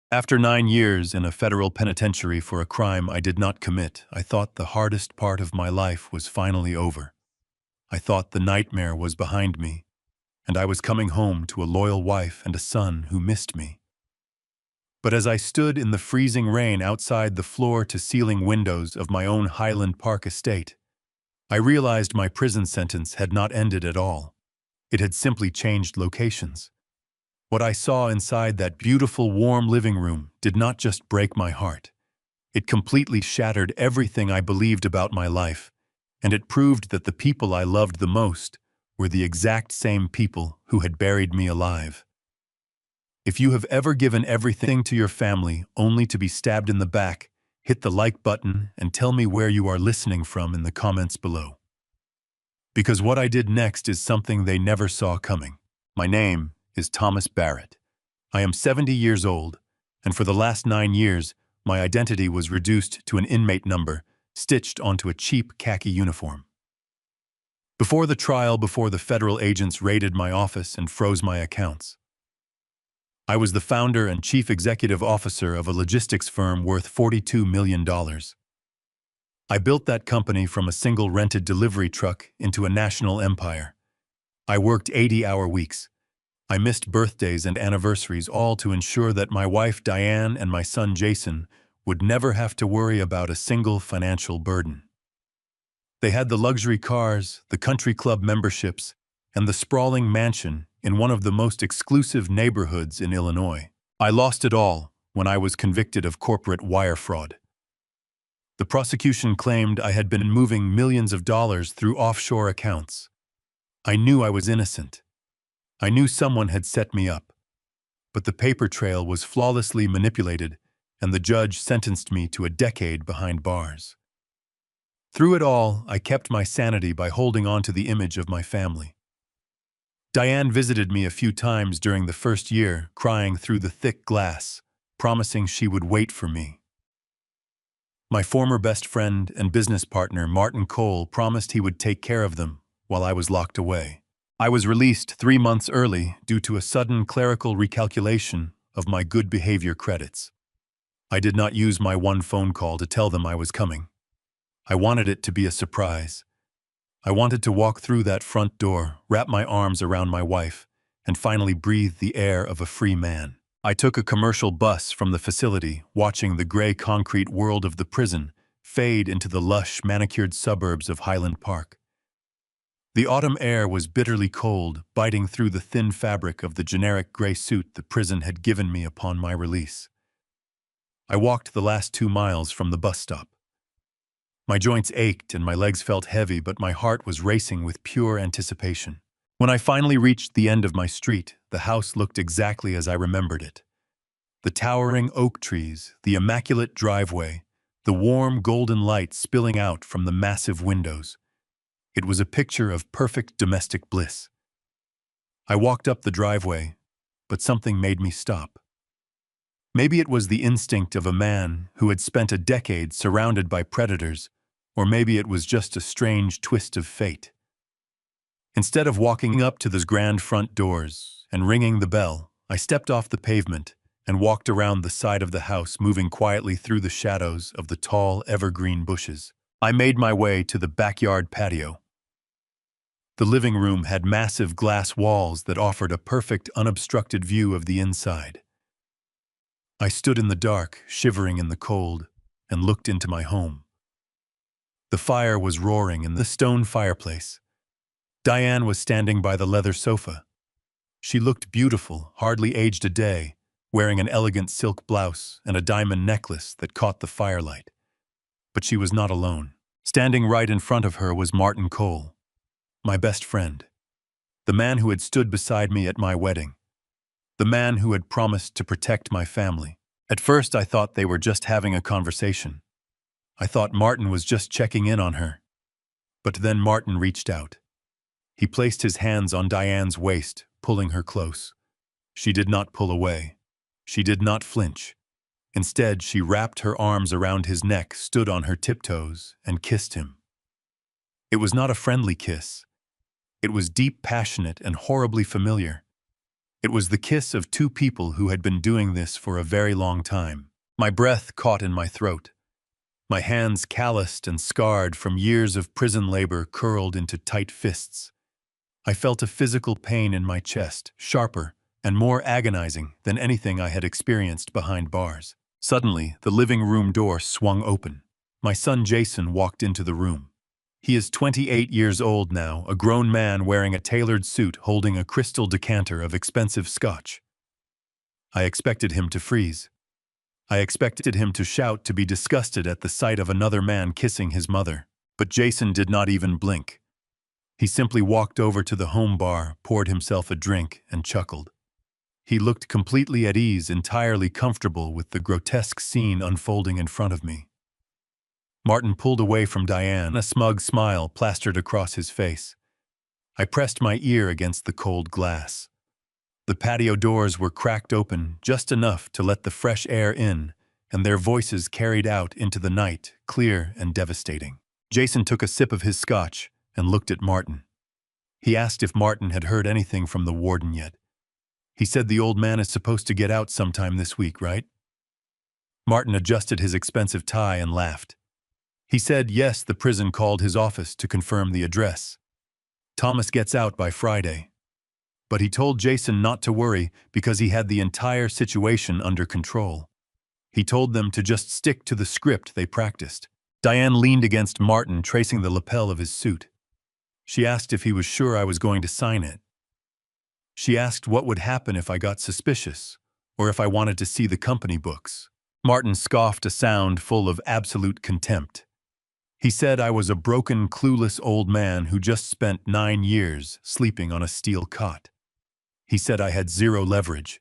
After 9 years in a federal penitentiary for a crime I did not commit, I thought the hardest part of my life was finally over. I thought the nightmare was behind me, and I was coming home to a loyal wife and a son who missed me. But as I stood in the freezing rain outside the floor-to-ceiling windows of my own Highland Park estate, I realized my prison sentence had not ended at all. It had simply changed locations. What I saw inside that beautiful, warm living room did not just break my heart. It completely shattered everything I believed about my life, and it proved that the people I loved the most were the exact same people who had buried me alive. If you have ever given everything to your family only to be stabbed in the back, hit the like button and tell me where you are listening from in the comments below. Because what I did next is something they never saw coming. My name is Thomas Barrett. I am 70 years old, and for the last 9 years, my identity was reduced to an inmate number stitched onto a cheap khaki uniform. Before the federal agents raided my office and froze my accounts, I was the founder and chief executive officer of a logistics firm worth $42 million. I built that company from a single rented delivery truck into a national empire. I worked 80-hour weeks. I missed birthdays and anniversaries, all to ensure that my wife Diane and my son Jason would never have to worry about a single financial burden. They had the luxury cars, the country club memberships, and the sprawling mansion in one of the most exclusive neighborhoods in Illinois. I lost it all when I was convicted of corporate wire fraud. The prosecution claimed I had been moving millions of dollars through offshore accounts. I knew I was innocent. I knew someone had set me up. But the paper trail was flawlessly manipulated, and the judge sentenced me to a decade behind bars. Through it all, I kept my sanity by holding on to the image of my family. Diane visited me a few times during the first year, crying through the thick glass, promising she would wait for me. My former best friend and business partner, Martin Cole, promised he would take care of them while I was locked away. I was released 3 months early due to a sudden clerical recalculation of my good behavior credits. I did not use my one phone call to tell them I was coming. I wanted it to be a surprise. I wanted to walk through that front door, wrap my arms around my wife, and finally breathe the air of a free man. I took a commercial bus from the facility, watching the gray concrete world of the prison fade into the lush, manicured suburbs of Highland Park. The autumn air was bitterly cold, biting through the thin fabric of the generic gray suit the prison had given me upon my release. I walked the last 2 miles from the bus stop. My joints ached and my legs felt heavy, but my heart was racing with pure anticipation. When I finally reached the end of my street, the house looked exactly as I remembered it. The towering oak trees, the immaculate driveway, the warm golden light spilling out from the massive windows. It was a picture of perfect domestic bliss. I walked up the driveway, but something made me stop. Maybe it was the instinct of a man who had spent a decade surrounded by predators, or maybe it was just a strange twist of fate. Instead of walking up to those grand front doors and ringing the bell, I stepped off the pavement and walked around the side of the house, moving quietly through the shadows of the tall evergreen bushes. I made my way to the backyard patio. The living room had massive glass walls that offered a perfect, unobstructed view of the inside. I stood in the dark, shivering in the cold, and looked into my home. The fire was roaring in the stone fireplace. Diane was standing by the leather sofa. She looked beautiful, hardly aged a day, wearing an elegant silk blouse and a diamond necklace that caught the firelight. But she was not alone. Standing right in front of her was Martin Cole, my best friend, the man who had stood beside me at my wedding, the man who had promised to protect my family. At first, I thought they were just having a conversation. I thought Martin was just checking in on her. But then Martin reached out. He placed his hands on Diane's waist, pulling her close. She did not pull away. She did not flinch. Instead, she wrapped her arms around his neck, stood on her tiptoes, and kissed him. It was not a friendly kiss. It was deep, passionate, and horribly familiar. It was the kiss of two people who had been doing this for a very long time. My breath caught in my throat. My hands, calloused and scarred from years of prison labor, curled into tight fists. I felt a physical pain in my chest, sharper and more agonizing than anything I had experienced behind bars. Suddenly, the living room door swung open. My son Jason walked into the room. He is 28 years old now, a grown man wearing a tailored suit holding a crystal decanter of expensive scotch. I expected him to freeze. I expected him to shout, to be disgusted at the sight of another man kissing his mother. But Jason did not even blink. He simply walked over to the home bar, poured himself a drink, and chuckled. He looked completely at ease, entirely comfortable with the grotesque scene unfolding in front of me. Martin pulled away from Diane, a smug smile plastered across his face. I pressed my ear against the cold glass. The patio doors were cracked open just enough to let the fresh air in, and their voices carried out into the night, clear and devastating. Jason took a sip of his scotch and looked at Martin. He asked if Martin had heard anything from the warden yet. He said the old man is supposed to get out sometime this week, right? Martin adjusted his expensive tie and laughed. He said yes, the prison called his office to confirm the address. Thomas gets out by Friday. But he told Jason not to worry because he had the entire situation under control. He told them to just stick to the script they practiced. Diane leaned against Martin, tracing the lapel of his suit. She asked if he was sure I was going to sign it. She asked what would happen if I got suspicious, or if I wanted to see the company books. Martin scoffed, a sound full of absolute contempt. He said I was a broken, clueless old man who just spent 9 years sleeping on a steel cot. He said I had zero leverage.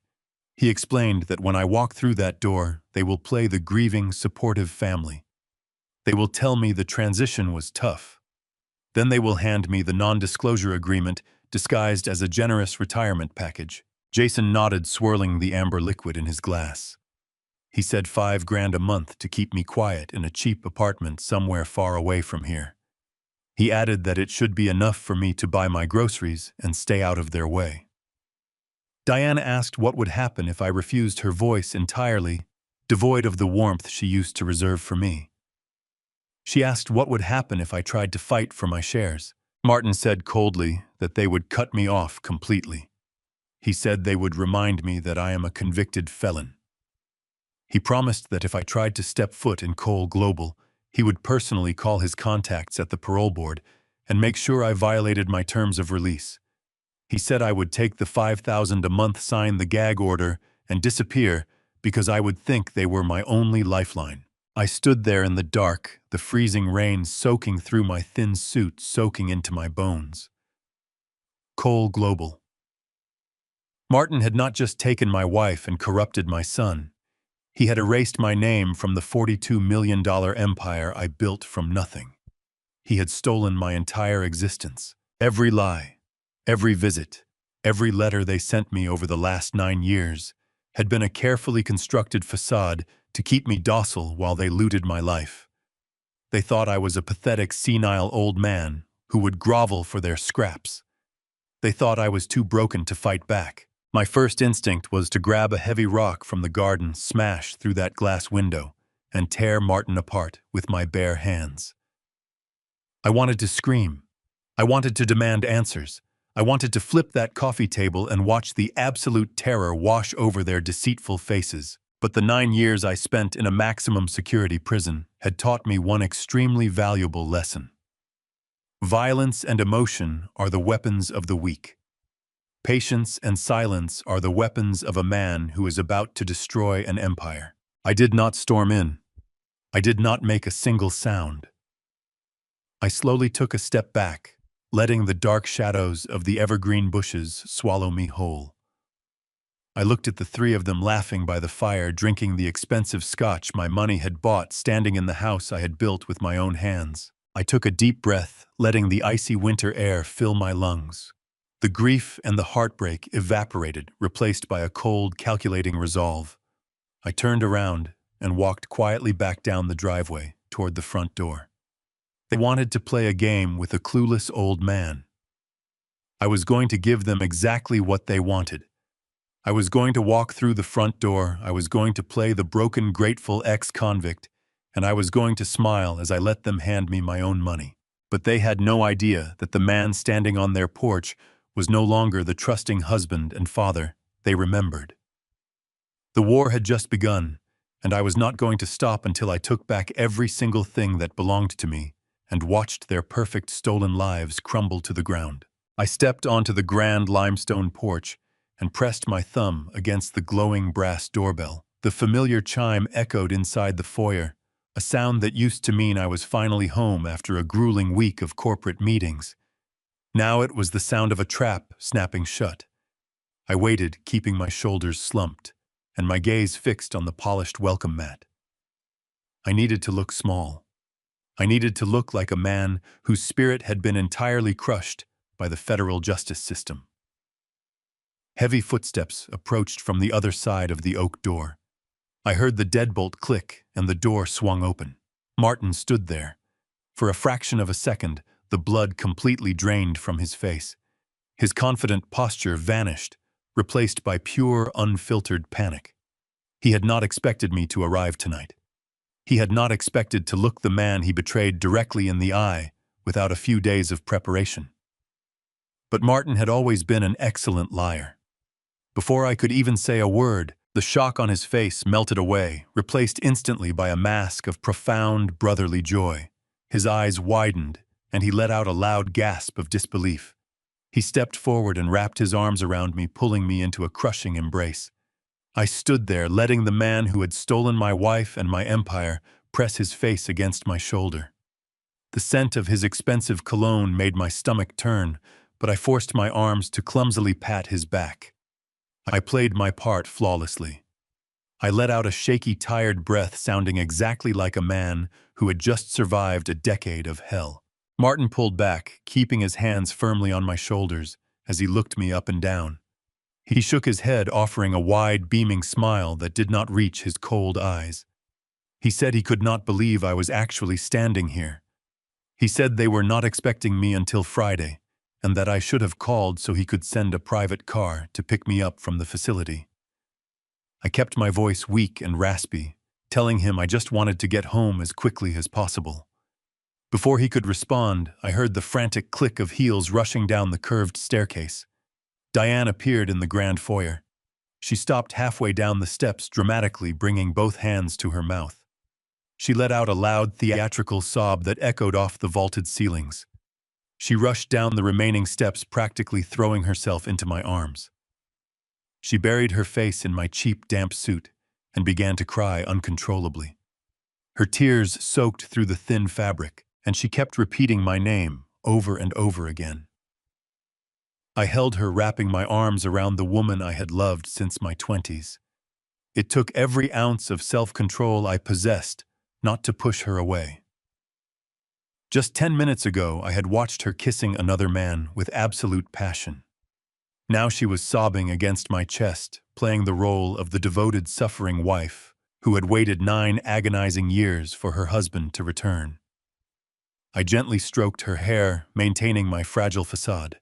He explained that when I walk through that door, they will play the grieving, supportive family. They will tell me the transition was tough. Then they will hand me the non-disclosure agreement disguised as a generous retirement package. Jason nodded, swirling the amber liquid in his glass. He said $5,000 a month to keep me quiet in a cheap apartment somewhere far away from here. He added that it should be enough for me to buy my groceries and stay out of their way. Diana asked what would happen if I refused, her voice entirely devoid of the warmth she used to reserve for me. She asked what would happen if I tried to fight for my shares. Martin said coldly that they would cut me off completely. He said they would remind me that I am a convicted felon. He promised that if I tried to step foot in Cole Global, he would personally call his contacts at the parole board and make sure I violated my terms of release. He said I would take the $5,000 a month, sign the gag order, and disappear because I would think they were my only lifeline. I stood there in the dark, the freezing rain soaking through my thin suit, soaking into my bones. Cole Global. Martin had not just taken my wife and corrupted my son. He had erased my name from the $42 million empire I built from nothing. He had stolen my entire existence. Every lie, every visit, every letter they sent me over the last 9 years had been a carefully constructed facade to keep me docile while they looted my life. They thought I was a pathetic, senile old man who would grovel for their scraps. They thought I was too broken to fight back. My first instinct was to grab a heavy rock from the garden, smash through that glass window, and tear Martin apart with my bare hands. I wanted to scream. I wanted to demand answers. I wanted to flip that coffee table and watch the absolute terror wash over their deceitful faces. But the 9 years I spent in a maximum security prison had taught me one extremely valuable lesson. Violence and emotion are the weapons of the weak. Patience and silence are the weapons of a man who is about to destroy an empire. I did not storm in. I did not make a single sound. I slowly took a step back, letting the dark shadows of the evergreen bushes swallow me whole. I looked at the three of them laughing by the fire, drinking the expensive scotch my money had bought, standing in the house I had built with my own hands. I took a deep breath, letting the icy winter air fill my lungs. The grief and the heartbreak evaporated, replaced by a cold, calculating resolve. I turned around and walked quietly back down the driveway toward the front door. They wanted to play a game with a clueless old man. I was going to give them exactly what they wanted. I was going to walk through the front door, I was going to play the broken, grateful ex-convict, and I was going to smile as I let them hand me my own money. But they had no idea that the man standing on their porch was no longer the trusting husband and father they remembered. The war had just begun, and I was not going to stop until I took back every single thing that belonged to me and watched their perfect stolen lives crumble to the ground. I stepped onto the grand limestone porch and pressed my thumb against the glowing brass doorbell. The familiar chime echoed inside the foyer, a sound that used to mean I was finally home after a grueling week of corporate meetings. Now it was the sound of a trap snapping shut. I waited, keeping my shoulders slumped and my gaze fixed on the polished welcome mat. I needed to look small. I needed to look like a man whose spirit had been entirely crushed by the federal justice system. Heavy footsteps approached from the other side of the oak door. I heard the deadbolt click and the door swung open. Martin stood there. For a fraction of a second, the blood completely drained from his face. His confident posture vanished, replaced by pure, unfiltered panic. He had not expected me to arrive tonight. He had not expected to look the man he betrayed directly in the eye without a few days of preparation. But Martin had always been an excellent liar. Before I could even say a word, the shock on his face melted away, replaced instantly by a mask of profound brotherly joy. His eyes widened, and he let out a loud gasp of disbelief. He stepped forward and wrapped his arms around me, pulling me into a crushing embrace. I stood there, letting the man who had stolen my wife and my empire press his face against my shoulder. The scent of his expensive cologne made my stomach turn, but I forced my arms to clumsily pat his back. I played my part flawlessly. I let out a shaky, tired breath sounding exactly like a man who had just survived a decade of hell. Martin pulled back, keeping his hands firmly on my shoulders as he looked me up and down. He shook his head, offering a wide, beaming smile that did not reach his cold eyes. He said he could not believe I was actually standing here. He said they were not expecting me until Friday, and that I should have called so he could send a private car to pick me up from the facility. I kept my voice weak and raspy, telling him I just wanted to get home as quickly as possible. Before he could respond, I heard the frantic click of heels rushing down the curved staircase. Diane appeared in the grand foyer. She stopped halfway down the steps, dramatically bringing both hands to her mouth. She let out a loud, theatrical sob that echoed off the vaulted ceilings. She rushed down the remaining steps, practically throwing herself into my arms. She buried her face in my cheap, damp suit and began to cry uncontrollably. Her tears soaked through the thin fabric, and she kept repeating my name over and over again. I held her, wrapping my arms around the woman I had loved since my 20s. It took every ounce of self-control I possessed not to push her away. Just 10 minutes ago, I had watched her kissing another man with absolute passion. Now she was sobbing against my chest, playing the role of the devoted, suffering wife who had waited 9 agonizing years for her husband to return. I gently stroked her hair, maintaining my fragile facade.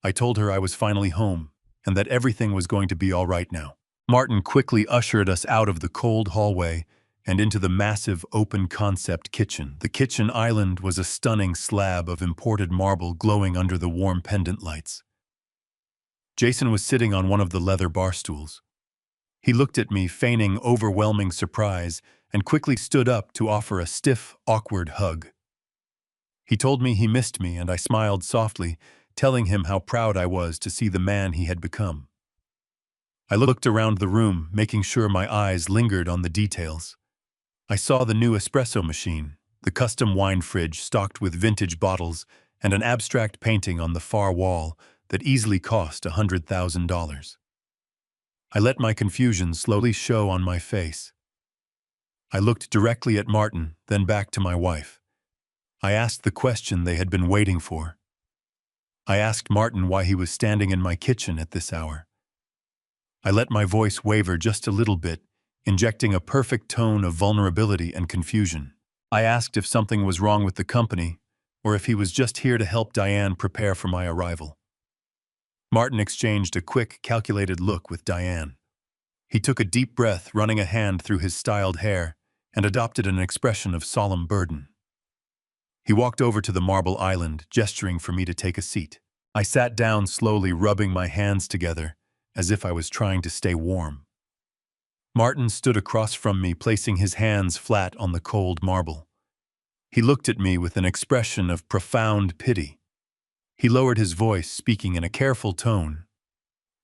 I told her I was finally home and that everything was going to be all right now. Martin quickly ushered us out of the cold hallway and into the massive open-concept kitchen. The kitchen island was a stunning slab of imported marble glowing under the warm pendant lights. Jason was sitting on one of the leather bar stools. He looked at me, feigning overwhelming surprise, and quickly stood up to offer a stiff, awkward hug. He told me he missed me, and I smiled softly, telling him how proud I was to see the man he had become. I looked around the room, making sure my eyes lingered on the details. I saw the new espresso machine, the custom wine fridge stocked with vintage bottles, and an abstract painting on the far wall that easily cost $100,000. I let my confusion slowly show on my face. I looked directly at Martin, then back to my wife. I asked the question they had been waiting for. I asked Martin why he was standing in my kitchen at this hour. I let my voice waver just a little bit, injecting a perfect tone of vulnerability and confusion. I asked if something was wrong with the company, or if he was just here to help Diane prepare for my arrival. Martin exchanged a quick, calculated look with Diane. He took a deep breath, running a hand through his styled hair, and adopted an expression of solemn burden. He walked over to the marble island, gesturing for me to take a seat. I sat down slowly, rubbing my hands together, as if I was trying to stay warm. Martin stood across from me, placing his hands flat on the cold marble. He looked at me with an expression of profound pity. He lowered his voice, speaking in a careful tone.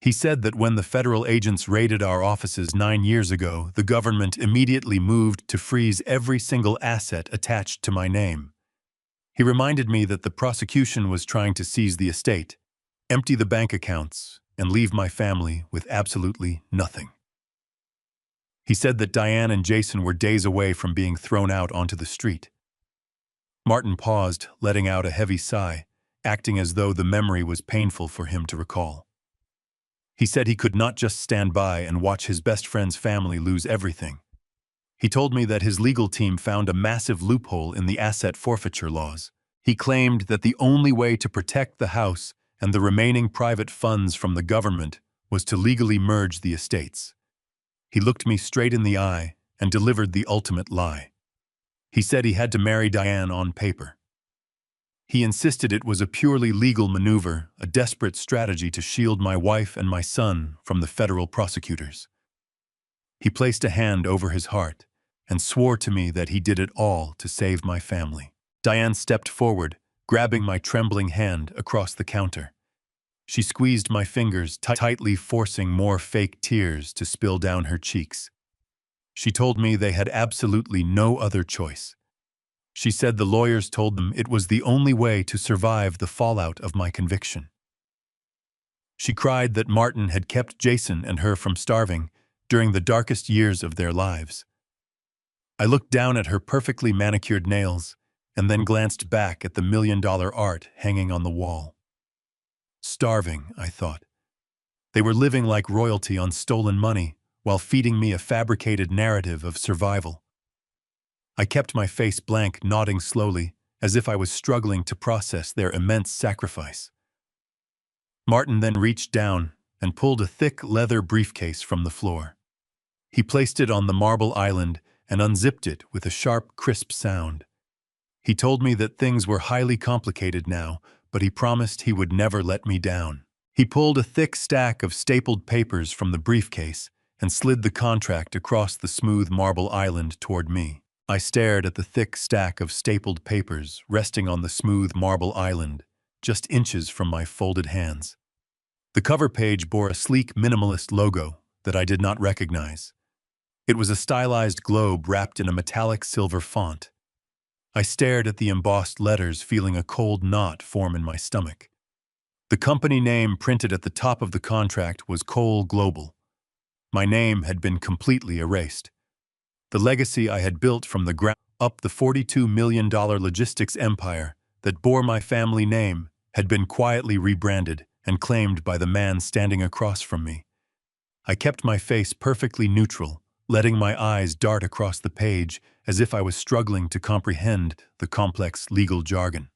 He said that when the federal agents raided our offices 9 years ago, the government immediately moved to freeze every single asset attached to my name. He reminded me that the prosecution was trying to seize the estate, empty the bank accounts, and leave my family with absolutely nothing. He said that Diane and Jason were days away from being thrown out onto the street. Martin paused, letting out a heavy sigh, acting as though the memory was painful for him to recall. He said he could not just stand by and watch his best friend's family lose everything. He told me that his legal team found a massive loophole in the asset forfeiture laws. He claimed that the only way to protect the house and the remaining private funds from the government was to legally merge the estates. He looked me straight in the eye and delivered the ultimate lie. He said he had to marry Diane on paper. He insisted it was a purely legal maneuver, a desperate strategy to shield my wife and my son from the federal prosecutors. He placed a hand over his heart and swore to me that he did it all to save my family. Diane stepped forward, grabbing my trembling hand across the counter. She squeezed my fingers tightly, forcing more fake tears to spill down her cheeks. She told me they had absolutely no other choice. She said the lawyers told them it was the only way to survive the fallout of my conviction. She cried that Martin had kept Jason and her from starving during the darkest years of their lives. I looked down at her perfectly manicured nails and then glanced back at the $1,000,000 art hanging on the wall. Starving, I thought. They were living like royalty on stolen money while feeding me a fabricated narrative of survival. I kept my face blank, nodding slowly, as if I was struggling to process their immense sacrifice. Martin then reached down and pulled a thick leather briefcase from the floor. He placed it on the marble island and unzipped it with a sharp, crisp sound. He told me that things were highly complicated now, but he promised he would never let me down. He pulled a thick stack of stapled papers from the briefcase and slid the contract across the smooth marble island toward me. I stared at the thick stack of stapled papers resting on the smooth marble island, just inches from my folded hands. The cover page bore a sleek minimalist logo that I did not recognize. It was a stylized globe wrapped in a metallic silver font. I stared at the embossed letters, feeling a cold knot form in my stomach. The company name printed at the top of the contract was Cole Global. My name had been completely erased. The legacy I had built from the ground up, the $42 million logistics empire that bore my family name, had been quietly rebranded and claimed by the man standing across from me. I kept my face perfectly neutral, letting my eyes dart across the page as if I was struggling to comprehend the complex legal jargon.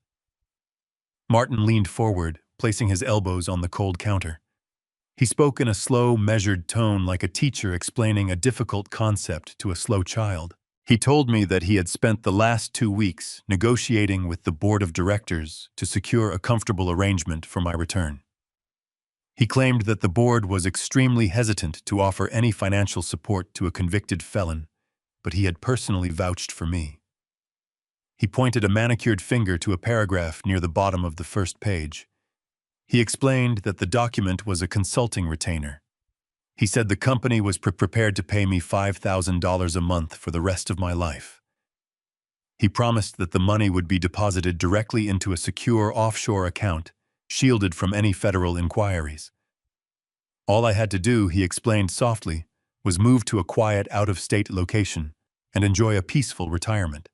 Martin leaned forward, placing his elbows on the cold counter. He spoke in a slow, measured tone, like a teacher explaining a difficult concept to a slow child. He told me that he had spent the last 2 weeks negotiating with the board of directors to secure a comfortable arrangement for my return. He claimed that the board was extremely hesitant to offer any financial support to a convicted felon, but he had personally vouched for me. He pointed a manicured finger to a paragraph near the bottom of the first page. He explained that the document was a consulting retainer. He said the company was prepared to pay me $5,000 a month for the rest of my life. He promised that the money would be deposited directly into a secure offshore account, shielded from any federal inquiries. All I had to do, he explained softly, was move to a quiet, out-of-state location and enjoy a peaceful retirement.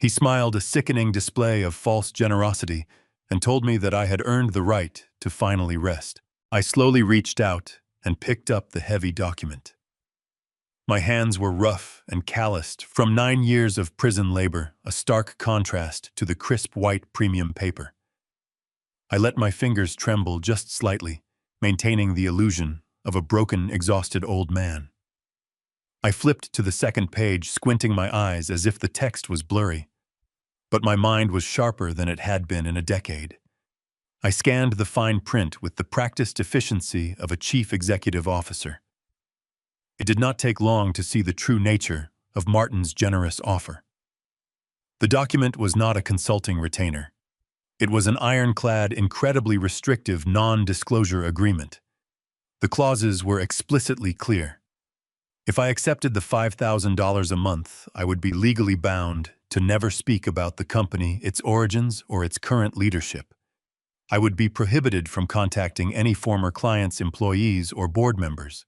He smiled, a sickening display of false generosity, and told me that I had earned the right to finally rest. I slowly reached out and picked up the heavy document. My hands were rough and calloused from 9 years of prison labor, a stark contrast to the crisp white premium paper. I let my fingers tremble just slightly, maintaining the illusion of a broken, exhausted old man. I flipped to the second page, squinting my eyes as if the text was blurry. But my mind was sharper than it had been in a decade. I scanned the fine print with the practiced efficiency of a chief executive officer. It did not take long to see the true nature of Martin's generous offer. The document was not a consulting retainer. It was an ironclad, incredibly restrictive non-disclosure agreement. The clauses were explicitly clear. If I accepted the $5,000 a month, I would be legally bound to never speak about the company, its origins, or its current leadership. I would be prohibited from contacting any former clients, employees, or board members.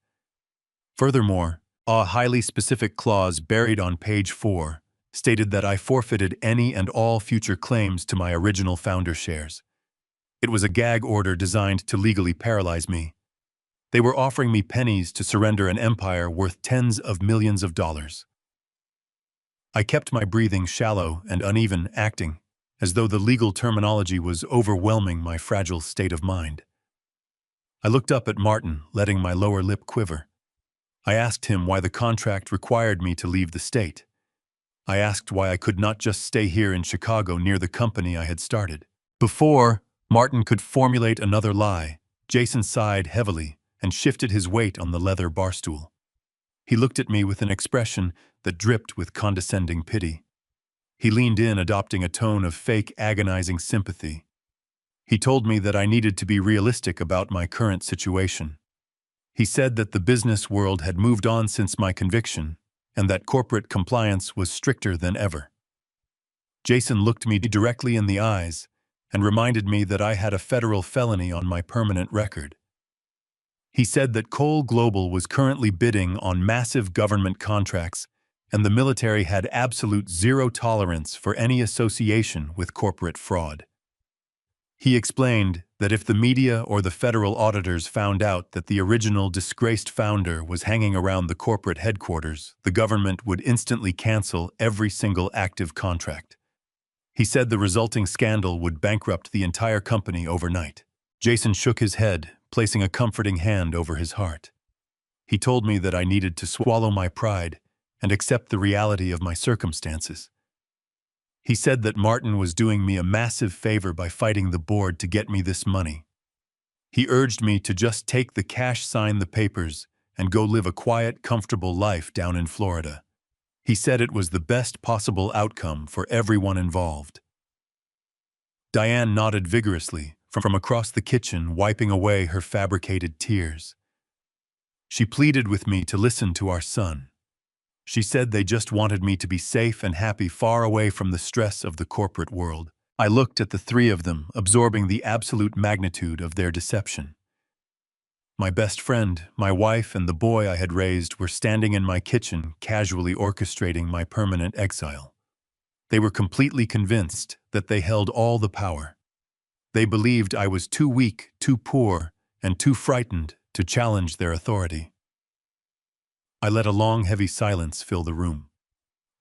Furthermore, a highly specific clause buried on page 4 stated that I forfeited any and all future claims to my original founder shares. It was a gag order designed to legally paralyze me. They were offering me pennies to surrender an empire worth tens of millions of dollars. I kept my breathing shallow and uneven, acting as though the legal terminology was overwhelming my fragile state of mind. I looked up at Martin, letting my lower lip quiver. I asked him why the contract required me to leave the state. I asked why I could not just stay here in Chicago near the company I had started. Before Martin could formulate another lie, Jason sighed heavily and shifted his weight on the leather barstool. He looked at me with an expression that dripped with condescending pity. He leaned in, adopting a tone of fake, agonizing sympathy. He told me that I needed to be realistic about my current situation. He said that the business world had moved on since my conviction, and that corporate compliance was stricter than ever. Jason looked me directly in the eyes and reminded me that I had a federal felony on my permanent record. He said that Cole Global was currently bidding on massive government contracts, and the military had absolute zero tolerance for any association with corporate fraud. He explained that if the media or the federal auditors found out that the original disgraced founder was hanging around the corporate headquarters, the government would instantly cancel every single active contract. He said the resulting scandal would bankrupt the entire company overnight. Jason shook his head, placing a comforting hand over his heart. He told me that I needed to swallow my pride and accept the reality of my circumstances. He said that Martin was doing me a massive favor by fighting the board to get me this money. He urged me to just take the cash, sign the papers, and go live a quiet, comfortable life down in Florida. He said it was the best possible outcome for everyone involved. Diane nodded vigorously from across the kitchen, wiping away her fabricated tears. She pleaded with me to listen to our son. She said they just wanted me to be safe and happy, far away from the stress of the corporate world. I looked at the three of them, absorbing the absolute magnitude of their deception. My best friend, my wife, and the boy I had raised were standing in my kitchen, casually orchestrating my permanent exile. They were completely convinced that they held all the power. They believed I was too weak, too poor, and too frightened to challenge their authority. I let a long, heavy silence fill the room.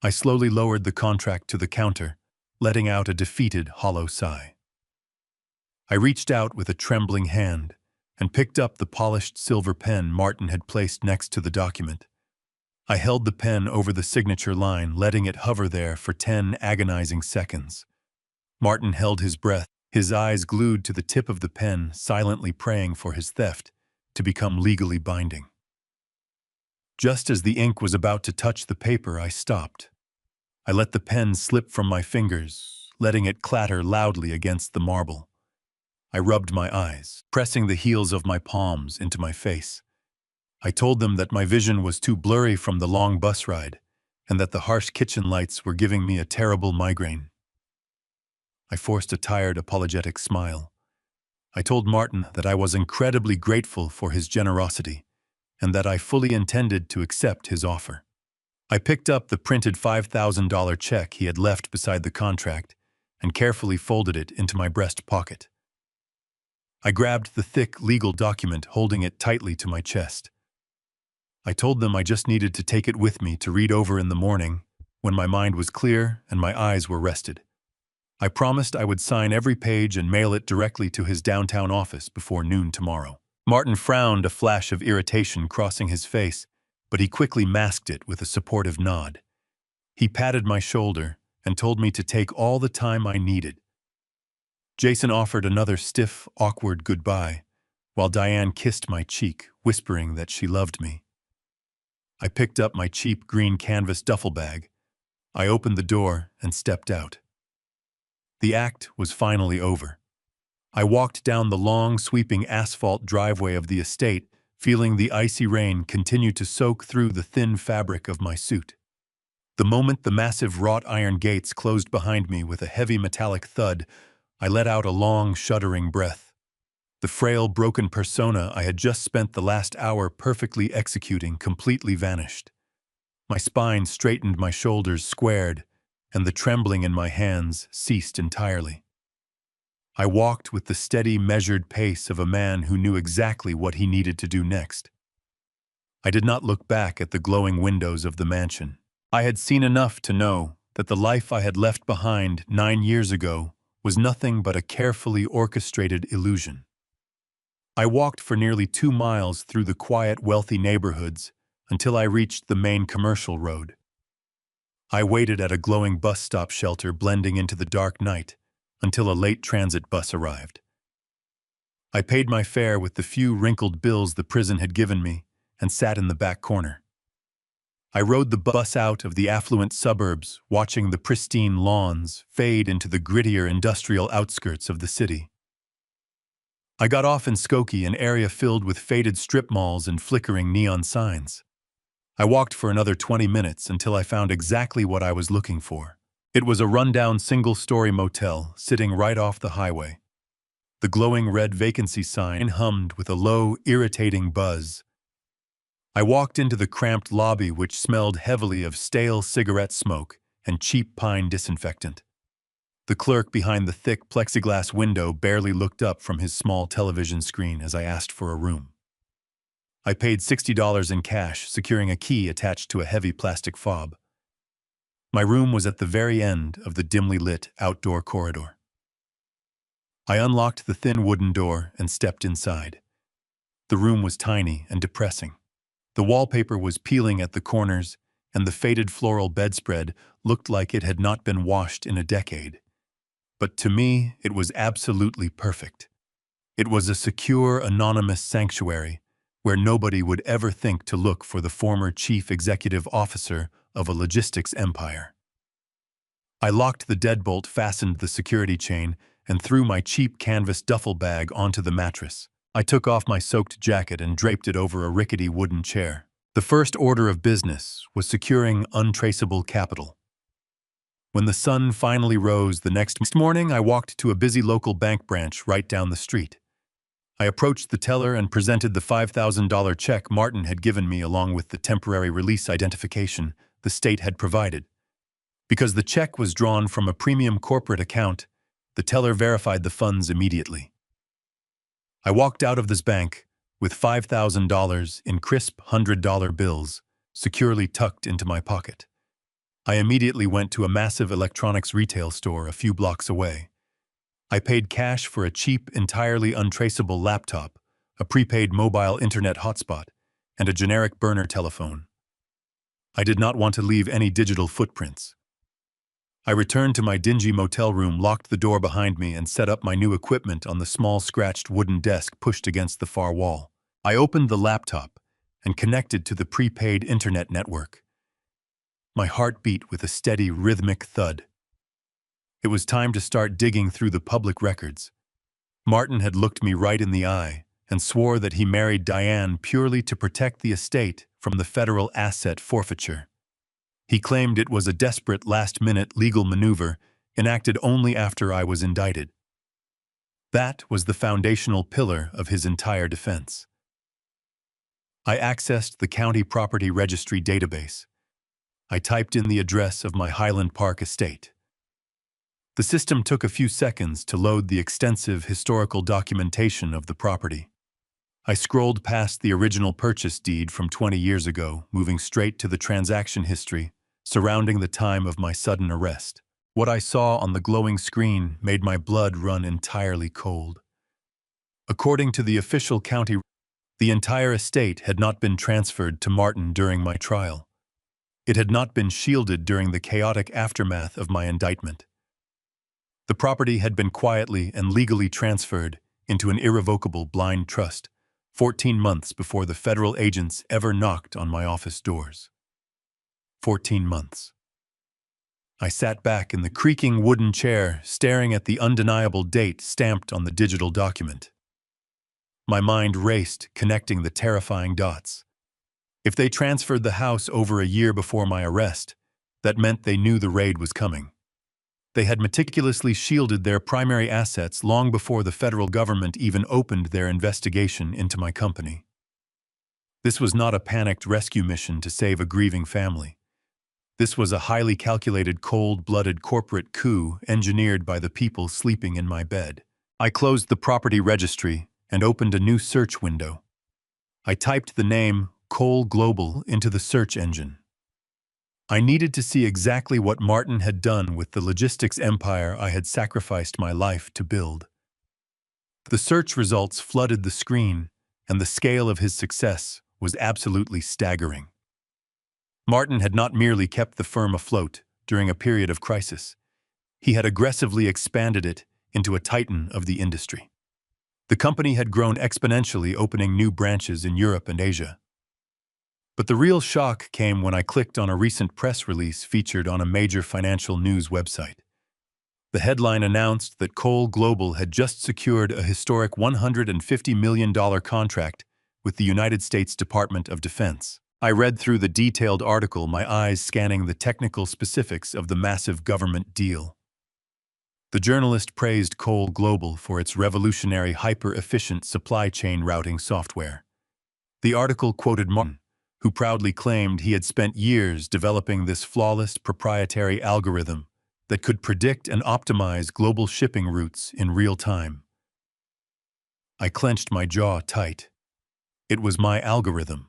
I slowly lowered the contract to the counter, letting out a defeated, hollow sigh. I reached out with a trembling hand and picked up the polished silver pen Martin had placed next to the document. I held the pen over the signature line, letting it hover there for 10 agonizing seconds. Martin held his breath, his eyes glued to the tip of the pen, silently praying for his theft to become legally binding. Just as the ink was about to touch the paper, I stopped. I let the pen slip from my fingers, letting it clatter loudly against the marble. I rubbed my eyes, pressing the heels of my palms into my face. I told them that my vision was too blurry from the long bus ride, and that the harsh kitchen lights were giving me a terrible migraine. I forced a tired, apologetic smile. I told Martin that I was incredibly grateful for his generosity, and that I fully intended to accept his offer. I picked up the printed $5,000 check he had left beside the contract and carefully folded it into my breast pocket. I grabbed the thick legal document, holding it tightly to my chest. I told them I just needed to take it with me to read over in the morning when my mind was clear and my eyes were rested. I promised I would sign every page and mail it directly to his downtown office before noon tomorrow. Martin frowned, a flash of irritation crossing his face, but he quickly masked it with a supportive nod. He patted my shoulder and told me to take all the time I needed. Jason offered another stiff, awkward goodbye, while Diane kissed my cheek, whispering that she loved me. I picked up my cheap green canvas duffel bag. I opened the door and stepped out. The act was finally over. I walked down the long, sweeping asphalt driveway of the estate, feeling the icy rain continue to soak through the thin fabric of my suit. The moment the massive wrought iron gates closed behind me with a heavy metallic thud, I let out a long, shuddering breath. The frail, broken persona I had just spent the last hour perfectly executing completely vanished. My spine straightened, my shoulders squared, and the trembling in my hands ceased entirely. I walked with the steady, measured pace of a man who knew exactly what he needed to do next. I did not look back at the glowing windows of the mansion. I had seen enough to know that the life I had left behind 9 years ago was nothing but a carefully orchestrated illusion. I walked for nearly 2 miles through the quiet, wealthy neighborhoods until I reached the main commercial road. I waited at a glowing bus stop shelter blending into the dark night until a late transit bus arrived. I paid my fare with the few wrinkled bills the prison had given me and sat in the back corner. I rode the bus out of the affluent suburbs, watching the pristine lawns fade into the grittier industrial outskirts of the city. I got off in Skokie, an area filled with faded strip malls and flickering neon signs. I walked for another 20 minutes until I found exactly what I was looking for. It was a rundown single-story motel sitting right off the highway. The glowing red vacancy sign hummed with a low, irritating buzz. I walked into the cramped lobby, which smelled heavily of stale cigarette smoke and cheap pine disinfectant. The clerk behind the thick plexiglass window barely looked up from his small television screen as I asked for a room. I paid $60 in cash, securing a key attached to a heavy plastic fob. My room was at the very end of the dimly lit outdoor corridor. I unlocked the thin wooden door and stepped inside. The room was tiny and depressing. The wallpaper was peeling at the corners, and the faded floral bedspread looked like it had not been washed in a decade. But to me, it was absolutely perfect. It was a secure, anonymous sanctuary where nobody would ever think to look for the former chief executive officer of a logistics empire. I locked the deadbolt, fastened the security chain, and threw my cheap canvas duffel bag onto the mattress. I took off my soaked jacket and draped it over a rickety wooden chair. The first order of business was securing untraceable capital. When the sun finally rose the next morning, I walked to a busy local bank branch right down the street. I approached the teller and presented the $5,000 check Martin had given me along with the temporary release identification the state had provided. Because the check was drawn from a premium corporate account, the teller verified the funds immediately. I walked out of this bank with $5,000 in crisp $100 bills securely tucked into my pocket. I immediately went to a massive electronics retail store a few blocks away. I paid cash for a cheap, entirely untraceable laptop, a prepaid mobile internet hotspot, and a generic burner telephone. I did not want to leave any digital footprints. I returned to my dingy motel room, locked the door behind me, and set up my new equipment on the small scratched wooden desk pushed against the far wall. I opened the laptop and connected to the prepaid internet network. My heart beat with a steady, rhythmic thud. It was time to start digging through the public records. Martin had looked me right in the eye and swore that he married Diane purely to protect the estate from the federal asset forfeiture. He claimed it was a desperate last-minute legal maneuver enacted only after I was indicted. That was the foundational pillar of his entire defense. I accessed the county property registry database. I typed in the address of my Highland Park estate. The system took a few seconds to load the extensive historical documentation of the property. I scrolled past the original purchase deed from 20 years ago, moving straight to the transaction history surrounding the time of my sudden arrest. What I saw on the glowing screen made my blood run entirely cold. According to the official county, the entire estate had not been transferred to Martin during my trial. It had not been shielded during the chaotic aftermath of my indictment. The property had been quietly and legally transferred into an irrevocable blind trust 14 months before the federal agents ever knocked on my office doors. 14 months. I sat back in the creaking wooden chair, staring at the undeniable date stamped on the digital document. My mind raced, connecting the terrifying dots. If they transferred the house over a year before my arrest, that meant they knew the raid was coming. They had meticulously shielded their primary assets long before the federal government even opened their investigation into my company. This was not a panicked rescue mission to save a grieving family. This was a highly calculated, cold-blooded corporate coup engineered by the people sleeping in my bed. I closed the property registry and opened a new search window. I typed the name Cole Global into the search engine. I needed to see exactly what Martin had done with the logistics empire I had sacrificed my life to build. The search results flooded the screen, and the scale of his success was absolutely staggering. Martin had not merely kept the firm afloat during a period of crisis. He had aggressively expanded it into a titan of the industry. The company had grown exponentially, opening new branches in Europe and Asia. But the real shock came when I clicked on a recent press release featured on a major financial news website. The headline announced that Cole Global had just secured a historic $150 million contract with the United States Department of Defense. I read through the detailed article, my eyes scanning the technical specifics of the massive government deal. The journalist praised Cole Global for its revolutionary hyper-efficient supply chain routing software. The article quoted Martin, who proudly claimed he had spent years developing this flawless proprietary algorithm that could predict and optimize global shipping routes in real time. I clenched my jaw tight. It was my algorithm.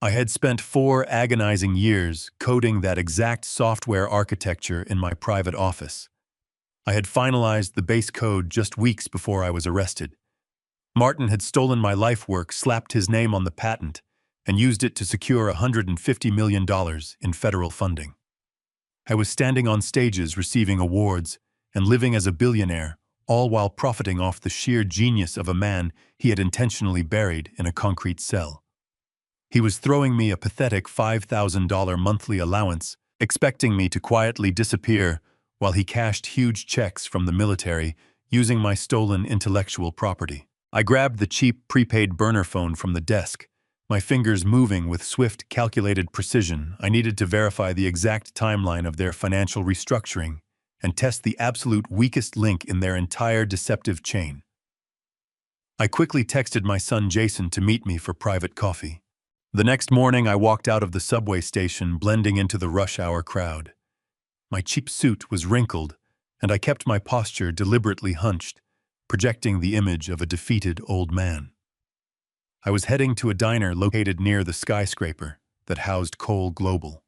I had spent 4 agonizing years coding that exact software architecture in my private office. I had finalized the base code just weeks before I was arrested. Martin had stolen my life work, slapped his name on the patent, and used it to secure $150 million in federal funding. I was standing on stages receiving awards and living as a billionaire, all while profiting off the sheer genius of a man he had intentionally buried in a concrete cell. He was throwing me a pathetic $5,000 monthly allowance, expecting me to quietly disappear while he cashed huge checks from the military using my stolen intellectual property. I grabbed the cheap prepaid burner phone from the desk, my fingers moving with swift, calculated precision. I needed to verify the exact timeline of their financial restructuring and test the absolute weakest link in their entire deceptive chain. I quickly texted my son Jason to meet me for private coffee. The next morning, I walked out of the subway station, blending into the rush hour crowd. My cheap suit was wrinkled, and I kept my posture deliberately hunched, projecting the image of a defeated old man. I was heading to a diner located near the skyscraper that housed Cole Global.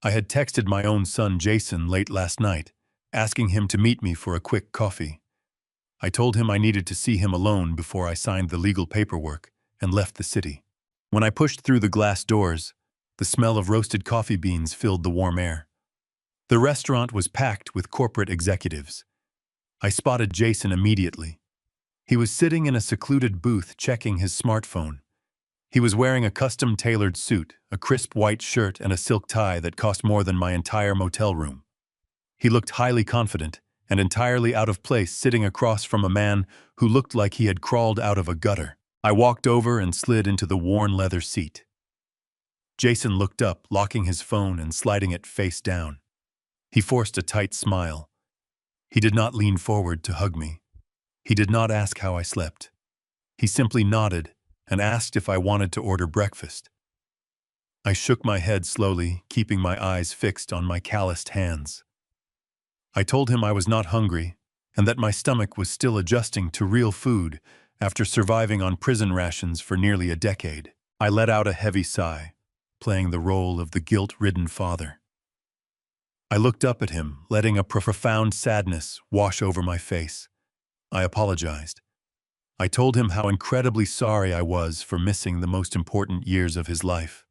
I had texted my own son Jason late last night, asking him to meet me for a quick coffee. I told him I needed to see him alone before I signed the legal paperwork and left the city. When I pushed through the glass doors, the smell of roasted coffee beans filled the warm air. The restaurant was packed with corporate executives. I spotted Jason immediately. He was sitting in a secluded booth checking his smartphone. He was wearing a custom-tailored suit, a crisp white shirt, and a silk tie that cost more than my entire motel room. He looked highly confident and entirely out of place, sitting across from a man who looked like he had crawled out of a gutter. I walked over and slid into the worn leather seat. Jason looked up, locking his phone and sliding it face down. He forced a tight smile. He did not lean forward to hug me. He did not ask how I slept. He simply nodded and asked if I wanted to order breakfast. I shook my head slowly, keeping my eyes fixed on my calloused hands. I told him I was not hungry and that my stomach was still adjusting to real food after surviving on prison rations for nearly a decade. I let out a heavy sigh, playing the role of the guilt-ridden father. I looked up at him, letting a profound sadness wash over my face. I apologized. I told him how incredibly sorry I was for missing the most important years of his life.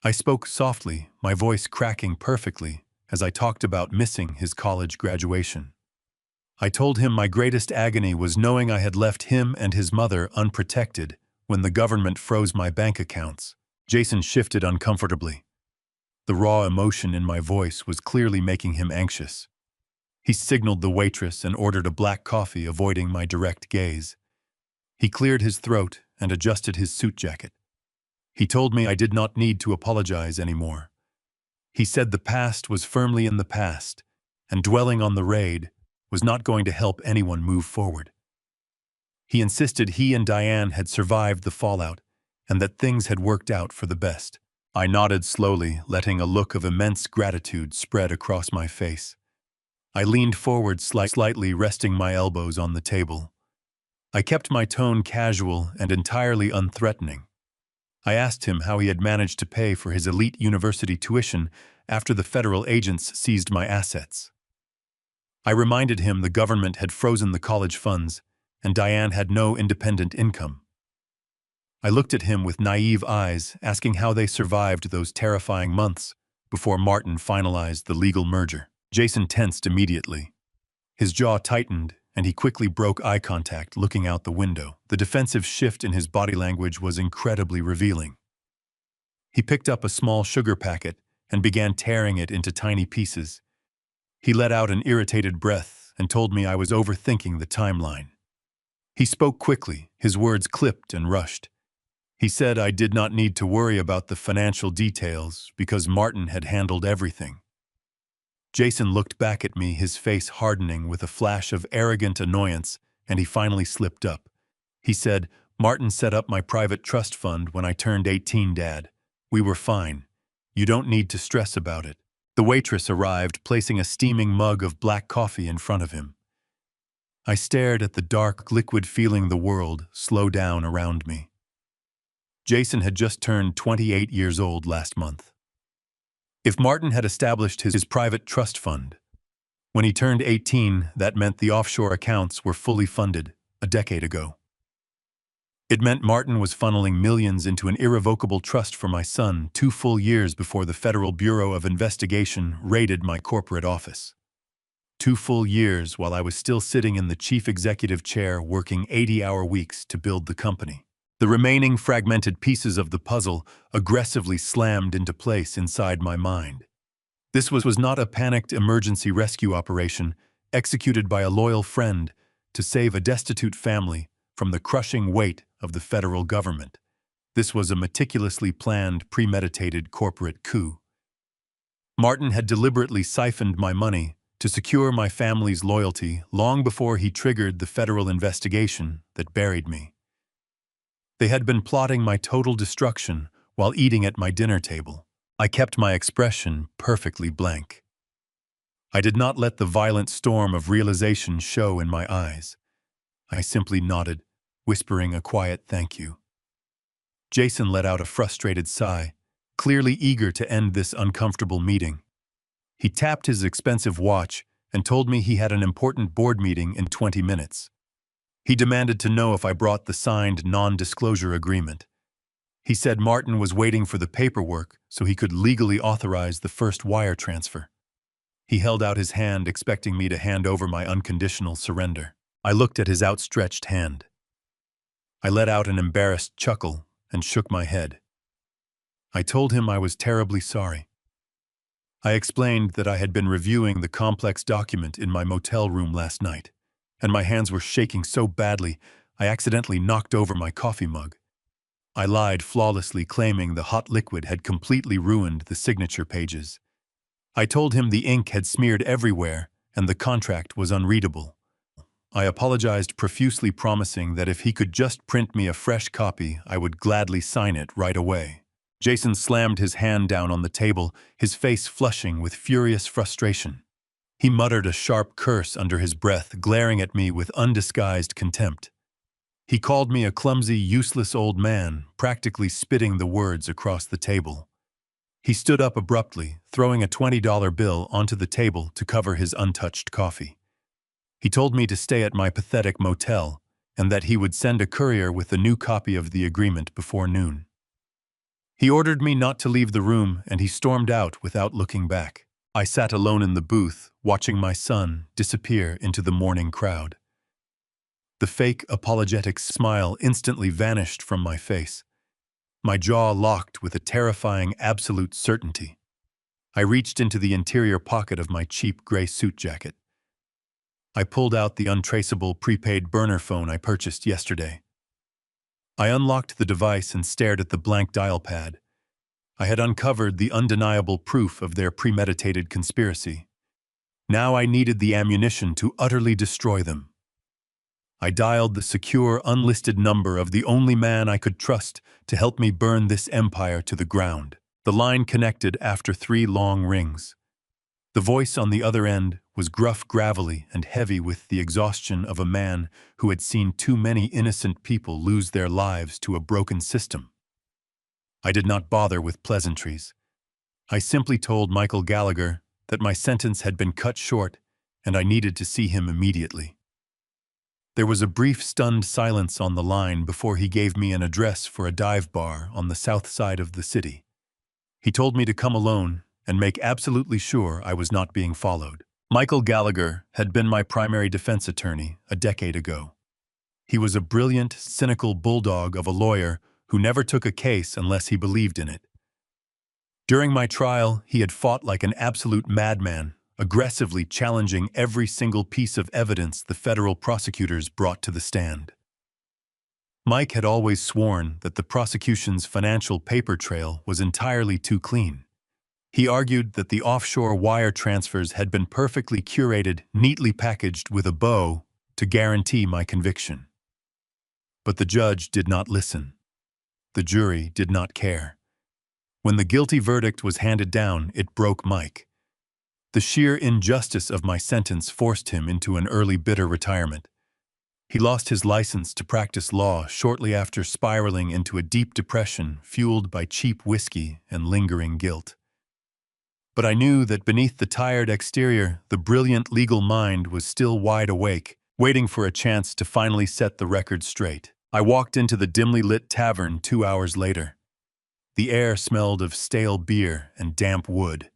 I spoke softly, my voice cracking perfectly, as I talked about missing his college graduation. I told him my greatest agony was knowing I had left him and his mother unprotected when the government froze my bank accounts. Jason shifted uncomfortably. The raw emotion in my voice was clearly making him anxious. He signaled the waitress and ordered a black coffee, avoiding my direct gaze. He cleared his throat and adjusted his suit jacket. He told me I did not need to apologize anymore. He said the past was firmly in the past, and dwelling on the raid was not going to help anyone move forward. He insisted he and Diane had survived the fallout and that things had worked out for the best. I nodded slowly, letting a look of immense gratitude spread across my face. I leaned forward slightly, resting my elbows on the table. I kept my tone casual and entirely unthreatening. I asked him how he had managed to pay for his elite university tuition after the federal agents seized my assets. I reminded him the government had frozen the college funds, and Diane had no independent income. I looked at him with naive eyes, asking how they survived those terrifying months before Martin finalized the legal merger. Jason tensed immediately. His jaw tightened, and he quickly broke eye contact, looking out the window. The defensive shift in his body language was incredibly revealing. He picked up a small sugar packet and began tearing it into tiny pieces. He let out an irritated breath and told me I was overthinking the timeline. He spoke quickly, his words clipped and rushed. He said I did not need to worry about the financial details because Martin had handled everything. Jason looked back at me, his face hardening with a flash of arrogant annoyance, and he finally slipped up. He said, "Martin set up my private trust fund when I turned 18, Dad. We were fine. You don't need to stress about it." The waitress arrived, placing a steaming mug of black coffee in front of him. I stared at the dark liquid, feeling the world slow down around me. Jason had just turned 28 years old last month. If Martin had established his private trust fund when he turned 18, that meant the offshore accounts were fully funded a decade ago. It meant Martin was funneling millions into an irrevocable trust for my son 2 full years before the Federal Bureau of Investigation raided my corporate office. 2 full years while I was still sitting in the chief executive chair working 80-hour weeks to build the company. The remaining fragmented pieces of the puzzle aggressively slammed into place inside my mind. This was not a panicked emergency rescue operation executed by a loyal friend to save a destitute family from the crushing weight of the federal government. This was a meticulously planned, premeditated corporate coup. Martin had deliberately siphoned my money to secure my family's loyalty long before he triggered the federal investigation that buried me. They had been plotting my total destruction while eating at my dinner table. I kept my expression perfectly blank. I did not let the violent storm of realization show in my eyes. I simply nodded, whispering a quiet thank you. Jason let out a frustrated sigh, clearly eager to end this uncomfortable meeting. He tapped his expensive watch and told me he had an important board meeting in 20 minutes. He demanded to know if I brought the signed non-disclosure agreement. He said Martin was waiting for the paperwork so he could legally authorize the first wire transfer. He held out his hand, expecting me to hand over my unconditional surrender. I looked at his outstretched hand. I let out an embarrassed chuckle and shook my head. I told him I was terribly sorry. I explained that I had been reviewing the complex document in my motel room last night, and my hands were shaking so badly I accidentally knocked over my coffee mug. I lied flawlessly, claiming the hot liquid had completely ruined the signature pages. I told him the ink had smeared everywhere and the contract was unreadable. I apologized profusely, promising that if he could just print me a fresh copy, I would gladly sign it right away. Jason slammed his hand down on the table, his face flushing with furious frustration. He muttered a sharp curse under his breath, glaring at me with undisguised contempt. He called me a clumsy, useless old man, practically spitting the words across the table. He stood up abruptly, throwing a $20 bill onto the table to cover his untouched coffee. He told me to stay at my pathetic motel and that he would send a courier with a new copy of the agreement before noon. He ordered me not to leave the room, and he stormed out without looking back. I sat alone in the booth, watching my son disappear into the morning crowd. The fake, apologetic smile instantly vanished from my face. My jaw locked with a terrifying absolute certainty. I reached into the interior pocket of my cheap gray suit jacket. I pulled out the untraceable prepaid burner phone I purchased yesterday. I unlocked the device and stared at the blank dial pad. I had uncovered the undeniable proof of their premeditated conspiracy. Now I needed the ammunition to utterly destroy them. I dialed the secure, unlisted number of the only man I could trust to help me burn this empire to the ground. The line connected after 3 long rings. The voice on the other end was gruff, gravelly, and heavy with the exhaustion of a man who had seen too many innocent people lose their lives to a broken system. I did not bother with pleasantries. I simply told Michael Gallagher that my sentence had been cut short and I needed to see him immediately. There was a brief, stunned silence on the line before he gave me an address for a dive bar on the south side of the city. He told me to come alone and make absolutely sure I was not being followed. Michael Gallagher had been my primary defense attorney a decade ago. He was a brilliant, cynical bulldog of a lawyer who never took a case unless he believed in it. During my trial, he had fought like an absolute madman, aggressively challenging every single piece of evidence the federal prosecutors brought to the stand. Mike had always sworn that the prosecution's financial paper trail was entirely too clean. He argued that the offshore wire transfers had been perfectly curated, neatly packaged with a bow to guarantee my conviction. But the judge did not listen. The jury did not care. When the guilty verdict was handed down, it broke Mike. The sheer injustice of my sentence forced him into an early, bitter retirement. He lost his license to practice law shortly after spiraling into a deep depression fueled by cheap whiskey and lingering guilt. But I knew that beneath the tired exterior, the brilliant legal mind was still wide awake, waiting for a chance to finally set the record straight. I walked into the dimly lit tavern 2 hours later. The air smelled of stale beer and damp wood.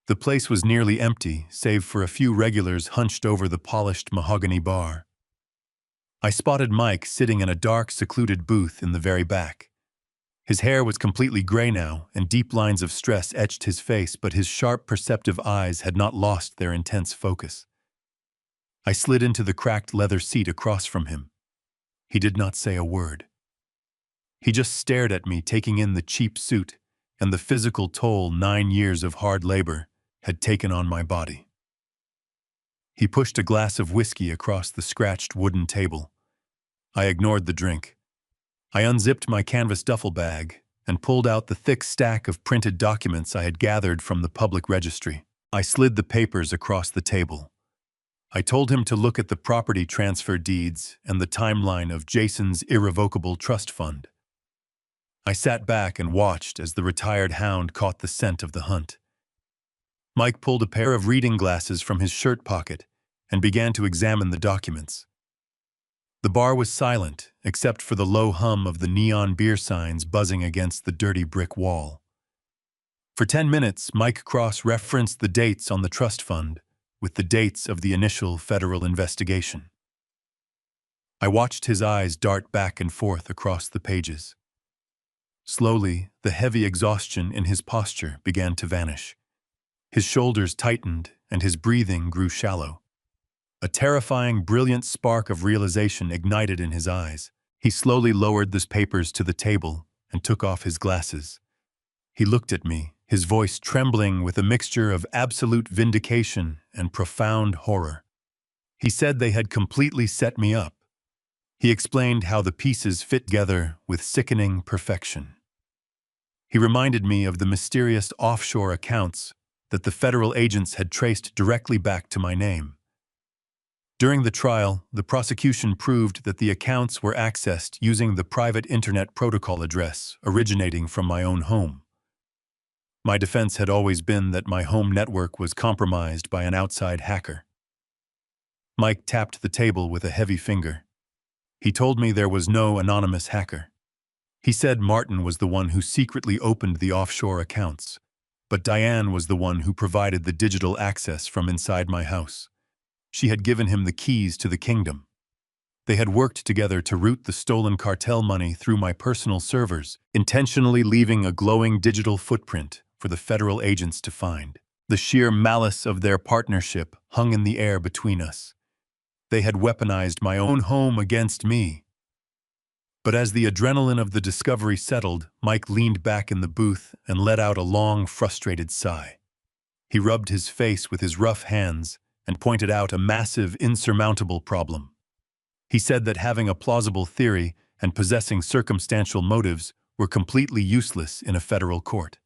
The place was nearly empty, save for a few regulars hunched over the polished mahogany bar. I spotted Mike sitting in a dark, secluded booth in the very back. His hair was completely gray now, and deep lines of stress etched his face, but his sharp, perceptive eyes had not lost their intense focus. I slid into the cracked leather seat across from him. He did not say a word. He just stared at me, taking in the cheap suit and the physical toll 9 years of hard labor had taken on my body. He pushed a glass of whiskey across the scratched wooden table. I ignored the drink. I unzipped my canvas duffel bag and pulled out the thick stack of printed documents I had gathered from the public registry. I slid the papers across the table. I told him to look at the property transfer deeds and the timeline of Jason's irrevocable trust fund. I sat back and watched as the retired hound caught the scent of the hunt. Mike pulled a pair of reading glasses from his shirt pocket and began to examine the documents. The bar was silent, except for the low hum of the neon beer signs buzzing against the dirty brick wall. For 10 minutes, Mike cross-referenced the dates on the trust fund with the dates of the initial federal investigation. I watched his eyes dart back and forth across the pages. Slowly, the heavy exhaustion in his posture began to vanish. His shoulders tightened and his breathing grew shallow. A terrifying, brilliant spark of realization ignited in his eyes. He slowly lowered the papers to the table and took off his glasses. He looked at me, his voice trembling with a mixture of absolute vindication and profound horror. He said they had completely set me up. He explained how the pieces fit together with sickening perfection. He reminded me of the mysterious offshore accounts that the federal agents had traced directly back to my name. During the trial, the prosecution proved that the accounts were accessed using the private internet protocol address originating from my own home. My defense had always been that my home network was compromised by an outside hacker. Mike tapped the table with a heavy finger. He told me there was no anonymous hacker. He said Martin was the one who secretly opened the offshore accounts, but Diane was the one who provided the digital access from inside my house. She had given him the keys to the kingdom. They had worked together to route the stolen cartel money through my personal servers, intentionally leaving a glowing digital footprint for the federal agents to find. The sheer malice of their partnership hung in the air between us. They had weaponized my own home against me. But as the adrenaline of the discovery settled, Mike leaned back in the booth and let out a long, frustrated sigh. He rubbed his face with his rough hands and pointed out a massive, insurmountable problem. He said that having a plausible theory and possessing circumstantial motives were completely useless in a federal court.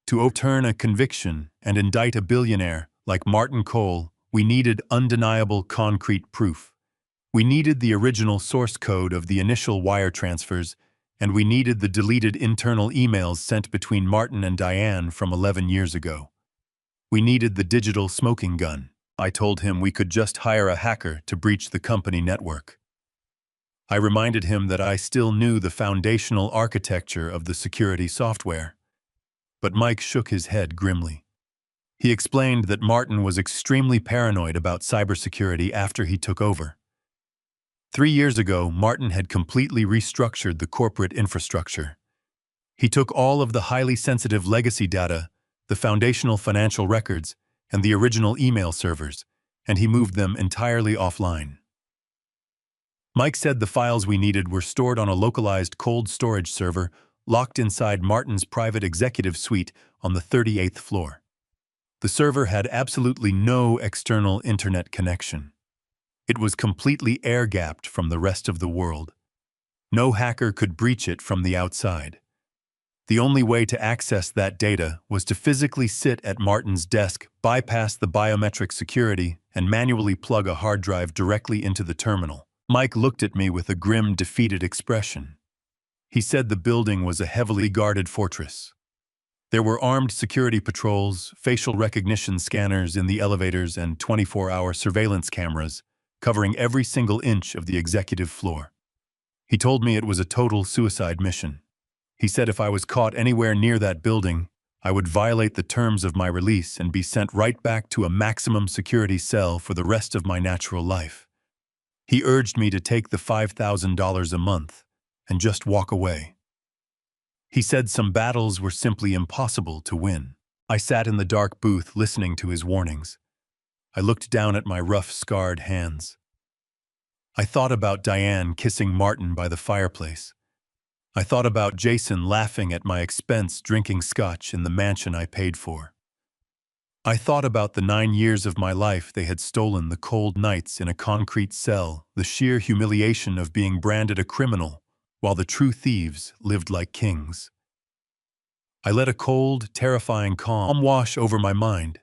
To overturn a conviction and indict a billionaire like Martin Cole, we needed undeniable concrete proof. We needed the original source code of the initial wire transfers, and we needed the deleted internal emails sent between Martin and Diane from 11 years ago. We needed the digital smoking gun. I told him we could just hire a hacker to breach the company network. I reminded him that I still knew the foundational architecture of the security software. But Mike shook his head grimly. He explained that Martin was extremely paranoid about cybersecurity after he took over. 3 years ago, Martin had completely restructured the corporate infrastructure. He took all of the highly sensitive legacy data, the foundational financial records, and the original email servers, and he moved them entirely offline. Mike said the files we needed were stored on a localized cold storage server locked inside Martin's private executive suite on the 38th floor. The server had absolutely no external internet connection. It was completely air-gapped from the rest of the world. No hacker could breach it from the outside. The only way to access that data was to physically sit at Martin's desk, bypass the biometric security, and manually plug a hard drive directly into the terminal. Mike looked at me with a grim, defeated expression. He said the building was a heavily guarded fortress. There were armed security patrols, facial recognition scanners in the elevators, and 24-hour surveillance cameras covering every single inch of the executive floor. He told me it was a total suicide mission. He said if I was caught anywhere near that building, I would violate the terms of my release and be sent right back to a maximum security cell for the rest of my natural life. He urged me to take the $5,000 a month and just walk away. He said some battles were simply impossible to win. I sat in the dark booth listening to his warnings. I looked down at my rough, scarred hands. I thought about Diane kissing Martin by the fireplace. I thought about Jason laughing at my expense drinking scotch in the mansion I paid for. I thought about the 9 years of my life they had stolen, the cold nights in a concrete cell, the sheer humiliation of being branded a criminal, while the true thieves lived like kings. I let a cold, terrifying calm wash over my mind.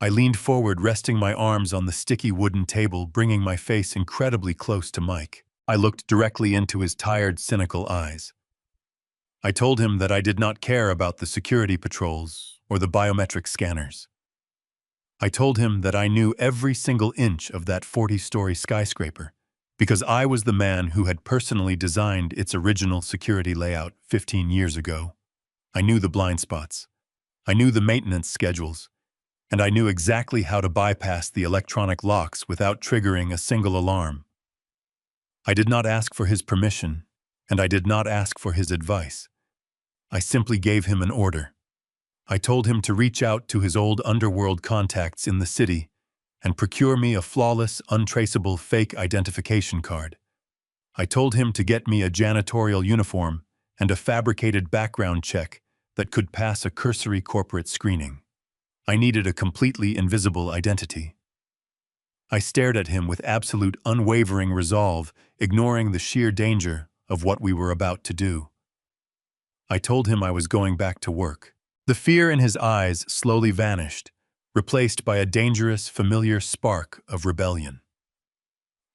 I leaned forward, resting my arms on the sticky wooden table, bringing my face incredibly close to Mike. I looked directly into his tired, cynical eyes. I told him that I did not care about the security patrols or the biometric scanners. I told him that I knew every single inch of that 40-story skyscraper because I was the man who had personally designed its original security layout 15 years ago. I knew the blind spots. I knew the maintenance schedules. And I knew exactly how to bypass the electronic locks without triggering a single alarm. I did not ask for his permission, and I did not ask for his advice. I simply gave him an order. I told him to reach out to his old underworld contacts in the city and procure me a flawless, untraceable fake identification card. I told him to get me a janitorial uniform and a fabricated background check that could pass a cursory corporate screening. I needed a completely invisible identity. I stared at him with absolute unwavering resolve, ignoring the sheer danger of what we were about to do. I told him I was going back to work. The fear in his eyes slowly vanished, replaced by a dangerous, familiar spark of rebellion.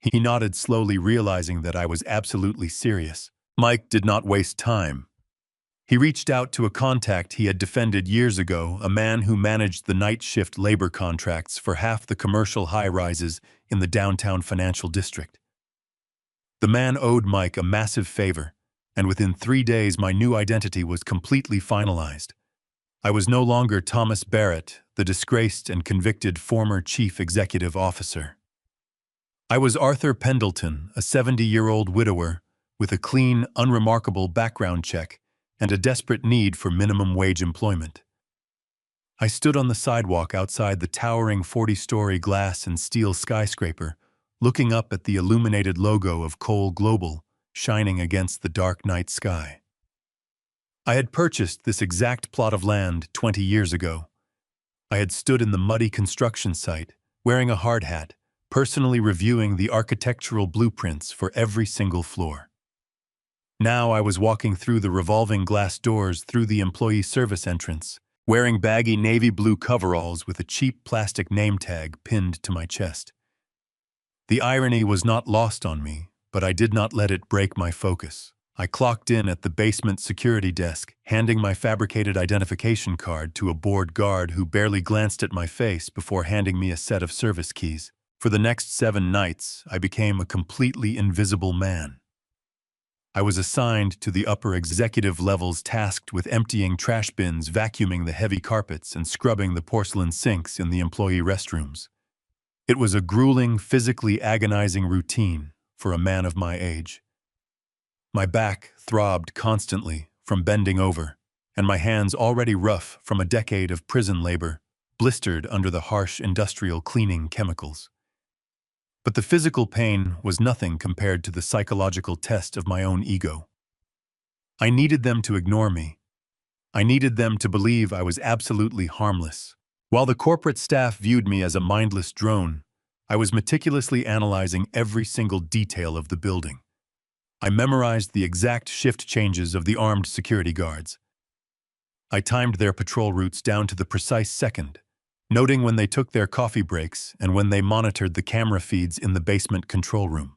He nodded slowly, realizing that I was absolutely serious. Mike did not waste time. He reached out to a contact he had defended years ago, a man who managed the night shift labor contracts for half the commercial high-rises in the downtown financial district. The man owed Mike a massive favor, and within 3 days my new identity was completely finalized. I was no longer Thomas Barrett, the disgraced and convicted former chief executive officer. I was Arthur Pendleton, a 70-year-old widower with a clean, unremarkable background check and a desperate need for minimum wage employment. I stood on the sidewalk outside the towering 40-story glass and steel skyscraper, looking up at the illuminated logo of Coal Global shining against the dark night sky. I had purchased this exact plot of land 20 years ago. I had stood in the muddy construction site, wearing a hard hat, personally reviewing the architectural blueprints for every single floor. Now I was walking through the revolving glass doors through the employee service entrance, wearing baggy navy blue coveralls with a cheap plastic name tag pinned to my chest. The irony was not lost on me, but I did not let it break my focus. I clocked in at the basement security desk, handing my fabricated identification card to a bored guard who barely glanced at my face before handing me a set of service keys. For the next 7 nights, I became a completely invisible man. I was assigned to the upper executive levels tasked with emptying trash bins, vacuuming the heavy carpets, and scrubbing the porcelain sinks in the employee restrooms. It was a grueling, physically agonizing routine for a man of my age. My back throbbed constantly from bending over, and my hands, already rough from a decade of prison labor, blistered under the harsh industrial cleaning chemicals. But the physical pain was nothing compared to the psychological test of my own ego. I needed them to ignore me. I needed them to believe I was absolutely harmless. While the corporate staff viewed me as a mindless drone, I was meticulously analyzing every single detail of the building. I memorized the exact shift changes of the armed security guards. I timed their patrol routes down to the precise second, noting when they took their coffee breaks and when they monitored the camera feeds in the basement control room.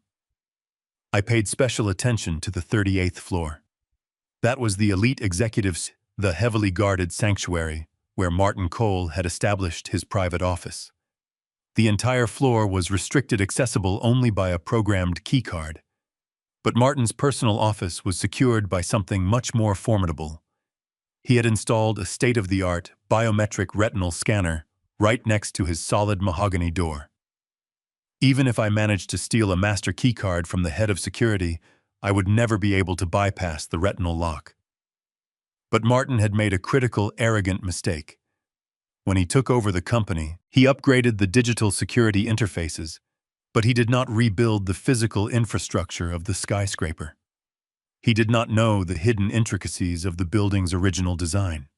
I paid special attention to the 38th floor. That was the elite executives, the heavily guarded sanctuary, where Martin Cole had established his private office. The entire floor was restricted accessible only by a programmed keycard. But Martin's personal office was secured by something much more formidable. He had installed a state-of-the-art biometric retinal scanner right next to his solid mahogany door. Even if I managed to steal a master keycard from the head of security, I would never be able to bypass the retinal lock. But Martin had made a critical, arrogant mistake. When he took over the company, he upgraded the digital security interfaces, but he did not rebuild the physical infrastructure of the skyscraper. He did not know the hidden intricacies of the building's original design.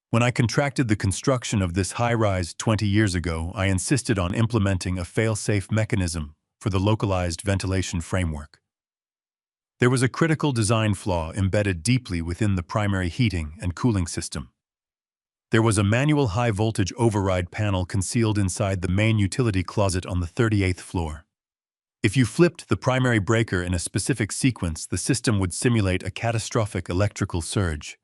When I contracted the construction of this high-rise 20 years ago, I insisted on implementing a fail-safe mechanism for the localized ventilation framework. There was a critical design flaw embedded deeply within the primary heating and cooling system. There was a manual high-voltage override panel concealed inside the main utility closet on the 38th floor. If you flipped the primary breaker in a specific sequence, the system would simulate a catastrophic electrical surge.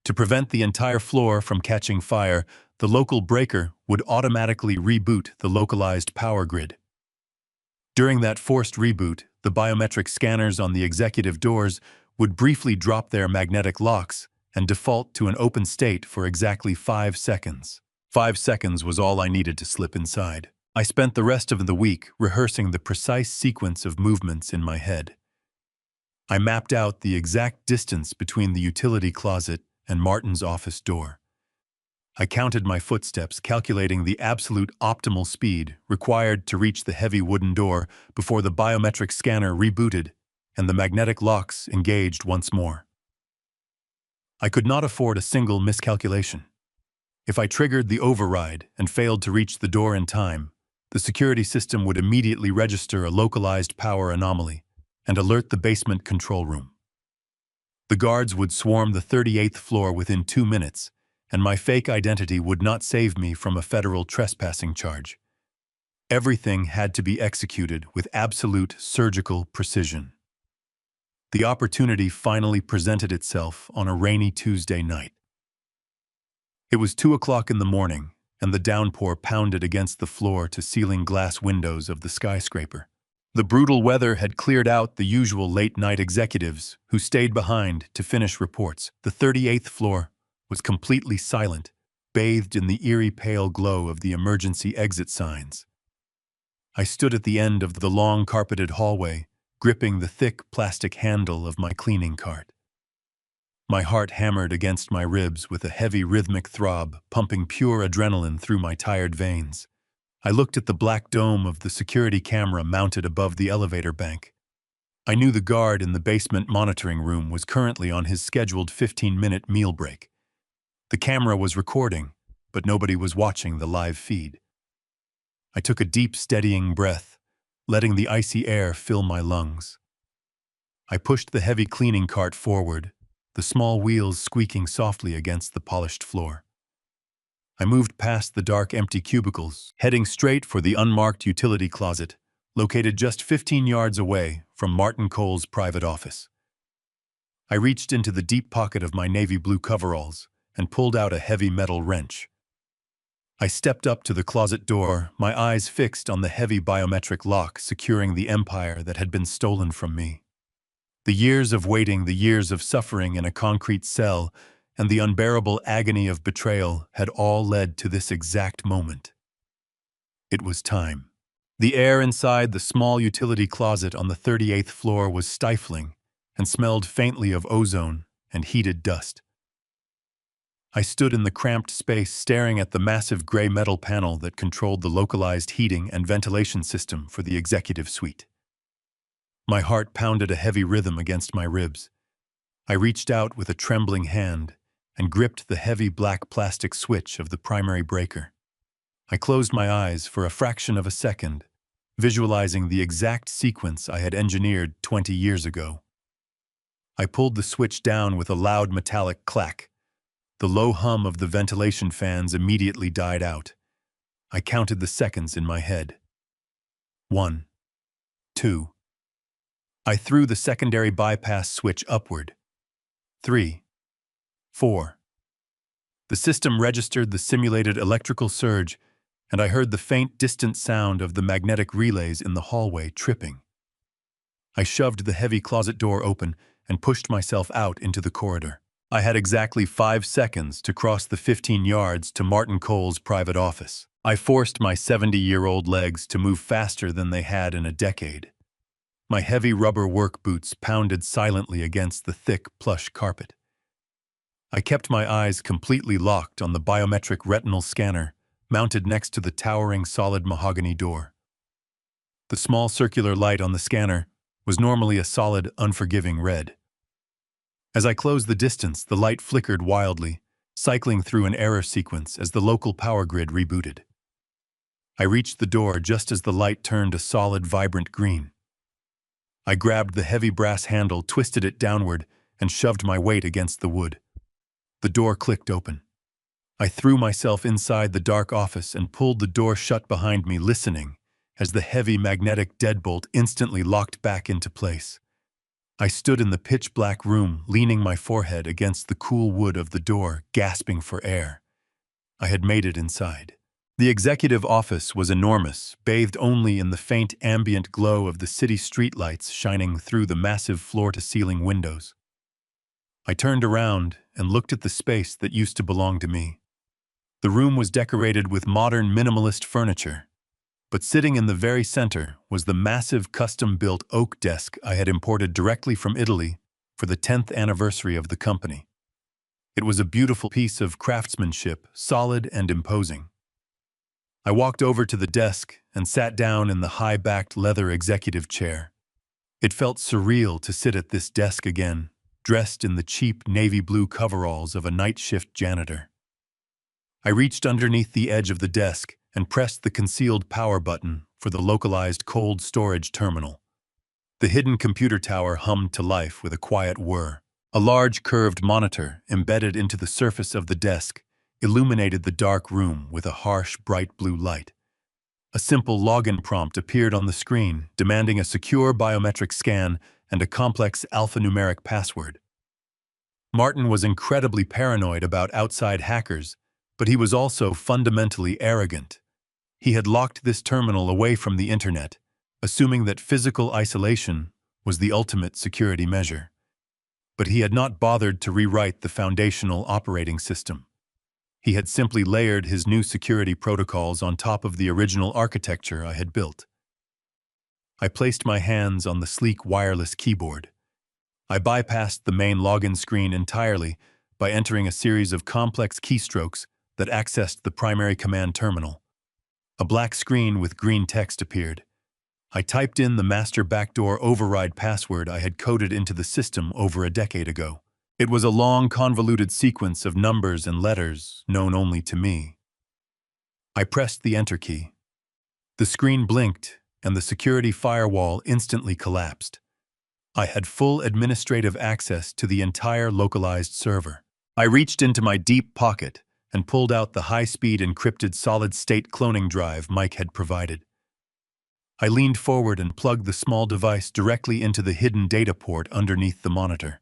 To prevent the entire floor from catching fire, the local breaker would automatically reboot the localized power grid. During that forced reboot, the biometric scanners on the executive doors would briefly drop their magnetic locks and default to an open state for exactly 5 seconds. 5 seconds was all I needed to slip inside. I spent the rest of the week rehearsing the precise sequence of movements in my head. I mapped out the exact distance between the utility closet and Martin's office door. I counted my footsteps, calculating the absolute optimal speed required to reach the heavy wooden door before the biometric scanner rebooted and the magnetic locks engaged once more. I could not afford a single miscalculation. If I triggered the override and failed to reach the door in time, the security system would immediately register a localized power anomaly and alert the basement control room. The guards would swarm the 38th floor within 2 minutes, and my fake identity would not save me from a federal trespassing charge. Everything had to be executed with absolute surgical precision. The opportunity finally presented itself on a rainy Tuesday night. It was 2 o'clock in the morning, and the downpour pounded against the floor-to-ceiling glass windows of the skyscraper. The brutal weather had cleared out the usual late-night executives who stayed behind to finish reports. The 38th floor was completely silent, bathed in the eerie pale glow of the emergency exit signs. I stood at the end of the long carpeted hallway, gripping the thick plastic handle of my cleaning cart. My heart hammered against my ribs with a heavy rhythmic throb, pumping pure adrenaline through my tired veins. I looked at the black dome of the security camera mounted above the elevator bank. I knew the guard in the basement monitoring room was currently on his scheduled 15-minute meal break. The camera was recording, but nobody was watching the live feed. I took a deep, steadying breath, letting the icy air fill my lungs. I pushed the heavy cleaning cart forward, the small wheels squeaking softly against the polished floor. I moved past the dark, empty cubicles, heading straight for the unmarked utility closet, located just 15 yards away from Martin Cole's private office. I reached into the deep pocket of my navy blue coveralls and pulled out a heavy metal wrench. I stepped up to the closet door, my eyes fixed on the heavy biometric lock securing the empire that had been stolen from me. The years of waiting, the years of suffering in a concrete cell, and the unbearable agony of betrayal had all led to this exact moment. It was time. The air inside the small utility closet on the 38th floor was stifling and smelled faintly of ozone and heated dust. I stood in the cramped space staring at the massive gray metal panel that controlled the localized heating and ventilation system for the executive suite. My heart pounded a heavy rhythm against my ribs. I reached out with a trembling hand and gripped the heavy black plastic switch of the primary breaker. I closed my eyes for a fraction of a second, visualizing the exact sequence I had engineered 20 years ago. I pulled the switch down with a loud metallic clack. The low hum of the ventilation fans immediately died out. I counted the seconds in my head. 1, 2. I threw the secondary bypass switch upward. 3, 4. The system registered the simulated electrical surge, and I heard the faint, distant sound of the magnetic relays in the hallway tripping. I shoved the heavy closet door open and pushed myself out into the corridor. I had exactly 5 seconds to cross the 15 yards to Martin Cole's private office. I forced my 70-year-old legs to move faster than they had in a decade. My heavy rubber work boots pounded silently against the thick, plush carpet. I kept my eyes completely locked on the biometric retinal scanner mounted next to the towering solid mahogany door. The small circular light on the scanner was normally a solid, unforgiving red. As I closed the distance, the light flickered wildly, cycling through an error sequence as the local power grid rebooted. I reached the door just as the light turned a solid, vibrant green. I grabbed the heavy brass handle, twisted it downward, and shoved my weight against the wood. The door clicked open. I threw myself inside the dark office and pulled the door shut behind me, listening as the heavy magnetic deadbolt instantly locked back into place. I stood in the pitch-black room, leaning my forehead against the cool wood of the door, gasping for air. I had made it inside. The executive office was enormous, bathed only in the faint ambient glow of the city streetlights shining through the massive floor-to-ceiling windows. I turned around and looked at the space that used to belong to me. The room was decorated with modern minimalist furniture, but sitting in the very center was the massive custom-built oak desk I had imported directly from Italy for the 10th anniversary of the company. It was a beautiful piece of craftsmanship, solid and imposing. I walked over to the desk and sat down in the high-backed leather executive chair. It felt surreal to sit at this desk again, dressed in the cheap navy blue coveralls of a night shift janitor. I reached underneath the edge of the desk and pressed the concealed power button for the localized cold storage terminal. The hidden computer tower hummed to life with a quiet whir. A large curved monitor embedded into the surface of the desk illuminated the dark room with a harsh, bright blue light. A simple login prompt appeared on the screen, demanding a secure biometric scan and a complex alphanumeric password. Martin was incredibly paranoid about outside hackers, but he was also fundamentally arrogant. He had locked this terminal away from the internet, assuming that physical isolation was the ultimate security measure. But he had not bothered to rewrite the foundational operating system. He had simply layered his new security protocols on top of the original architecture I had built. I placed my hands on the sleek wireless keyboard. I bypassed the main login screen entirely by entering a series of complex keystrokes that accessed the primary command terminal. A black screen with green text appeared. I typed in the master backdoor override password I had coded into the system over a decade ago. It was a long, convoluted sequence of numbers and letters known only to me. I pressed the enter key. The screen blinked, and the security firewall instantly collapsed. I had full administrative access to the entire localized server. I reached into my deep pocket and pulled out the high-speed encrypted solid-state cloning drive Mike had provided. I leaned forward and plugged the small device directly into the hidden data port underneath the monitor.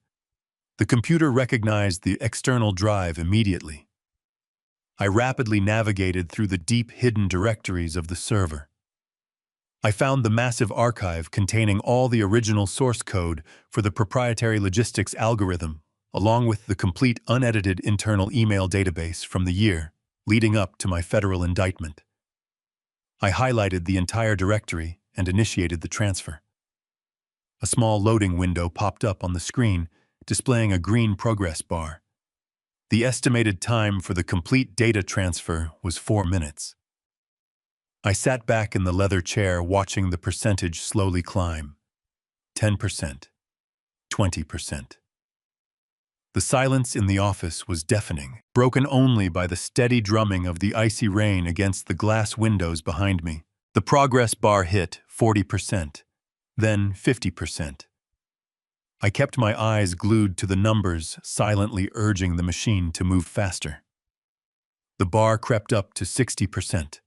The computer recognized the external drive immediately. I rapidly navigated through the deep hidden directories of the server. I found the massive archive containing all the original source code for the proprietary logistics algorithm, along with the complete unedited internal email database from the year leading up to my federal indictment. I highlighted the entire directory and initiated the transfer. A small loading window popped up on the screen, displaying a green progress bar. The estimated time for the complete data transfer was 4 minutes. I sat back in the leather chair watching the percentage slowly climb. 10%. 20%. The silence in the office was deafening, broken only by the steady drumming of the icy rain against the glass windows behind me. The progress bar hit 40%, then 50%. I kept my eyes glued to the numbers, silently urging the machine to move faster. The bar crept up to 60%.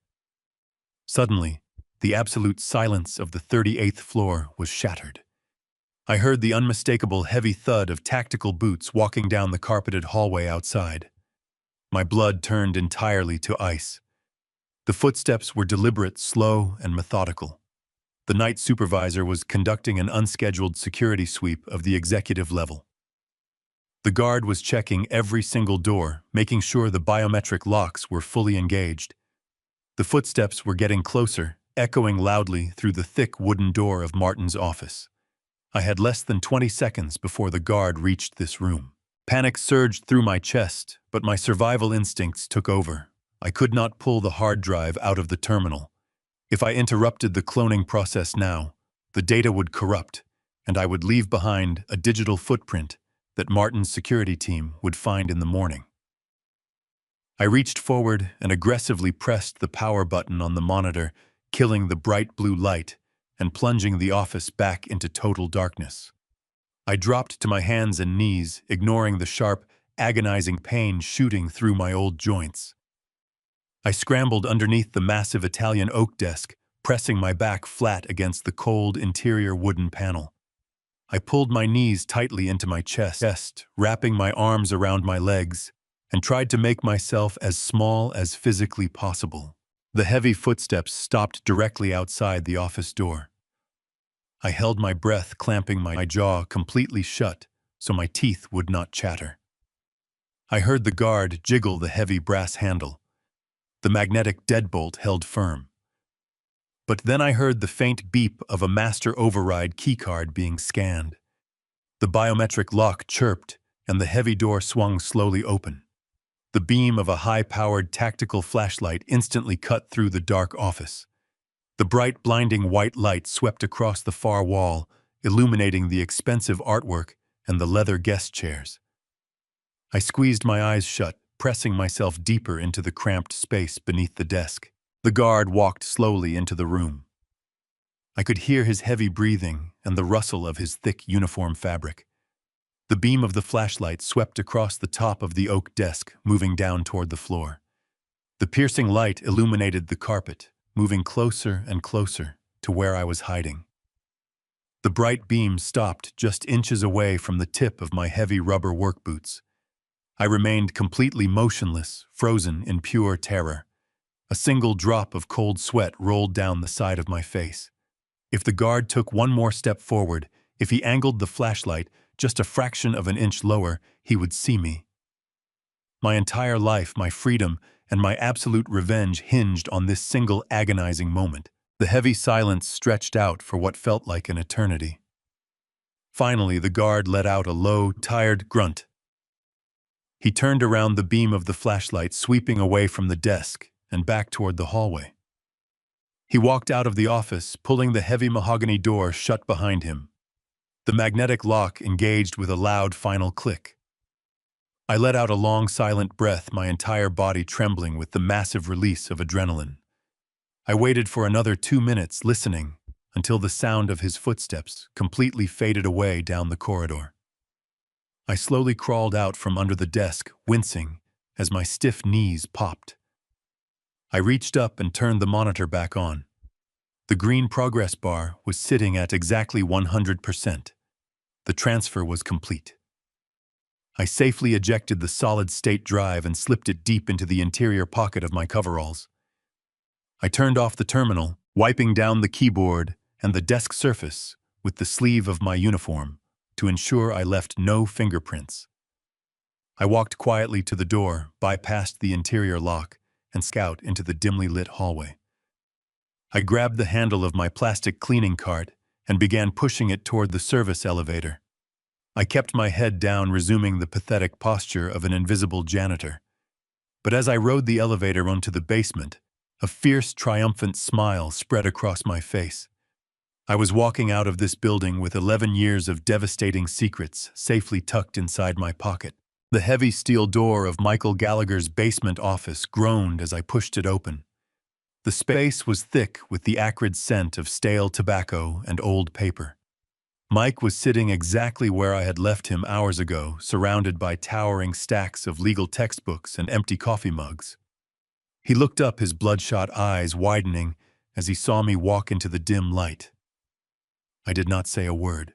Suddenly, the absolute silence of the 38th floor was shattered. I heard the unmistakable heavy thud of tactical boots walking down the carpeted hallway outside. My blood turned entirely to ice. The footsteps were deliberate, slow, and methodical. The night supervisor was conducting an unscheduled security sweep of the executive level. The guard was checking every single door, making sure the biometric locks were fully engaged. The footsteps were getting closer, echoing loudly through the thick wooden door of Martin's office. I had less than 20 seconds before the guard reached this room. Panic surged through my chest, but my survival instincts took over. I could not pull the hard drive out of the terminal. If I interrupted the cloning process now, the data would corrupt, and I would leave behind a digital footprint that Martin's security team would find in the morning. I reached forward and aggressively pressed the power button on the monitor, killing the bright blue light and plunging the office back into total darkness. I dropped to my hands and knees, ignoring the sharp, agonizing pain shooting through my old joints. I scrambled underneath the massive Italian oak desk, pressing my back flat against the cold interior wooden panel. I pulled my knees tightly into my chest, wrapping my arms around my legs, and tried to make myself as small as physically possible. The heavy footsteps stopped directly outside the office door. I held my breath, clamping my jaw completely shut so my teeth would not chatter. I heard the guard jiggle the heavy brass handle. The magnetic deadbolt held firm. But then I heard the faint beep of a master override keycard being scanned. The biometric lock chirped, and the heavy door swung slowly open. The beam of a high-powered tactical flashlight instantly cut through the dark office. The bright, blinding white light swept across the far wall, illuminating the expensive artwork and the leather guest chairs. I squeezed my eyes shut, pressing myself deeper into the cramped space beneath the desk. The guard walked slowly into the room. I could hear his heavy breathing and the rustle of his thick uniform fabric. The beam of the flashlight swept across the top of the oak desk, moving down toward the floor. The piercing light illuminated the carpet, moving closer and closer to where I was hiding. The bright beam stopped just inches away from the tip of my heavy rubber work boots. I remained completely motionless, frozen in pure terror. A single drop of cold sweat rolled down the side of my face. If the guard took one more step forward, if he angled the flashlight just a fraction of an inch lower, he would see me. My entire life, my freedom, and my absolute revenge hinged on this single agonizing moment. The heavy silence stretched out for what felt like an eternity. Finally, the guard let out a low, tired grunt. He turned around the beam of the flashlight, sweeping away from the desk and back toward the hallway. He walked out of the office, pulling the heavy mahogany door shut behind him. The magnetic lock engaged with a loud final click. I let out a long, silent breath, my entire body trembling with the massive release of adrenaline. I waited for another 2 minutes, listening, until the sound of his footsteps completely faded away down the corridor. I slowly crawled out from under the desk, wincing as my stiff knees popped. I reached up and turned the monitor back on. The green progress bar was sitting at exactly 100%. The transfer was complete. I safely ejected the solid-state drive and slipped it deep into the interior pocket of my coveralls. I turned off the terminal, wiping down the keyboard and the desk surface with the sleeve of my uniform to ensure I left no fingerprints. I walked quietly to the door, bypassed the interior lock, and scout into the dimly lit hallway. I grabbed the handle of my plastic cleaning cart and began pushing it toward the service elevator. I kept my head down, resuming the pathetic posture of an invisible janitor. But as I rode the elevator onto the basement, a fierce, triumphant smile spread across my face. I was walking out of this building with 11 years of devastating secrets safely tucked inside my pocket. The heavy steel door of Michael Gallagher's basement office groaned as I pushed it open. The space was thick with the acrid scent of stale tobacco and old paper. Mike was sitting exactly where I had left him hours ago, surrounded by towering stacks of legal textbooks and empty coffee mugs. He looked up, his bloodshot eyes widening as he saw me walk into the dim light. I did not say a word.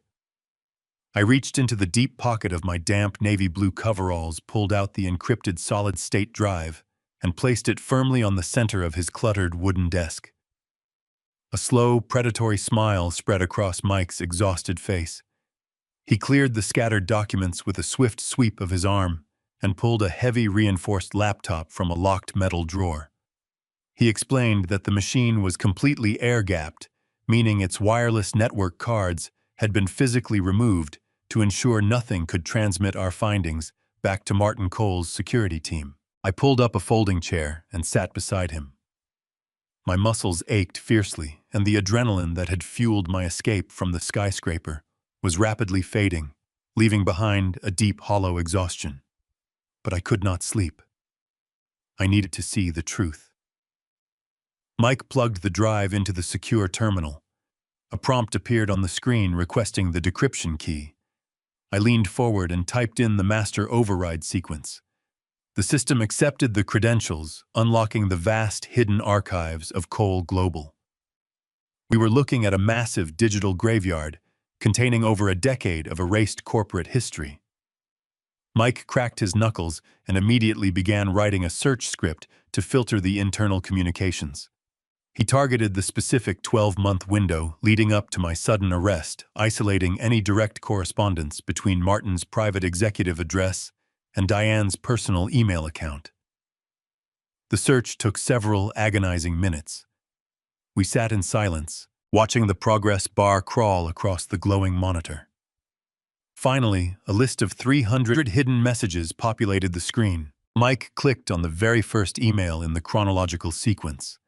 I reached into the deep pocket of my damp navy blue coveralls, pulled out the encrypted solid-state drive, and placed it firmly on the center of his cluttered wooden desk. A slow, predatory smile spread across Mike's exhausted face. He cleared the scattered documents with a swift sweep of his arm and pulled a heavy, reinforced laptop from a locked metal drawer. He explained that the machine was completely air-gapped, meaning its wireless network cards had been physically removed to ensure nothing could transmit our findings back to Martin Cole's security team. I pulled up a folding chair and sat beside him. My muscles ached fiercely, and the adrenaline that had fueled my escape from the skyscraper was rapidly fading, leaving behind a deep, hollow exhaustion. But I could not sleep. I needed to see the truth. Mike plugged the drive into the secure terminal. A prompt appeared on the screen requesting the decryption key. I leaned forward and typed in the master override sequence. The system accepted the credentials, unlocking the vast hidden archives of Cole Global. We were looking at a massive digital graveyard containing over a decade of erased corporate history. Mike cracked his knuckles and immediately began writing a search script to filter the internal communications. He targeted the specific 12-month window leading up to my sudden arrest, isolating any direct correspondence between Martin's private executive address and Diane's personal email account. The search took several agonizing minutes. We sat in silence, watching the progress bar crawl across the glowing monitor. Finally, a list of 300 hidden messages populated the screen. Mike clicked on the very first email in the chronological sequence.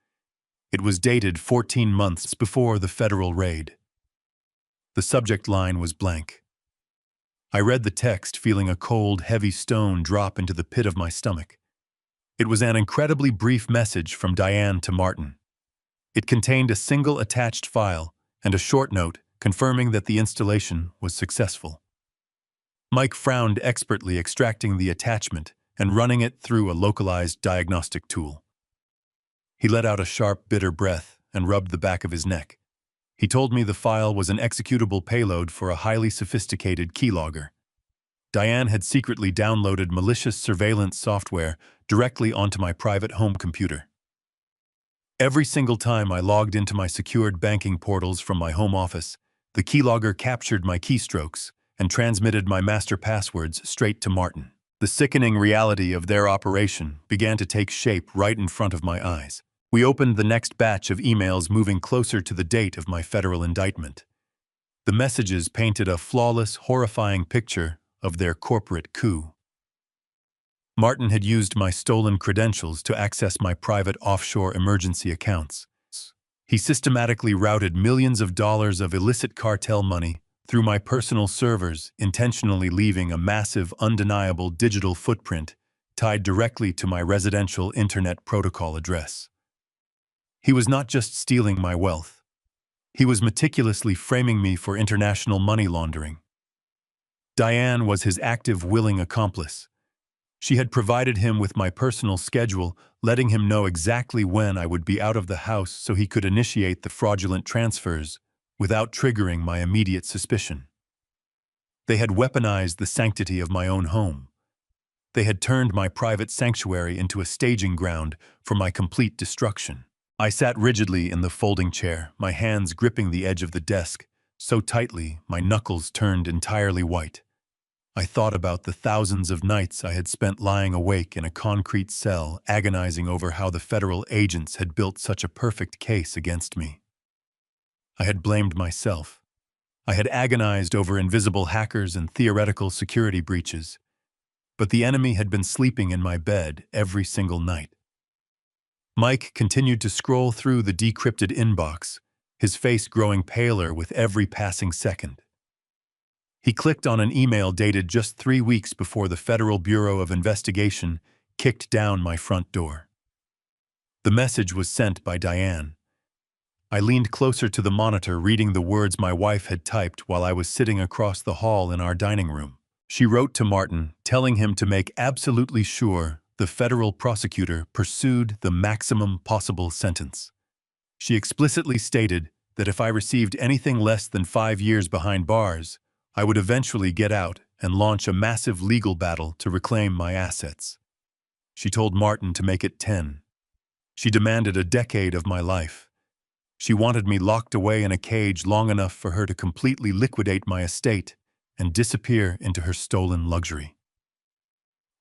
It was dated 14 months before the federal raid. The subject line was blank. I read the text, feeling a cold, heavy stone drop into the pit of my stomach. It was an incredibly brief message from Diane to Martin. It contained a single attached file and a short note confirming that the installation was successful. Mike frowned, expertly extracting the attachment and running it through a localized diagnostic tool. He let out a sharp, bitter breath and rubbed the back of his neck. He told me the file was an executable payload for a highly sophisticated keylogger. Diane had secretly downloaded malicious surveillance software directly onto my private home computer. Every single time I logged into my secured banking portals from my home office, the keylogger captured my keystrokes and transmitted my master passwords straight to Martin. The sickening reality of their operation began to take shape right in front of my eyes. We opened the next batch of emails moving closer to the date of my federal indictment. The messages painted a flawless, horrifying picture of their corporate coup. Martin had used my stolen credentials to access my private offshore emergency accounts. He systematically routed millions of dollars of illicit cartel money through my personal servers, intentionally leaving a massive, undeniable digital footprint tied directly to my residential internet protocol address. He was not just stealing my wealth. He was meticulously framing me for international money laundering. Diane was his active, willing accomplice. She had provided him with my personal schedule, letting him know exactly when I would be out of the house so he could initiate the fraudulent transfers without triggering my immediate suspicion. They had weaponized the sanctity of my own home. They had turned my private sanctuary into a staging ground for my complete destruction. I sat rigidly in the folding chair, my hands gripping the edge of the desk, so tightly my knuckles turned entirely white. I thought about the thousands of nights I had spent lying awake in a concrete cell, agonizing over how the federal agents had built such a perfect case against me. I had blamed myself. I had agonized over invisible hackers and theoretical security breaches. But the enemy had been sleeping in my bed every single night. Mike continued to scroll through the decrypted inbox, his face growing paler with every passing second. He clicked on an email dated just 3 weeks before the Federal Bureau of Investigation kicked down my front door. The message was sent by Diane. I leaned closer to the monitor, reading the words my wife had typed while I was sitting across the hall in our dining room. She wrote to Martin, telling him to make absolutely sure the federal prosecutor pursued the maximum possible sentence. She explicitly stated that if I received anything less than 5 years behind bars, I would eventually get out and launch a massive legal battle to reclaim my assets. She told Martin to make it 10. She demanded a decade of my life. She wanted me locked away in a cage long enough for her to completely liquidate my estate and disappear into her stolen luxury.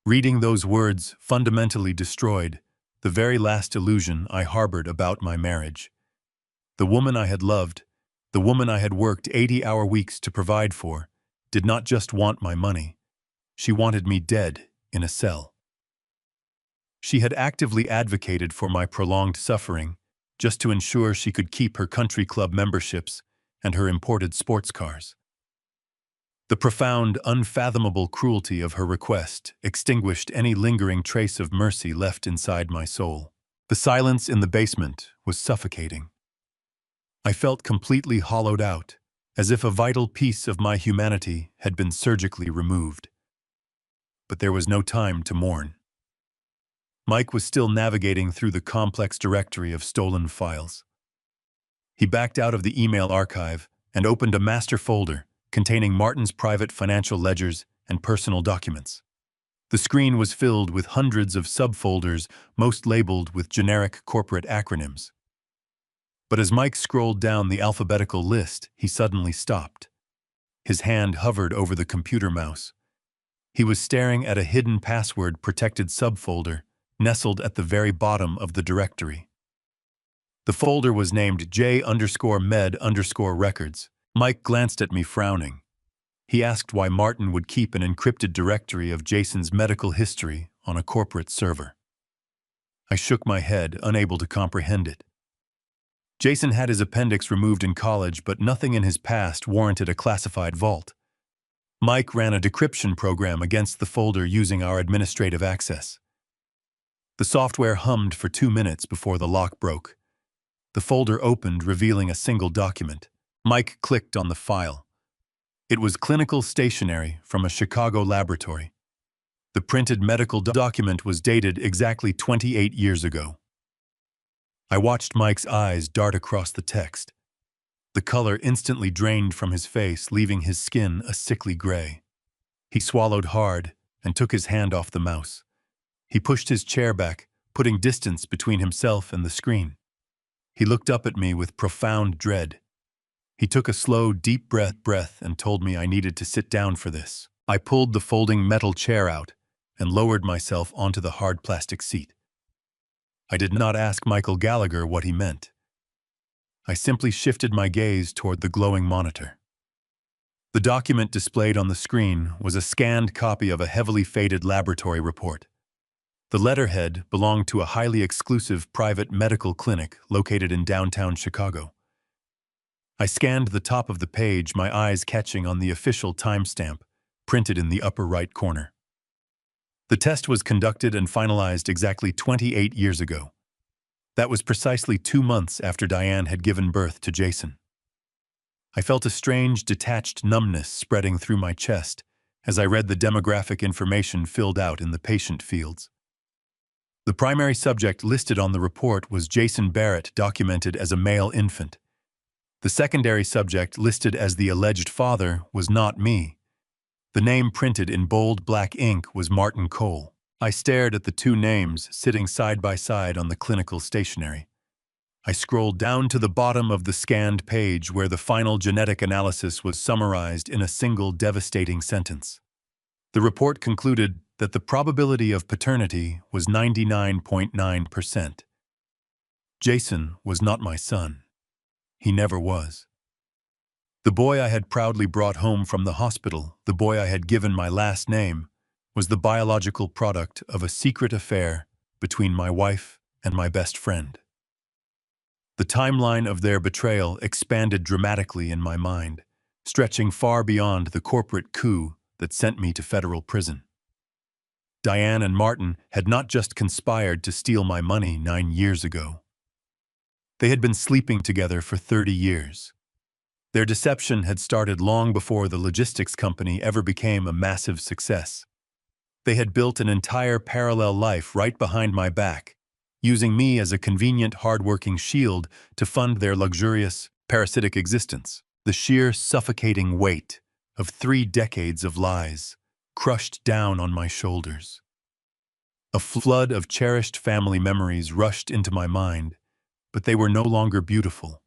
Reading those words fundamentally destroyed the very last illusion I harbored about my marriage. The woman I had loved, the woman I had worked 80-hour weeks to provide for, did not just want my money. She wanted me dead in a cell. She had actively advocated for my prolonged suffering just to ensure she could keep her country club memberships and her imported sports cars. The profound, unfathomable cruelty of her request extinguished any lingering trace of mercy left inside my soul. The silence in the basement was suffocating. I felt completely hollowed out, as if a vital piece of my humanity had been surgically removed. But there was no time to mourn. Mike was still navigating through the complex directory of stolen files. He backed out of the email archive and opened a master folder containing Martin's private financial ledgers and personal documents. The screen was filled with hundreds of subfolders, most labeled with generic corporate acronyms. But as Mike scrolled down the alphabetical list, he suddenly stopped. His hand hovered over the computer mouse. He was staring at a hidden password-protected subfolder nestled at the very bottom of the directory. The folder was named J_Med_Records. Mike glanced at me, frowning. He asked why Martin would keep an encrypted directory of Jason's medical history on a corporate server. I shook my head, unable to comprehend it. Jason had his appendix removed in college, but nothing in his past warranted a classified vault. Mike ran a decryption program against the folder using our administrative access. The software hummed for 2 minutes before the lock broke. The folder opened, revealing a single document. Mike clicked on the file. It was clinical stationery from a Chicago laboratory. The printed medical document was dated exactly 28 years ago. I watched Mike's eyes dart across the text. The color instantly drained from his face, leaving his skin a sickly gray. He swallowed hard and took his hand off the mouse. He pushed his chair back, putting distance between himself and the screen. He looked up at me with profound dread. He took a slow, deep breath and told me I needed to sit down for this. I pulled the folding metal chair out and lowered myself onto the hard plastic seat. I did not ask Michael Gallagher what he meant. I simply shifted my gaze toward the glowing monitor. The document displayed on the screen was a scanned copy of a heavily faded laboratory report. The letterhead belonged to a highly exclusive private medical clinic located in downtown Chicago. I scanned the top of the page, my eyes catching on the official timestamp, printed in the upper right corner. The test was conducted and finalized exactly 28 years ago. That was precisely 2 months after Diane had given birth to Jason. I felt a strange, detached numbness spreading through my chest as I read the demographic information filled out in the patient fields. The primary subject listed on the report was Jason Barrett, documented as a male infant. The secondary subject listed as the alleged father was not me. The name printed in bold black ink was Martin Cole. I stared at the two names sitting side by side on the clinical stationery. I scrolled down to the bottom of the scanned page where the final genetic analysis was summarized in a single devastating sentence. The report concluded that the probability of paternity was 99.9%. Jason was not my son. He never was. The boy I had proudly brought home from the hospital, the boy I had given my last name, was the biological product of a secret affair between my wife and my best friend. The timeline of their betrayal expanded dramatically in my mind, stretching far beyond the corporate coup that sent me to federal prison. Diane and Martin had not just conspired to steal my money 9 years ago. They had been sleeping together for 30 years. Their deception had started long before the logistics company ever became a massive success. They had built an entire parallel life right behind my back, using me as a convenient, hard-working shield to fund their luxurious, parasitic existence. The sheer suffocating weight of 3 decades of lies crushed down on my shoulders. A flood of cherished family memories rushed into my mind, but they were no longer beautiful.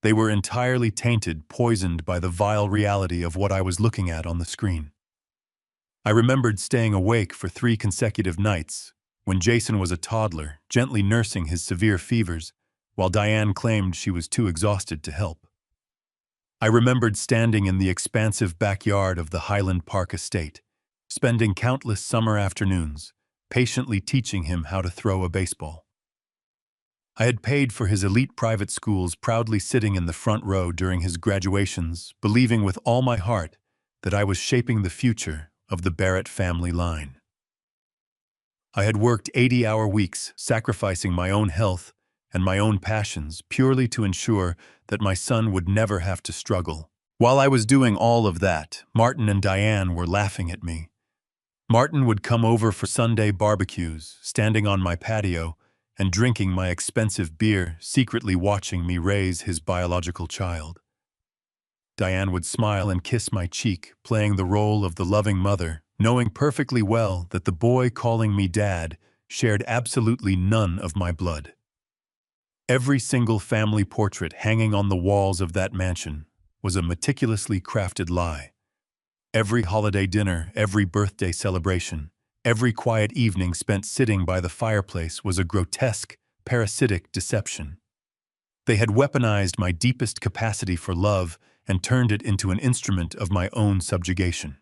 They were entirely tainted, poisoned by the vile reality of what I was looking at on the screen. I remembered staying awake for 3 consecutive nights, when Jason was a toddler, gently nursing his severe fevers, while Diane claimed she was too exhausted to help. I remembered standing in the expansive backyard of the Highland Park estate, spending countless summer afternoons, patiently teaching him how to throw a baseball. I had paid for his elite private schools, proudly sitting in the front row during his graduations, believing with all my heart that I was shaping the future of the Barrett family line. I had worked 80-hour weeks, sacrificing my own health and my own passions purely to ensure that my son would never have to struggle. While I was doing all of that, Martin and Diane were laughing at me. Martin would come over for Sunday barbecues, standing on my patio and drinking my expensive beer, secretly watching me raise his biological child. Diane would smile and kiss my cheek, playing the role of the loving mother, knowing perfectly well that the boy calling me dad shared absolutely none of my blood. Every single family portrait hanging on the walls of that mansion was a meticulously crafted lie. Every holiday dinner, every birthday celebration, every quiet evening spent sitting by the fireplace was a grotesque, parasitic deception. They had weaponized my deepest capacity for love and turned it into an instrument of my own subjugation.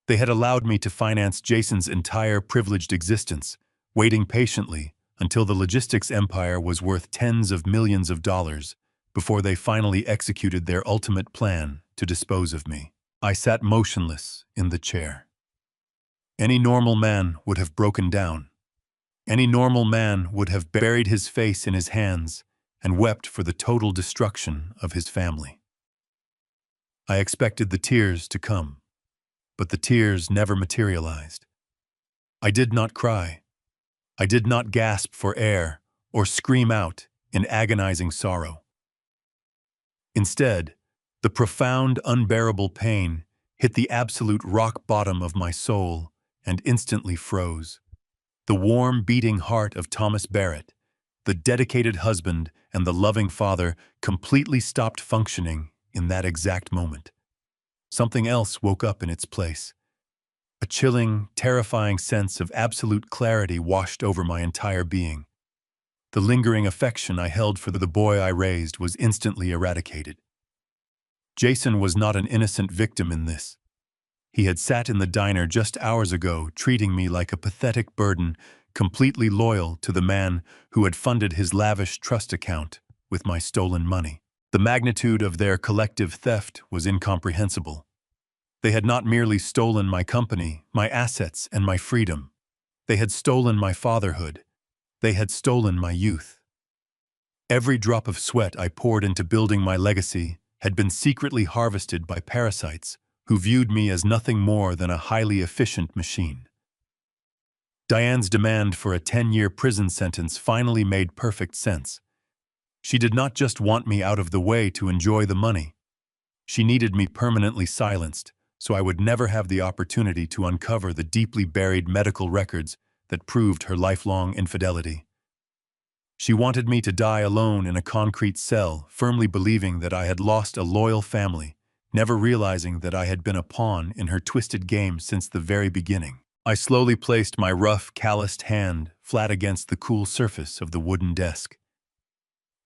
They had allowed me to finance Jason's entire privileged existence, waiting patiently until the logistics empire was worth tens of millions of dollars before they finally executed their ultimate plan to dispose of me. I sat motionless in the chair. Any normal man would have broken down. Any normal man would have buried his face in his hands and wept for the total destruction of his family. I expected the tears to come, but the tears never materialized. I did not cry. I did not gasp for air or scream out in agonizing sorrow. Instead, the profound, unbearable pain hit the absolute rock bottom of my soul and instantly froze. The warm, beating heart of Thomas Barrett, the dedicated husband and the loving father, completely stopped functioning in that exact moment. Something else woke up in its place. A chilling, terrifying sense of absolute clarity washed over my entire being. The lingering affection I held for the boy I raised was instantly eradicated. Jason was not an innocent victim in this. He had sat in the diner just hours ago, treating me like a pathetic burden, completely loyal to the man who had funded his lavish trust account with my stolen money. The magnitude of their collective theft was incomprehensible. They had not merely stolen my company, my assets, and my freedom. They had stolen my fatherhood. They had stolen my youth. Every drop of sweat I poured into building my legacy had been secretly harvested by parasites who viewed me as nothing more than a highly efficient machine. Diane's demand for a 10-year prison sentence finally made perfect sense. She did not just want me out of the way to enjoy the money. She needed me permanently silenced, so I would never have the opportunity to uncover the deeply buried medical records that proved her lifelong infidelity. She wanted me to die alone in a concrete cell, firmly believing that I had lost a loyal family, never realizing that I had been a pawn in her twisted game since the very beginning. I slowly placed my rough, calloused hand flat against the cool surface of the wooden desk.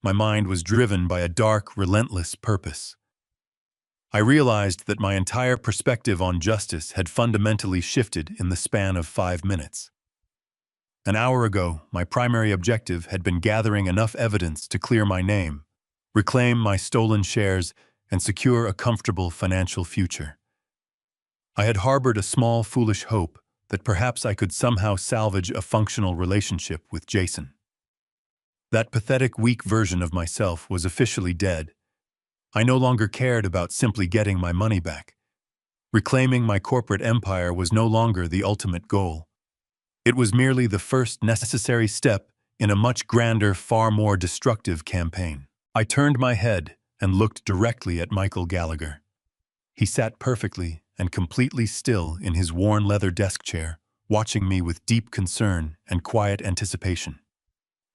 My mind was driven by a dark, relentless purpose. I realized that my entire perspective on justice had fundamentally shifted in the span of 5 minutes. An hour ago, my primary objective had been gathering enough evidence to clear my name, reclaim my stolen shares, and secure a comfortable financial future. I had harbored a small, foolish hope that perhaps I could somehow salvage a functional relationship with Jason. That pathetic, weak version of myself was officially dead. I no longer cared about simply getting my money back. Reclaiming my corporate empire was no longer the ultimate goal. It was merely the first necessary step in a much grander, far more destructive campaign. I turned my head and looked directly at Michael Gallagher. He sat perfectly and completely still in his worn leather desk chair, watching me with deep concern and quiet anticipation.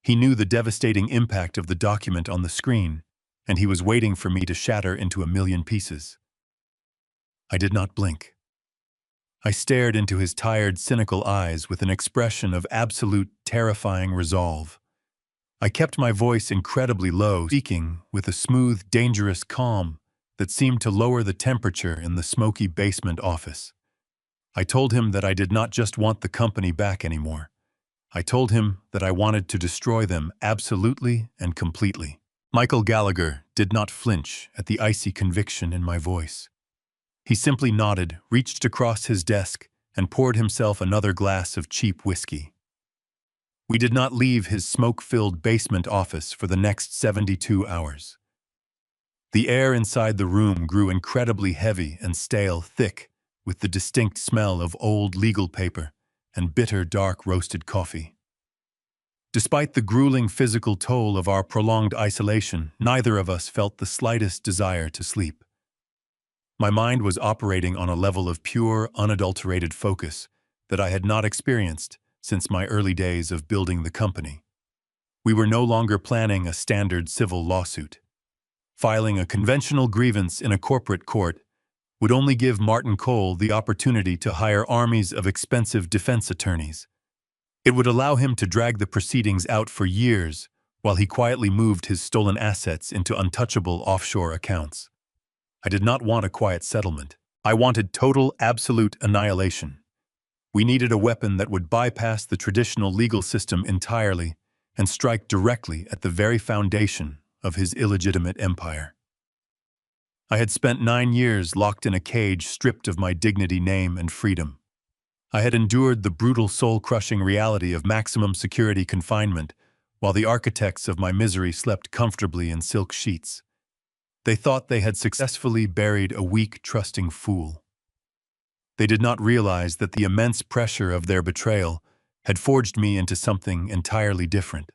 He knew the devastating impact of the document on the screen, and he was waiting for me to shatter into a million pieces. I did not blink. I stared into his tired, cynical eyes with an expression of absolute, terrifying resolve. I kept my voice incredibly low, speaking with a smooth, dangerous calm that seemed to lower the temperature in the smoky basement office. I told him that I did not just want the company back anymore. I told him that I wanted to destroy them absolutely and completely. Michael Gallagher did not flinch at the icy conviction in my voice. He simply nodded, reached across his desk, and poured himself another glass of cheap whiskey. We did not leave his smoke-filled basement office for the next 72 hours. The air inside the room grew incredibly heavy and stale, thick, with the distinct smell of old legal paper and bitter, dark roasted coffee. Despite the grueling physical toll of our prolonged isolation, neither of us felt the slightest desire to sleep. My mind was operating on a level of pure, unadulterated focus that I had not experienced since my early days of building the company. We were no longer planning a standard civil lawsuit. Filing a conventional grievance in a corporate court would only give Martin Cole the opportunity to hire armies of expensive defense attorneys. It would allow him to drag the proceedings out for years while he quietly moved his stolen assets into untouchable offshore accounts. I did not want a quiet settlement. I wanted total, absolute annihilation. We needed a weapon that would bypass the traditional legal system entirely and strike directly at the very foundation of his illegitimate empire. I had spent 9 years locked in a cage stripped of my dignity, name, and freedom. I had endured the brutal, soul-crushing reality of maximum security confinement, while the architects of my misery slept comfortably in silk sheets. They thought they had successfully buried a weak, trusting fool. They did not realize that the immense pressure of their betrayal had forged me into something entirely different.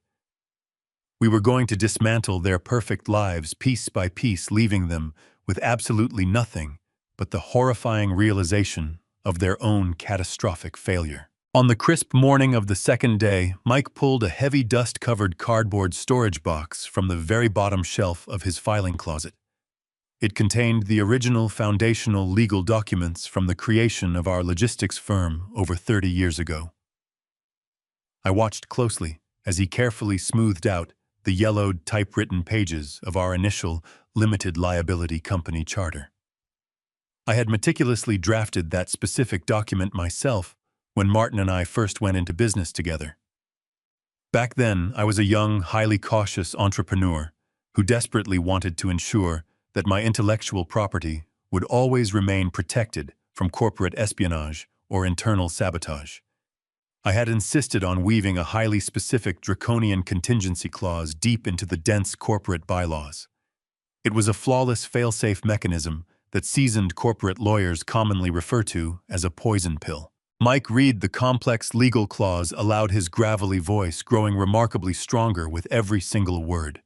We were going to dismantle their perfect lives piece by piece, leaving them with absolutely nothing but the horrifying realization of their own catastrophic failure. On the crisp morning of the second day, Mike pulled a heavy dust-covered cardboard storage box from the very bottom shelf of his filing closet. It contained the original foundational legal documents from the creation of our logistics firm over 30 years ago. I watched closely as he carefully smoothed out the yellowed typewritten pages of our initial limited liability company charter. I had meticulously drafted that specific document myself when Martin and I first went into business together. Back then, I was a young, highly cautious entrepreneur who desperately wanted to ensure that my intellectual property would always remain protected from corporate espionage or internal sabotage. I had insisted on weaving a highly specific draconian contingency clause deep into the dense corporate bylaws. It was a flawless fail-safe mechanism that seasoned corporate lawyers commonly refer to as a poison pill. Mike Reed, the complex legal clause, allowed his gravelly voice growing remarkably stronger with every single word.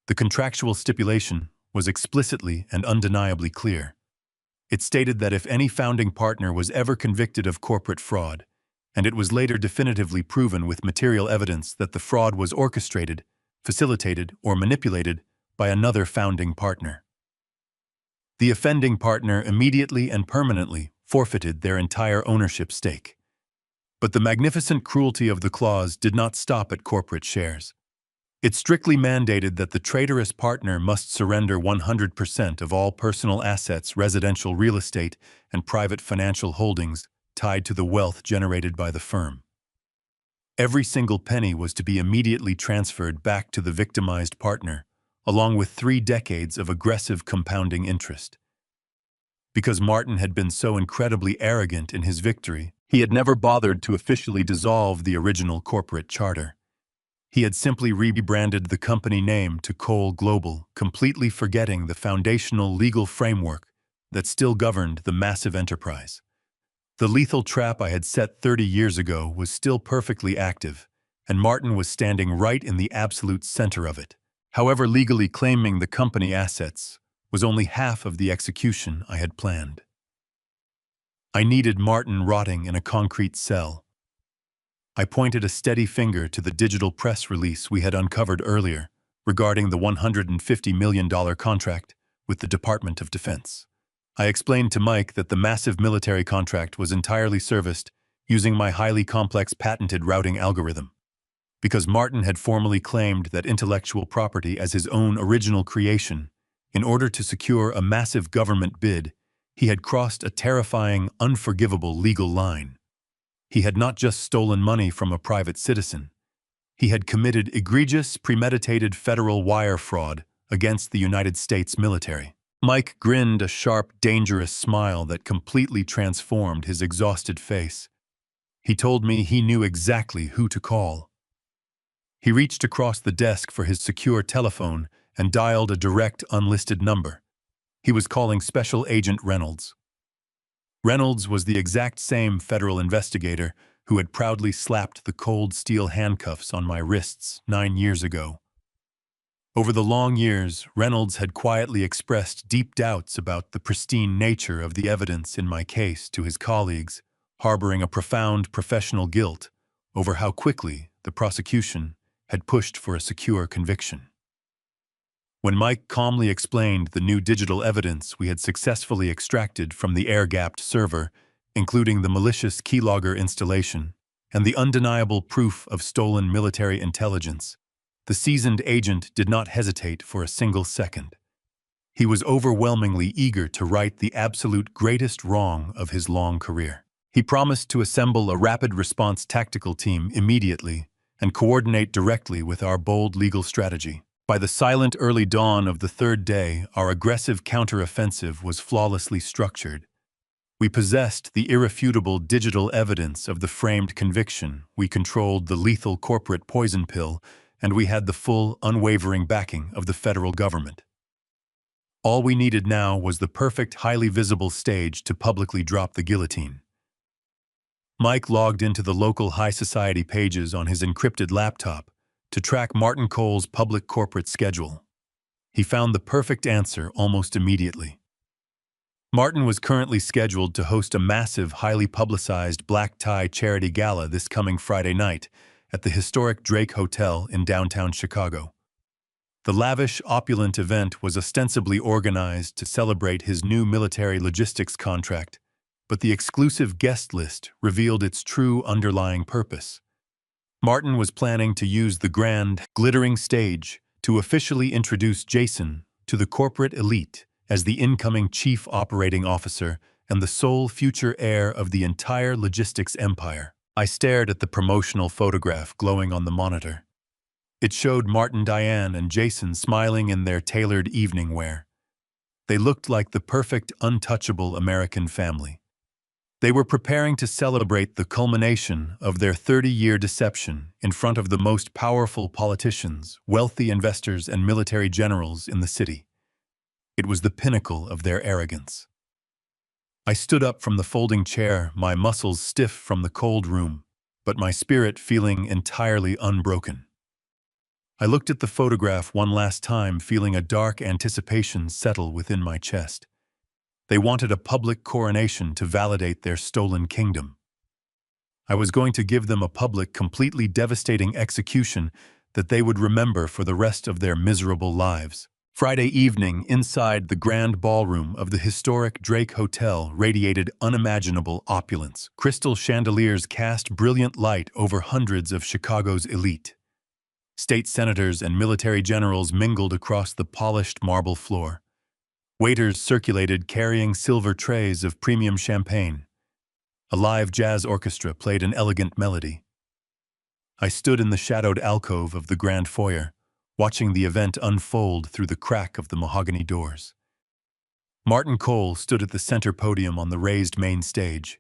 The contractual stipulation was explicitly and undeniably clear. It stated that if any founding partner was ever convicted of corporate fraud, and it was later definitively proven with material evidence that the fraud was orchestrated, facilitated, or manipulated by another founding partner, the offending partner immediately and permanently forfeited their entire ownership stake. But the magnificent cruelty of the clause did not stop at corporate shares. It strictly mandated that the traitorous partner must surrender 100% of all personal assets, residential real estate, and private financial holdings tied to the wealth generated by the firm. Every single penny was to be immediately transferred back to the victimized partner, along with 3 decades of aggressive compounding interest. Because Martin had been so incredibly arrogant in his victory, he had never bothered to officially dissolve the original corporate charter. He had simply rebranded the company name to Cole Global, completely forgetting the foundational legal framework that still governed the massive enterprise. The lethal trap I had set 30 years ago was still perfectly active, and Martin was standing right in the absolute center of it. However, legally claiming the company assets was only half of the execution I had planned. I needed Martin rotting in a concrete cell. I pointed a steady finger to the digital press release we had uncovered earlier regarding the $150 million contract with the Department of Defense. I explained to Mike that the massive military contract was entirely serviced using my highly complex patented routing algorithm. Because Martin had formally claimed that intellectual property as his own original creation, in order to secure a massive government bid, he had crossed a terrifying, unforgivable legal line. He had not just stolen money from a private citizen. He had committed egregious, premeditated federal wire fraud against the United States military. Mike grinned a sharp, dangerous smile that completely transformed his exhausted face. He told me he knew exactly who to call. He reached across the desk for his secure telephone and dialed a direct, unlisted number. He was calling Special Agent Reynolds. Reynolds was the exact same federal investigator who had proudly slapped the cold steel handcuffs on my wrists 9 years ago. Over the long years, Reynolds had quietly expressed deep doubts about the pristine nature of the evidence in my case to his colleagues, harboring a profound professional guilt over how quickly the prosecution had pushed for a secure conviction. When Mike calmly explained the new digital evidence we had successfully extracted from the air-gapped server, including the malicious keylogger installation and the undeniable proof of stolen military intelligence, the seasoned agent did not hesitate for a single second. He was overwhelmingly eager to right the absolute greatest wrong of his long career. He promised to assemble a rapid response tactical team immediately and coordinate directly with our bold legal strategy. By the silent early dawn of the third day, our aggressive counteroffensive was flawlessly structured. We possessed the irrefutable digital evidence of the framed conviction, we controlled the lethal corporate poison pill, and we had the full, unwavering backing of the federal government. All we needed now was the perfect, highly visible stage to publicly drop the guillotine. Mike logged into the local high society pages on his encrypted laptop, to track Martin Cole's public corporate schedule. He found the perfect answer almost immediately. Martin was currently scheduled to host a massive, highly publicized black tie charity gala this coming Friday night at the historic Drake Hotel in downtown Chicago. The lavish, opulent event was ostensibly organized to celebrate his new military logistics contract, but the exclusive guest list revealed its true underlying purpose. Martin was planning to use the grand, glittering stage to officially introduce Jason to the corporate elite as the incoming chief operating officer and the sole future heir of the entire logistics empire. I stared at the promotional photograph glowing on the monitor. It showed Martin, Diane, and Jason smiling in their tailored evening wear. They looked like the perfect, untouchable American family. They were preparing to celebrate the culmination of their 30-year deception in front of the most powerful politicians, wealthy investors, and military generals in the city. It was the pinnacle of their arrogance. I stood up from the folding chair, my muscles stiff from the cold room, but my spirit feeling entirely unbroken. I looked at the photograph one last time, feeling a dark anticipation settle within my chest. They wanted a public coronation to validate their stolen kingdom. I was going to give them a public, completely devastating execution that they would remember for the rest of their miserable lives. Friday evening, inside the grand ballroom of the historic Drake Hotel radiated unimaginable opulence. Crystal chandeliers cast brilliant light over hundreds of Chicago's elite. State senators and military generals mingled across the polished marble floor. Waiters circulated carrying silver trays of premium champagne. A live jazz orchestra played an elegant melody. I stood in the shadowed alcove of the grand foyer, watching the event unfold through the crack of the mahogany doors. Martin Cole stood at the center podium on the raised main stage.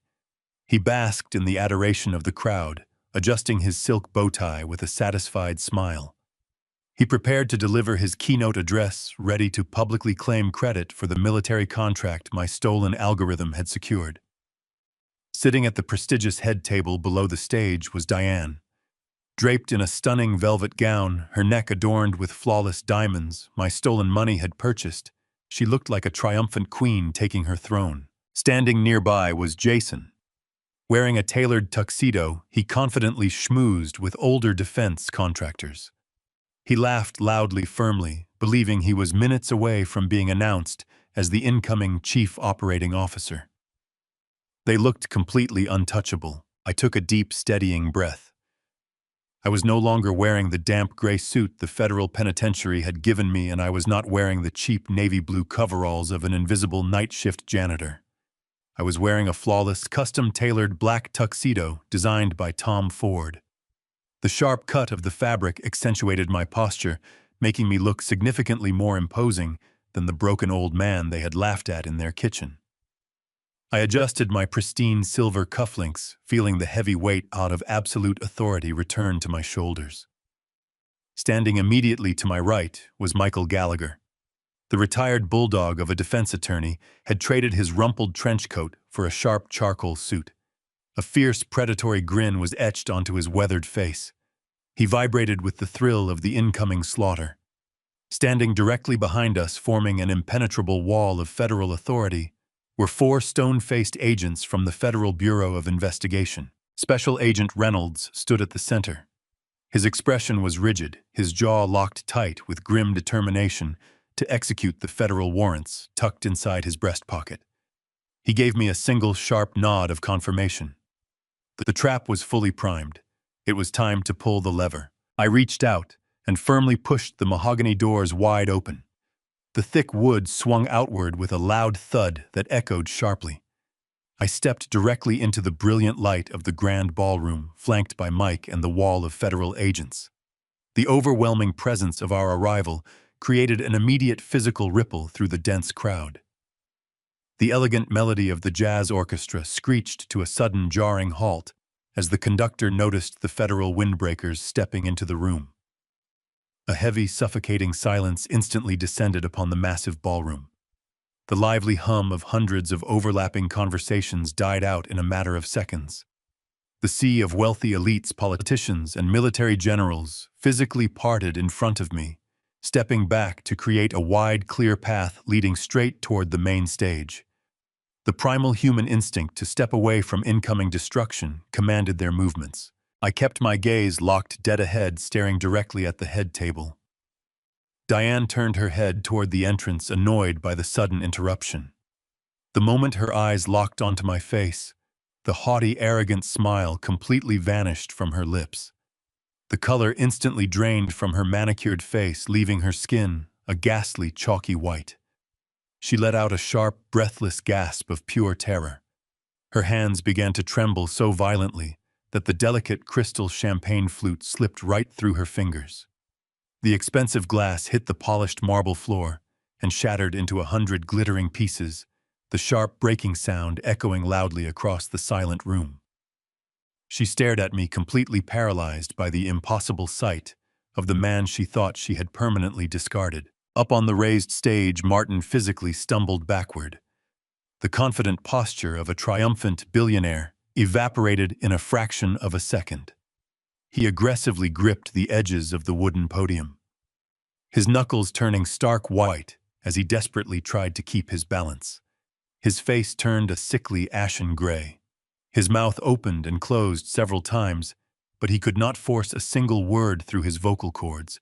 He basked in the adoration of the crowd, adjusting his silk bow tie with a satisfied smile. He prepared to deliver his keynote address, ready to publicly claim credit for the military contract my stolen algorithm had secured. Sitting at the prestigious head table below the stage was Diane. Draped in a stunning velvet gown, her neck adorned with flawless diamonds my stolen money had purchased, she looked like a triumphant queen taking her throne. Standing nearby was Jason. Wearing a tailored tuxedo, he confidently schmoozed with older defense contractors. He laughed loudly, firmly, believing he was minutes away from being announced as the incoming chief operating officer. They looked completely untouchable. I took a deep, steadying breath. I was no longer wearing the damp gray suit the federal penitentiary had given me, and I was not wearing the cheap navy blue coveralls of an invisible night shift janitor. I was wearing a flawless, custom-tailored black tuxedo designed by Tom Ford. The sharp cut of the fabric accentuated my posture, making me look significantly more imposing than the broken old man they had laughed at in their kitchen. I adjusted my pristine silver cufflinks, feeling the heavy weight out of absolute authority return to my shoulders. Standing immediately to my right was Michael Gallagher. The retired bulldog of a defense attorney had traded his rumpled trench coat for a sharp charcoal suit. A fierce, predatory grin was etched onto his weathered face. He vibrated with the thrill of the incoming slaughter. Standing directly behind us, forming an impenetrable wall of federal authority, were 4 stone-faced agents from the Federal Bureau of Investigation. Special Agent Reynolds stood at the center. His expression was rigid, his jaw locked tight with grim determination to execute the federal warrants tucked inside his breast pocket. He gave me a single sharp nod of confirmation. The trap was fully primed. It was time to pull the lever. I reached out and firmly pushed the mahogany doors wide open. The thick wood swung outward with a loud thud that echoed sharply. I stepped directly into the brilliant light of the grand ballroom, flanked by Mike and the wall of federal agents. The overwhelming presence of our arrival created an immediate physical ripple through the dense crowd. The elegant melody of the jazz orchestra screeched to a sudden jarring halt as the conductor noticed the federal windbreakers stepping into the room. A heavy, suffocating silence instantly descended upon the massive ballroom. The lively hum of hundreds of overlapping conversations died out in a matter of seconds. The sea of wealthy elites, politicians, and military generals physically parted in front of me, stepping back to create a wide, clear path leading straight toward the main stage. The primal human instinct to step away from incoming destruction commanded their movements. I kept my gaze locked dead ahead, staring directly at the head table. Diane turned her head toward the entrance, annoyed by the sudden interruption. The moment her eyes locked onto my face, the haughty, arrogant smile completely vanished from her lips. The color instantly drained from her manicured face, leaving her skin a ghastly, chalky white. She let out a sharp, breathless gasp of pure terror. Her hands began to tremble so violently that the delicate crystal champagne flute slipped right through her fingers. The expensive glass hit the polished marble floor and shattered into 100 glittering pieces, the sharp breaking sound echoing loudly across the silent room. She stared at me, completely paralyzed by the impossible sight of the man she thought she had permanently discarded. Up on the raised stage, Martin physically stumbled backward. The confident posture of a triumphant billionaire evaporated in a fraction of a second. He aggressively gripped the edges of the wooden podium, his knuckles turning stark white as he desperately tried to keep his balance. His face turned a sickly ashen gray. His mouth opened and closed several times, but he could not force a single word through his vocal cords.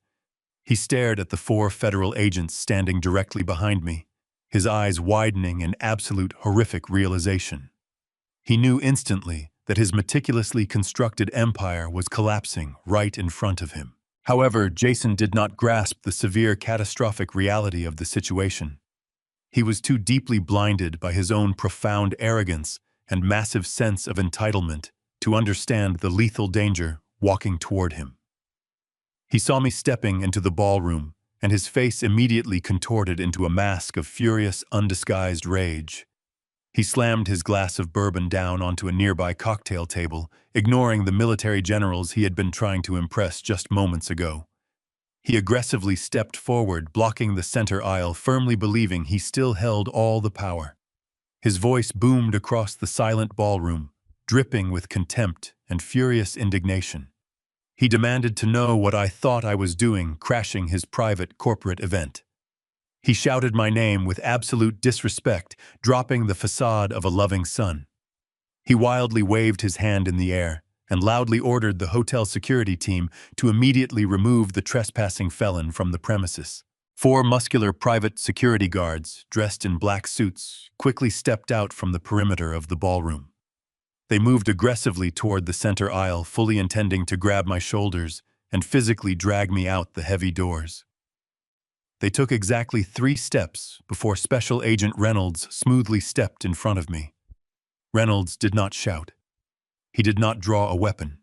He stared at the 4 federal agents standing directly behind me, his eyes widening in absolute horrific realization. He knew instantly that his meticulously constructed empire was collapsing right in front of him. However, Jason did not grasp the severe, catastrophic reality of the situation. He was too deeply blinded by his own profound arrogance and massive sense of entitlement to understand the lethal danger walking toward him. He saw me stepping into the ballroom, and his face immediately contorted into a mask of furious, undisguised rage. He slammed his glass of bourbon down onto a nearby cocktail table, ignoring the military generals he had been trying to impress just moments ago. He aggressively stepped forward, blocking the center aisle, firmly believing he still held all the power. His voice boomed across the silent ballroom, dripping with contempt and furious indignation. He demanded to know what I thought I was doing, crashing his private corporate event. He shouted my name with absolute disrespect, dropping the facade of a loving son. He wildly waved his hand in the air and loudly ordered the hotel security team to immediately remove the trespassing felon from the premises. 4 muscular private security guards, dressed in black suits, quickly stepped out from the perimeter of the ballroom. They moved aggressively toward the center aisle, fully intending to grab my shoulders and physically drag me out the heavy doors. They took exactly 3 steps before Special Agent Reynolds smoothly stepped in front of me. Reynolds did not shout. He did not draw a weapon.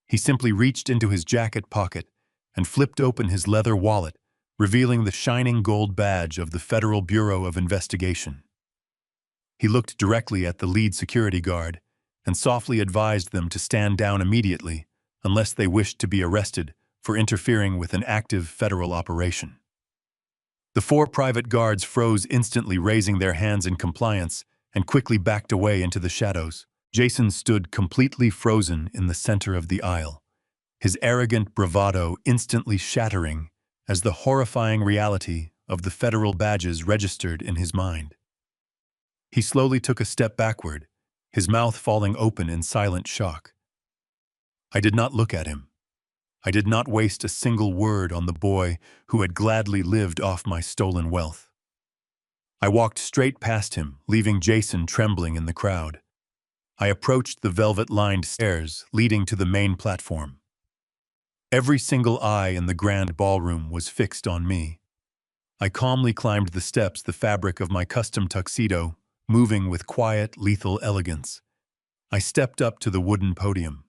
He simply reached into his jacket pocket and flipped open his leather wallet, revealing the shining gold badge of the Federal Bureau of Investigation. He looked directly at the lead security guard and softly advised them to stand down immediately unless they wished to be arrested for interfering with an active federal operation. The 4 private guards froze instantly, raising their hands in compliance, and quickly backed away into the shadows. Jason stood completely frozen in the center of the aisle, his arrogant bravado instantly shattering as the horrifying reality of the federal badges registered in his mind. He slowly took a step backward, his mouth falling open in silent shock. I did not look at him. I did not waste a single word on the boy who had gladly lived off my stolen wealth. I walked straight past him, leaving Jason trembling in the crowd. I approached the velvet-lined stairs leading to the main platform. Every single eye in the grand ballroom was fixed on me. I calmly climbed the steps, the fabric of my custom tuxedo moving with quiet, lethal elegance. I stepped up to the wooden podium.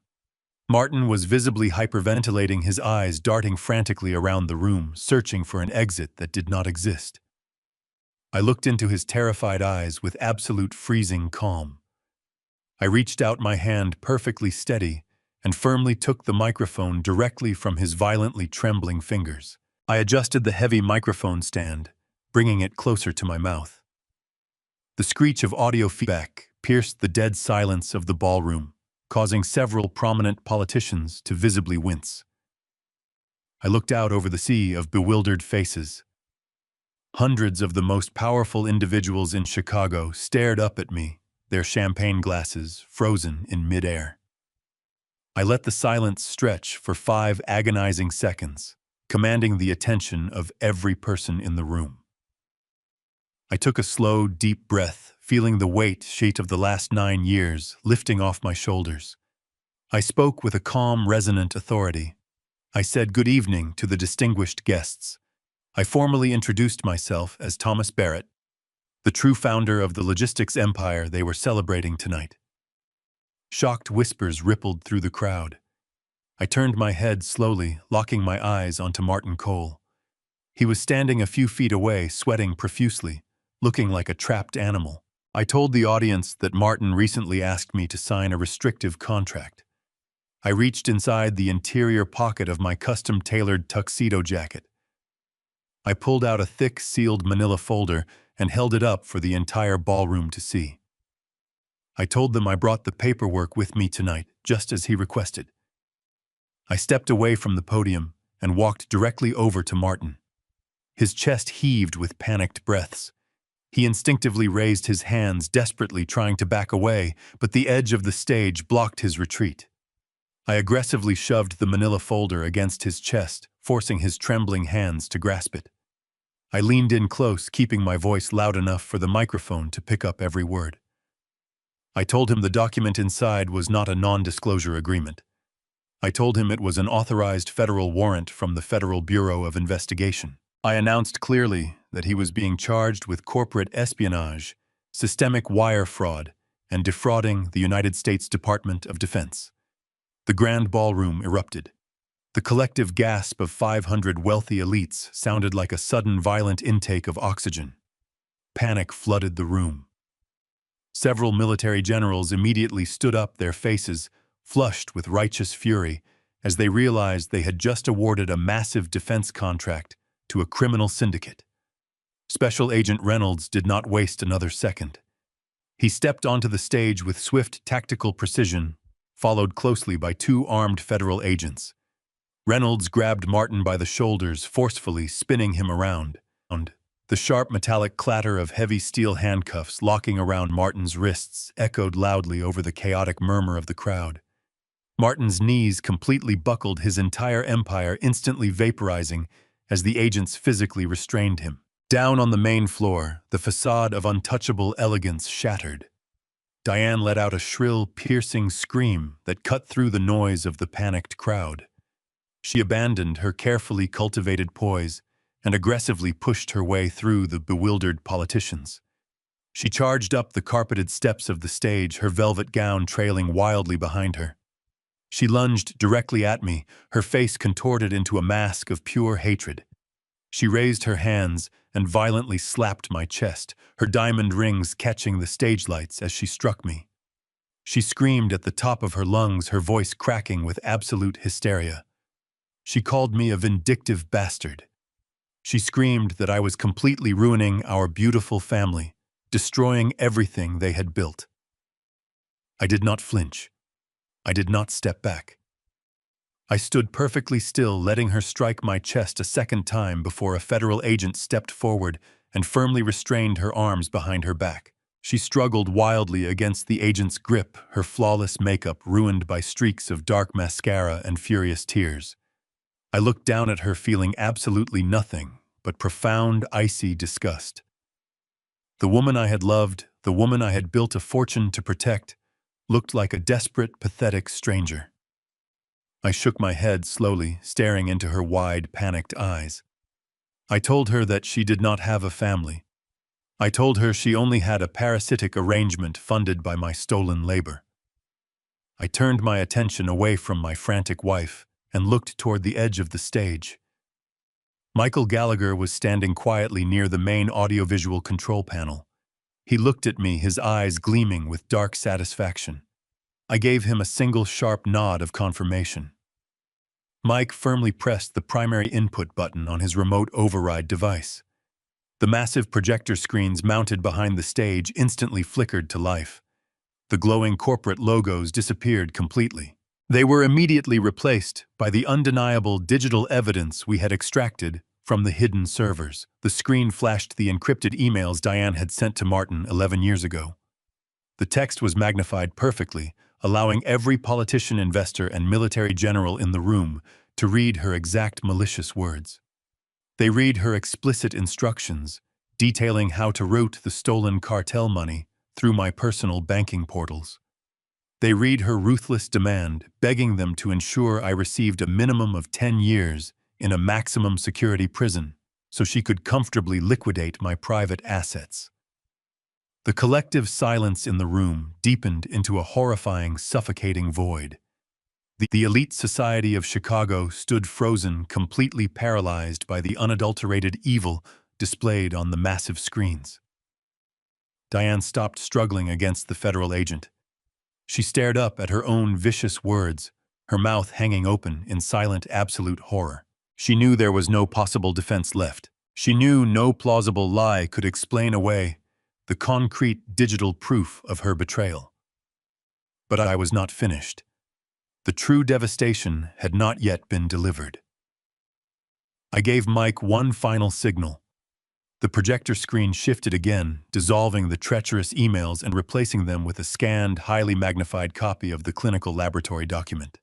Martin was visibly hyperventilating, his eyes darting frantically around the room, searching for an exit that did not exist. I looked into his terrified eyes with absolute freezing calm. I reached out my hand, perfectly steady, and firmly took the microphone directly from his violently trembling fingers. I adjusted the heavy microphone stand, bringing it closer to my mouth. The screech of audio feedback pierced the dead silence of the ballroom, causing several prominent politicians to visibly wince. I looked out over the sea of bewildered faces. Hundreds of the most powerful individuals in Chicago stared up at me, their champagne glasses frozen in midair. I let the silence stretch for 5 agonizing seconds, commanding the attention of every person in the room. I took a slow, deep breath, feeling the weight of the last 9 years lifting off my shoulders. I spoke with a calm, resonant authority. I said good evening to the distinguished guests. I formally introduced myself as Thomas Barrett, the true founder of the logistics empire they were celebrating tonight. Shocked whispers rippled through the crowd. I turned my head slowly, locking my eyes onto Martin Cole. He was standing a few feet away, sweating profusely, looking like a trapped animal. I told the audience that Martin recently asked me to sign a restrictive contract. I reached inside the interior pocket of my custom-tailored tuxedo jacket. I pulled out a thick, sealed manila folder and held it up for the entire ballroom to see. I told them I brought the paperwork with me tonight, just as he requested. I stepped away from the podium and walked directly over to Martin. His chest heaved with panicked breaths. He instinctively raised his hands, desperately trying to back away, but the edge of the stage blocked his retreat. I aggressively shoved the manila folder against his chest, forcing his trembling hands to grasp it. I leaned in close, keeping my voice loud enough for the microphone to pick up every word. I told him the document inside was not a non-disclosure agreement. I told him it was an authorized federal warrant from the Federal Bureau of Investigation. I announced clearly that he was being charged with corporate espionage, systemic wire fraud, and defrauding the United States Department of Defense. The grand ballroom erupted. The collective gasp of 500 wealthy elites sounded like a sudden violent intake of oxygen. Panic flooded the room. Several military generals immediately stood up, their faces flushed with righteous fury, as they realized they had just awarded a massive defense contract to a criminal syndicate. Special Agent Reynolds did not waste another second. He stepped onto the stage with swift tactical precision, followed closely by 2 armed federal agents. Reynolds grabbed Martin by the shoulders, forcefully spinning him around. The sharp metallic clatter of heavy steel handcuffs locking around Martin's wrists echoed loudly over the chaotic murmur of the crowd. Martin's knees completely buckled, his entire empire instantly vaporizing as the agents physically restrained him. Down on the main floor, the facade of untouchable elegance shattered. Diane let out a shrill, piercing scream that cut through the noise of the panicked crowd. She abandoned her carefully cultivated poise and aggressively pushed her way through the bewildered politicians. She charged up the carpeted steps of the stage, her velvet gown trailing wildly behind her. She lunged directly at me, her face contorted into a mask of pure hatred. She raised her hands and violently slapped my chest, her diamond rings catching the stage lights as she struck me. She screamed at the top of her lungs, her voice cracking with absolute hysteria. She called me a vindictive bastard. She screamed that I was completely ruining our beautiful family, destroying everything they had built. I did not flinch. I did not step back. I stood perfectly still, letting her strike my chest a second time before a federal agent stepped forward and firmly restrained her arms behind her back. She struggled wildly against the agent's grip, her flawless makeup ruined by streaks of dark mascara and furious tears. I looked down at her, feeling absolutely nothing but profound, icy disgust. The woman I had loved, the woman I had built a fortune to protect, looked like a desperate, pathetic stranger. I shook my head slowly, staring into her wide, panicked eyes. I told her that she did not have a family. I told her she only had a parasitic arrangement funded by my stolen labor. I turned my attention away from my frantic wife and looked toward the edge of the stage. Michael Gallagher was standing quietly near the main audiovisual control panel. He looked at me, his eyes gleaming with dark satisfaction. I gave him a single sharp nod of confirmation. Mike firmly pressed the primary input button on his remote override device. The massive projector screens mounted behind the stage instantly flickered to life. The glowing corporate logos disappeared completely. They were immediately replaced by the undeniable digital evidence we had extracted from the hidden servers. The screen flashed the encrypted emails Diane had sent to Martin 11 years ago. The text was magnified perfectly, allowing every politician, investor, and military general in the room to read her exact malicious words. They read her explicit instructions, detailing how to route the stolen cartel money through my personal banking portals. They read her ruthless demand, begging them to ensure I received a minimum of 10 years in a maximum security prison so she could comfortably liquidate my private assets. The collective silence in the room deepened into a horrifying, suffocating void. The elite society of Chicago stood frozen, completely paralyzed by the unadulterated evil displayed on the massive screens. Diane stopped struggling against the federal agent. She stared up at her own vicious words, her mouth hanging open in silent, absolute horror. She knew there was no possible defense left. She knew no plausible lie could explain away the concrete digital proof of her betrayal. But I was not finished. The true devastation had not yet been delivered. I gave Mike one final signal. The projector screen shifted again, dissolving the treacherous emails and replacing them with a scanned, highly magnified copy of the clinical laboratory document.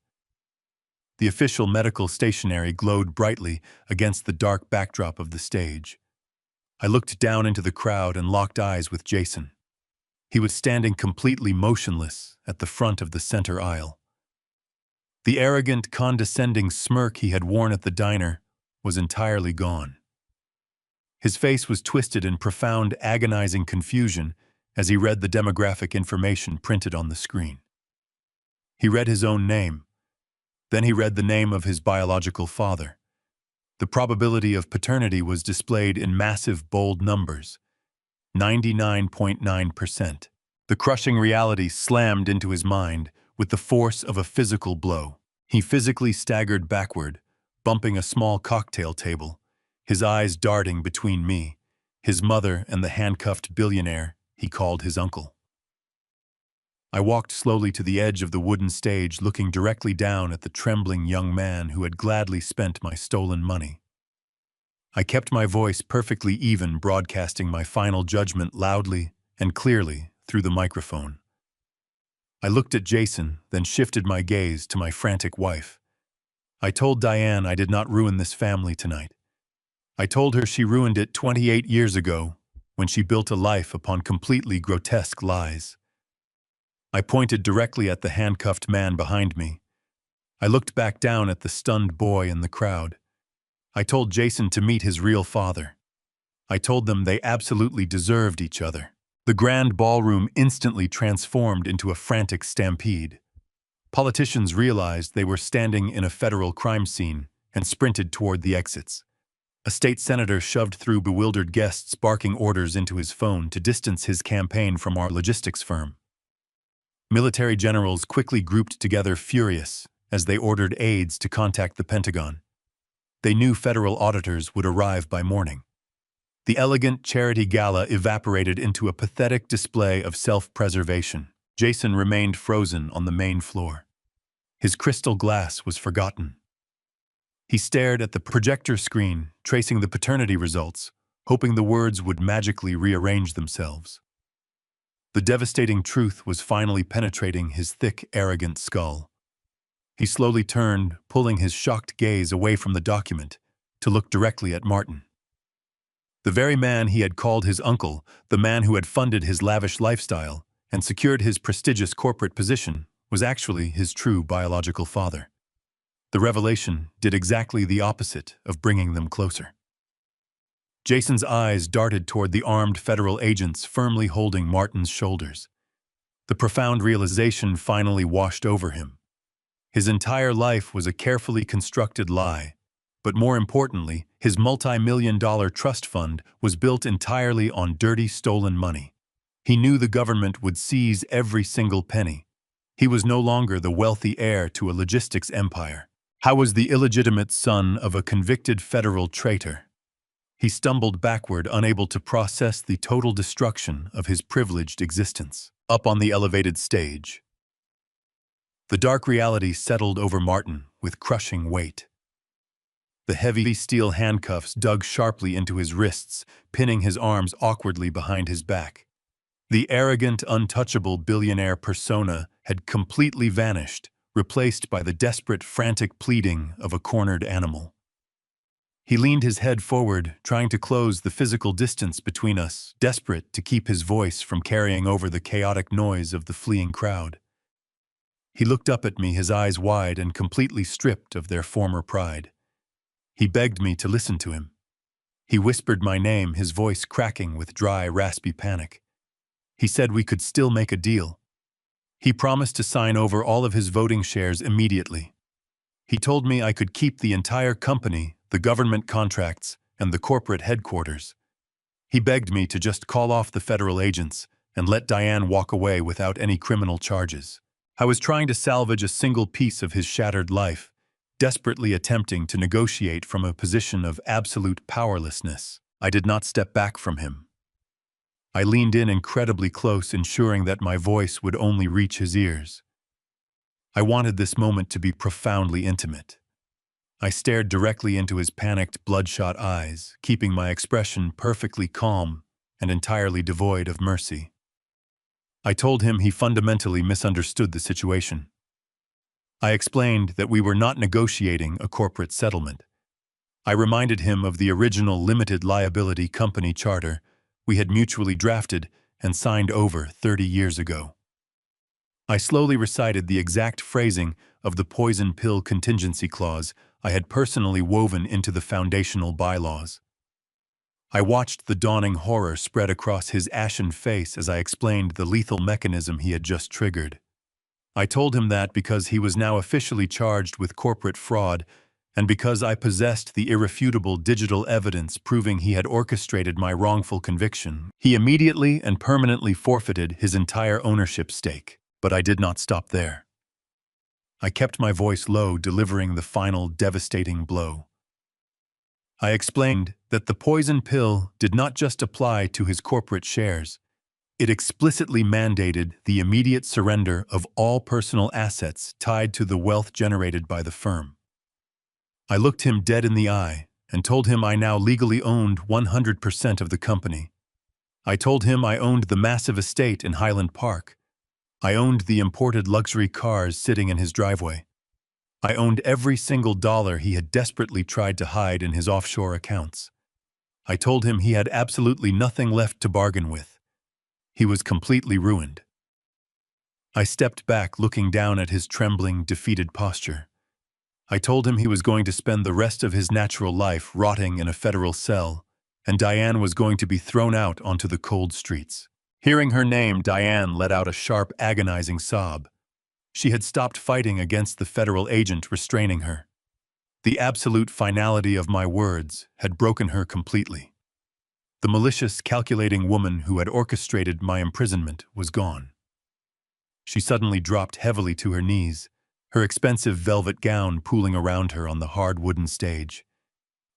The official medical stationery glowed brightly against the dark backdrop of the stage. I looked down into the crowd and locked eyes with Jason. He was standing completely motionless at the front of the center aisle. The arrogant, condescending smirk he had worn at the diner was entirely gone. His face was twisted in profound, agonizing confusion as he read the demographic information printed on the screen. He read his own name. Then he read the name of his biological father. The probability of paternity was displayed in massive, bold numbers. 99.9%. The crushing reality slammed into his mind with the force of a physical blow. He physically staggered backward, bumping a small cocktail table, his eyes darting between me, his mother, and the handcuffed billionaire he called his uncle. I walked slowly to the edge of the wooden stage, looking directly down at the trembling young man who had gladly spent my stolen money. I kept my voice perfectly even, broadcasting my final judgment loudly and clearly through the microphone. I looked at Jason, then shifted my gaze to my frantic wife. I told Diane I did not ruin this family tonight. I told her she ruined it 28 years ago when she built a life upon completely grotesque lies. I pointed directly at the handcuffed man behind me. I looked back down at the stunned boy in the crowd. I told Jason to meet his real father. I told them they absolutely deserved each other. The grand ballroom instantly transformed into a frantic stampede. Politicians realized they were standing in a federal crime scene and sprinted toward the exits. A state senator shoved through bewildered guests, barking orders into his phone to distance his campaign from our logistics firm. Military generals quickly grouped together, furious, as they ordered aides to contact the Pentagon. They knew federal auditors would arrive by morning. The elegant charity gala evaporated into a pathetic display of self-preservation. Jason remained frozen on the main floor. His crystal glass was forgotten. He stared at the projector screen, tracing the paternity results, hoping the words would magically rearrange themselves. The devastating truth was finally penetrating his thick, arrogant skull. He slowly turned, pulling his shocked gaze away from the document to look directly at Martin. The very man he had called his uncle, the man who had funded his lavish lifestyle and secured his prestigious corporate position, was actually his true biological father. The revelation did exactly the opposite of bringing them closer. Jason's eyes darted toward the armed federal agents firmly holding Martin's shoulders. The profound realization finally washed over him. His entire life was a carefully constructed lie, but more importantly, his multi-million-dollar trust fund was built entirely on dirty, stolen money. He knew the government would seize every single penny. He was no longer the wealthy heir to a logistics empire. How was the illegitimate son of a convicted federal traitor? He stumbled backward, unable to process the total destruction of his privileged existence. Up on the elevated stage, the dark reality settled over Martin with crushing weight. The heavy steel handcuffs dug sharply into his wrists, pinning his arms awkwardly behind his back. The arrogant, untouchable billionaire persona had completely vanished, replaced by the desperate, frantic pleading of a cornered animal. He leaned his head forward, trying to close the physical distance between us, desperate to keep his voice from carrying over the chaotic noise of the fleeing crowd. He looked up at me, his eyes wide and completely stripped of their former pride. He begged me to listen to him. He whispered my name, his voice cracking with dry, raspy panic. He said we could still make a deal. He promised to sign over all of his voting shares immediately. He told me I could keep the entire company, the government contracts, and the corporate headquarters. He begged me to just call off the federal agents and let Diane walk away without any criminal charges. I was trying to salvage a single piece of his shattered life, desperately attempting to negotiate from a position of absolute powerlessness. I did not step back from him. I leaned in incredibly close, ensuring that my voice would only reach his ears. I wanted this moment to be profoundly intimate. I stared directly into his panicked, bloodshot eyes, keeping my expression perfectly calm and entirely devoid of mercy. I told him he fundamentally misunderstood the situation. I explained that we were not negotiating a corporate settlement. I reminded him of the original limited liability company charter we had mutually drafted and signed over 30 years ago. I slowly recited the exact phrasing of the poison pill contingency clause I had personally woven into the foundational bylaws. I watched the dawning horror spread across his ashen face as I explained the lethal mechanism he had just triggered. I told him that because he was now officially charged with corporate fraud, and because I possessed the irrefutable digital evidence proving he had orchestrated my wrongful conviction, he immediately and permanently forfeited his entire ownership stake. But I did not stop there. I kept my voice low, delivering the final devastating blow. I explained that the poison pill did not just apply to his corporate shares. It explicitly mandated the immediate surrender of all personal assets tied to the wealth generated by the firm. I looked him dead in the eye and told him I now legally owned 100% of the company. I told him I owned the massive estate in Highland Park. I owned the imported luxury cars sitting in his driveway. I owned every single dollar he had desperately tried to hide in his offshore accounts. I told him he had absolutely nothing left to bargain with. He was completely ruined. I stepped back, looking down at his trembling, defeated posture. I told him he was going to spend the rest of his natural life rotting in a federal cell, and Diane was going to be thrown out onto the cold streets. Hearing her name, Diane let out a sharp, agonizing sob. She had stopped fighting against the federal agent restraining her. The absolute finality of my words had broken her completely. The malicious, calculating woman who had orchestrated my imprisonment was gone. She suddenly dropped heavily to her knees, her expensive velvet gown pooling around her on the hard wooden stage.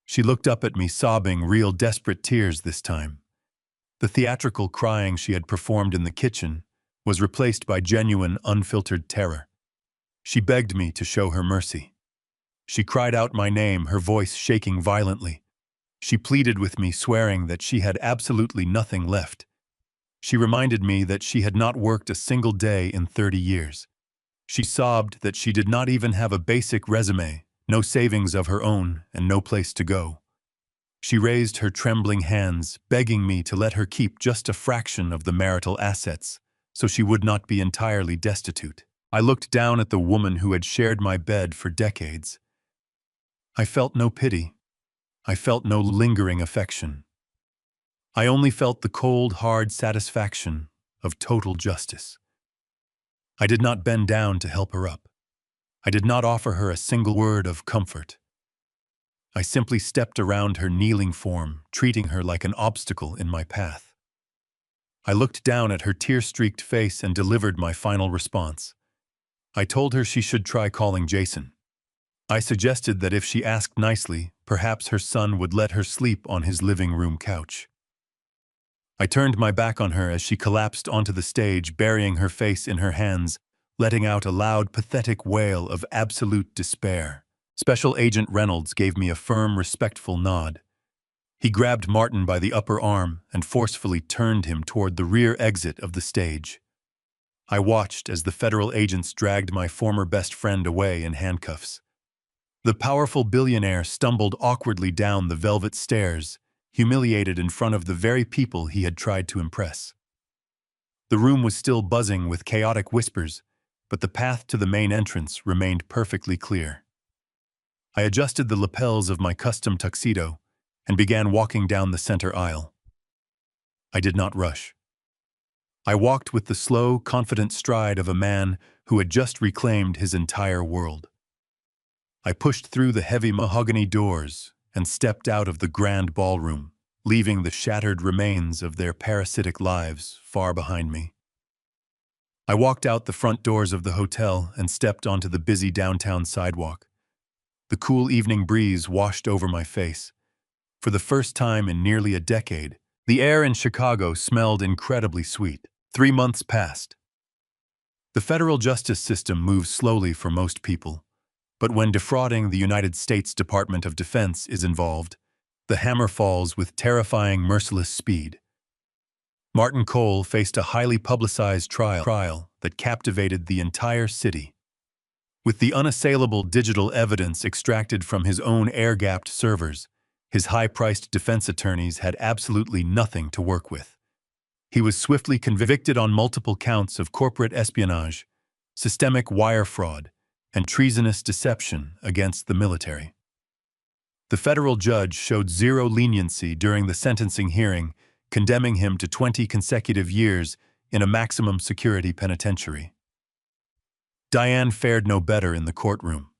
She looked up at me, sobbing real desperate tears this time. The theatrical crying she had performed in the kitchen was replaced by genuine, unfiltered terror. She begged me to show her mercy. She cried out my name, her voice shaking violently. She pleaded with me, swearing that she had absolutely nothing left. She reminded me that she had not worked a single day in 30 years. She sobbed that she did not even have a basic resume, no savings of her own, and no place to go. She raised her trembling hands, begging me to let her keep just a fraction of the marital assets, so she would not be entirely destitute. I looked down at the woman who had shared my bed for decades. I felt no pity. I felt no lingering affection. I only felt the cold, hard satisfaction of total justice. I did not bend down to help her up. I did not offer her a single word of comfort. I simply stepped around her kneeling form, treating her like an obstacle in my path. I looked down at her tear-streaked face and delivered my final response. I told her she should try calling Jason. I suggested that if she asked nicely, perhaps her son would let her sleep on his living room couch. I turned my back on her as she collapsed onto the stage, burying her face in her hands, letting out a loud, pathetic wail of absolute despair. Special Agent Reynolds gave me a firm, respectful nod. He grabbed Martin by the upper arm and forcefully turned him toward the rear exit of the stage. I watched as the federal agents dragged my former best friend away in handcuffs. The powerful billionaire stumbled awkwardly down the velvet stairs, humiliated in front of the very people he had tried to impress. The room was still buzzing with chaotic whispers, but the path to the main entrance remained perfectly clear. I adjusted the lapels of my custom tuxedo and began walking down the center aisle. I did not rush. I walked with the slow, confident stride of a man who had just reclaimed his entire world. I pushed through the heavy mahogany doors and stepped out of the grand ballroom, leaving the shattered remains of their parasitic lives far behind me. I walked out the front doors of the hotel and stepped onto the busy downtown sidewalk. The cool evening breeze washed over my face. For the first time in nearly a decade, the air in Chicago smelled incredibly sweet. 3 months passed. The federal justice system moves slowly for most people, but when defrauding the United States Department of Defense is involved, the hammer falls with terrifying, merciless speed. Martin Cole faced a highly publicized trial that captivated the entire city. With the unassailable digital evidence extracted from his own air-gapped servers, his high-priced defense attorneys had absolutely nothing to work with. He was swiftly convicted on multiple counts of corporate espionage, systemic wire fraud, and treasonous deception against the military. The federal judge showed zero leniency during the sentencing hearing, condemning him to 20 consecutive years in a maximum security penitentiary. Diane fared no better in the courtroom.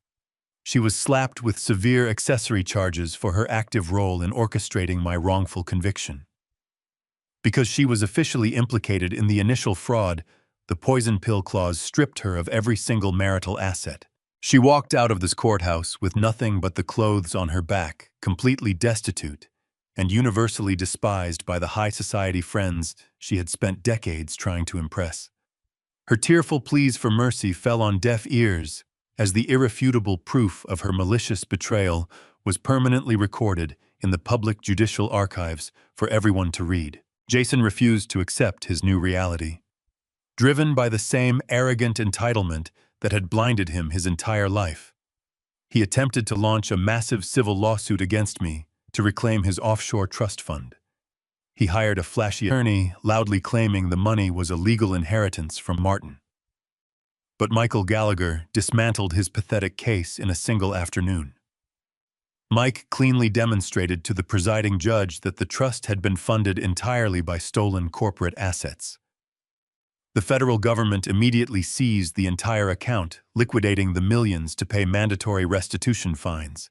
She was slapped with severe accessory charges for her active role in orchestrating my wrongful conviction. Because she was officially implicated in the initial fraud, the poison pill clause stripped her of every single marital asset. She walked out of this courthouse with nothing but the clothes on her back, completely destitute, and universally despised by the high society friends she had spent decades trying to impress. Her tearful pleas for mercy fell on deaf ears, as the irrefutable proof of her malicious betrayal was permanently recorded in the public judicial archives for everyone to read. Jason refused to accept his new reality. Driven by the same arrogant entitlement that had blinded him his entire life, he attempted to launch a massive civil lawsuit against me to reclaim his offshore trust fund. He hired a flashy attorney, loudly claiming the money was a legal inheritance from Martin. But Michael Gallagher dismantled his pathetic case in a single afternoon. Mike cleanly demonstrated to the presiding judge that the trust had been funded entirely by stolen corporate assets. The federal government immediately seized the entire account, liquidating the millions to pay mandatory restitution fines.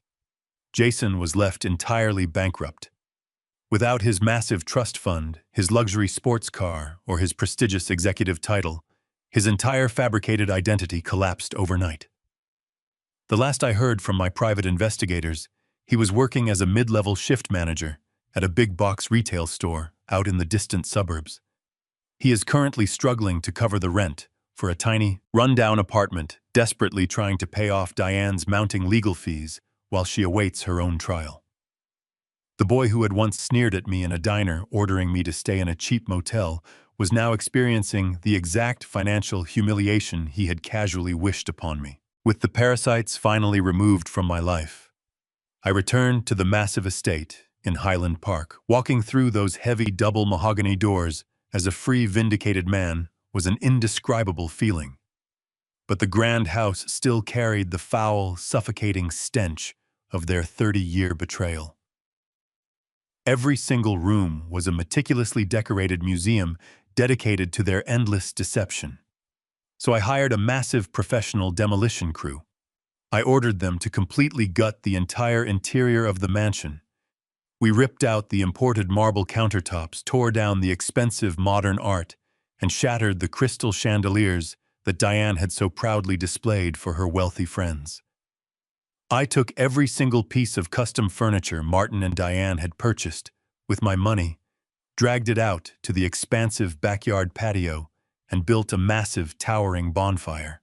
Jason was left entirely bankrupt. Without his massive trust fund, his luxury sports car, or his prestigious executive title, his entire fabricated identity collapsed overnight. The last I heard from my private investigators, he was working as a mid-level shift manager at a big box retail store out in the distant suburbs. He is currently struggling to cover the rent for a tiny, run-down apartment, desperately trying to pay off Diane's mounting legal fees while she awaits her own trial. The boy who had once sneered at me in a diner ordering me to stay in a cheap motel was now experiencing the exact financial humiliation he had casually wished upon me. With the parasites finally removed from my life, I returned to the massive estate in Highland Park. Walking through those heavy double mahogany doors as a free, vindicated man was an indescribable feeling. But the grand house still carried the foul, suffocating stench of their 30-year betrayal. Every single room was a meticulously decorated museum dedicated to their endless deception. So I hired a massive professional demolition crew. I ordered them to completely gut the entire interior of the mansion. We ripped out the imported marble countertops, tore down the expensive modern art, and shattered the crystal chandeliers that Diane had so proudly displayed for her wealthy friends. I took every single piece of custom furniture Martin and Diane had purchased, with my money, dragged it out to the expansive backyard patio, and built a massive, towering bonfire.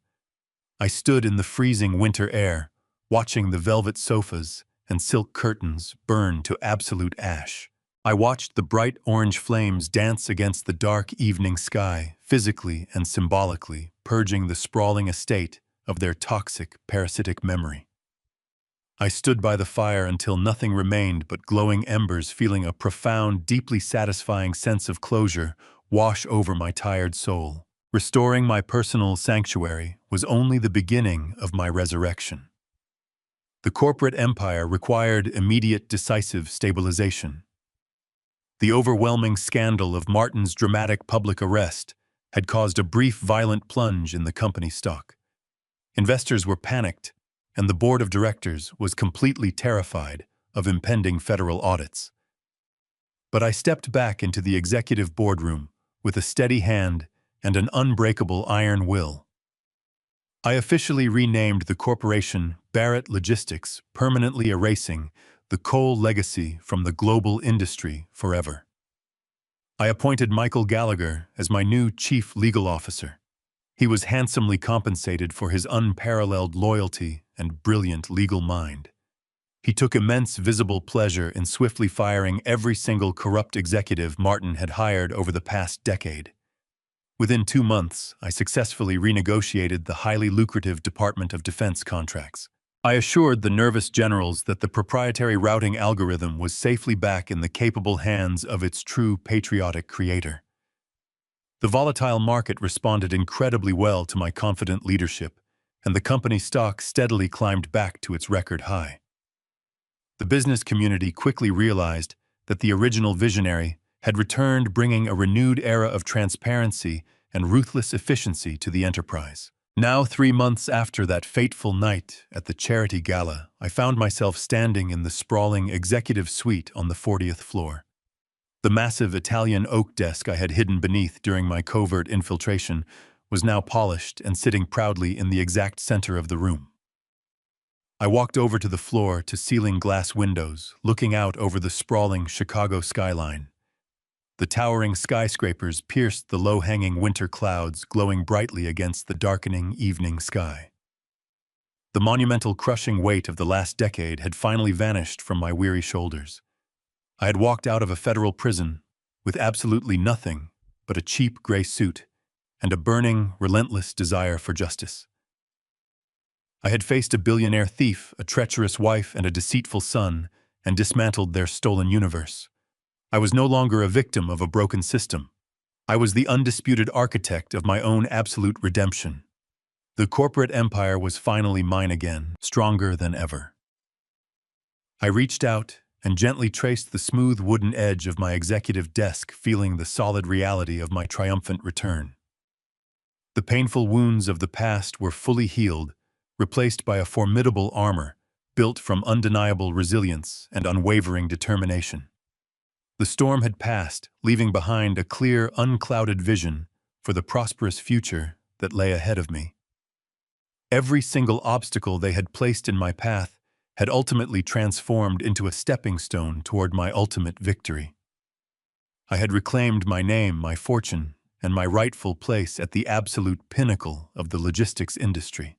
I stood in the freezing winter air, watching the velvet sofas and silk curtains burn to absolute ash. I watched the bright orange flames dance against the dark evening sky, physically and symbolically, purging the sprawling estate of their toxic, parasitic memory. I stood by the fire until nothing remained but glowing embers, feeling a profound, deeply satisfying sense of closure wash over my tired soul. Restoring my personal sanctuary was only the beginning of my resurrection. The corporate empire required immediate, decisive stabilization. The overwhelming scandal of Martin's dramatic public arrest had caused a brief, violent plunge in the company stock. Investors were panicked, and the board of directors was completely terrified of impending federal audits. But I stepped back into the executive boardroom with a steady hand and an unbreakable iron will. I officially renamed the corporation Barrett Logistics, permanently erasing the coal legacy from the global industry forever. I appointed Michael Gallagher as my new chief legal officer. He was handsomely compensated for his unparalleled loyalty and brilliant legal mind. He took immense visible pleasure in swiftly firing every single corrupt executive Martin had hired over the past decade. Within 2 months, I successfully renegotiated the highly lucrative Department of Defense contracts. I assured the nervous generals that the proprietary routing algorithm was safely back in the capable hands of its true patriotic creator. The volatile market responded incredibly well to my confident leadership, and the company stock steadily climbed back to its record high. The business community quickly realized that the original visionary had returned, bringing a renewed era of transparency and ruthless efficiency to the enterprise. Now, 3 months after that fateful night at the charity gala, I found myself standing in the sprawling executive suite on the 40th floor. The massive Italian oak desk I had hidden beneath during my covert infiltration was now polished and sitting proudly in the exact center of the room. I walked over to the floor-to-ceiling glass windows, looking out over the sprawling Chicago skyline. The towering skyscrapers pierced the low-hanging winter clouds, glowing brightly against the darkening evening sky. The monumental, crushing weight of the last decade had finally vanished from my weary shoulders. I had walked out of a federal prison with absolutely nothing but a cheap gray suit and a burning, relentless desire for justice. I had faced a billionaire thief, a treacherous wife, and a deceitful son, and dismantled their stolen universe. I was no longer a victim of a broken system. I was the undisputed architect of my own absolute redemption. The corporate empire was finally mine again, stronger than ever. I reached out and gently traced the smooth wooden edge of my executive desk, feeling the solid reality of my triumphant return. The painful wounds of the past were fully healed, replaced by a formidable armor built from undeniable resilience and unwavering determination. The storm had passed, leaving behind a clear, unclouded vision for the prosperous future that lay ahead of me. Every single obstacle they had placed in my path had ultimately transformed into a stepping stone toward my ultimate victory. I had reclaimed my name, my fortune, and my rightful place at the absolute pinnacle of the logistics industry.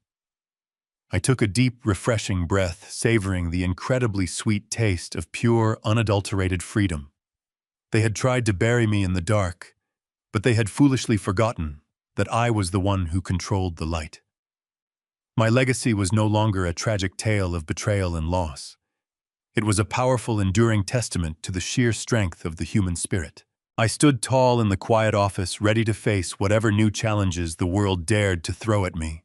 I took a deep, refreshing breath, savoring the incredibly sweet taste of pure, unadulterated freedom. They had tried to bury me in the dark, but they had foolishly forgotten that I was the one who controlled the light. My legacy was no longer a tragic tale of betrayal and loss. It was a powerful, enduring testament to the sheer strength of the human spirit. I stood tall in the quiet office, ready to face whatever new challenges the world dared to throw at me.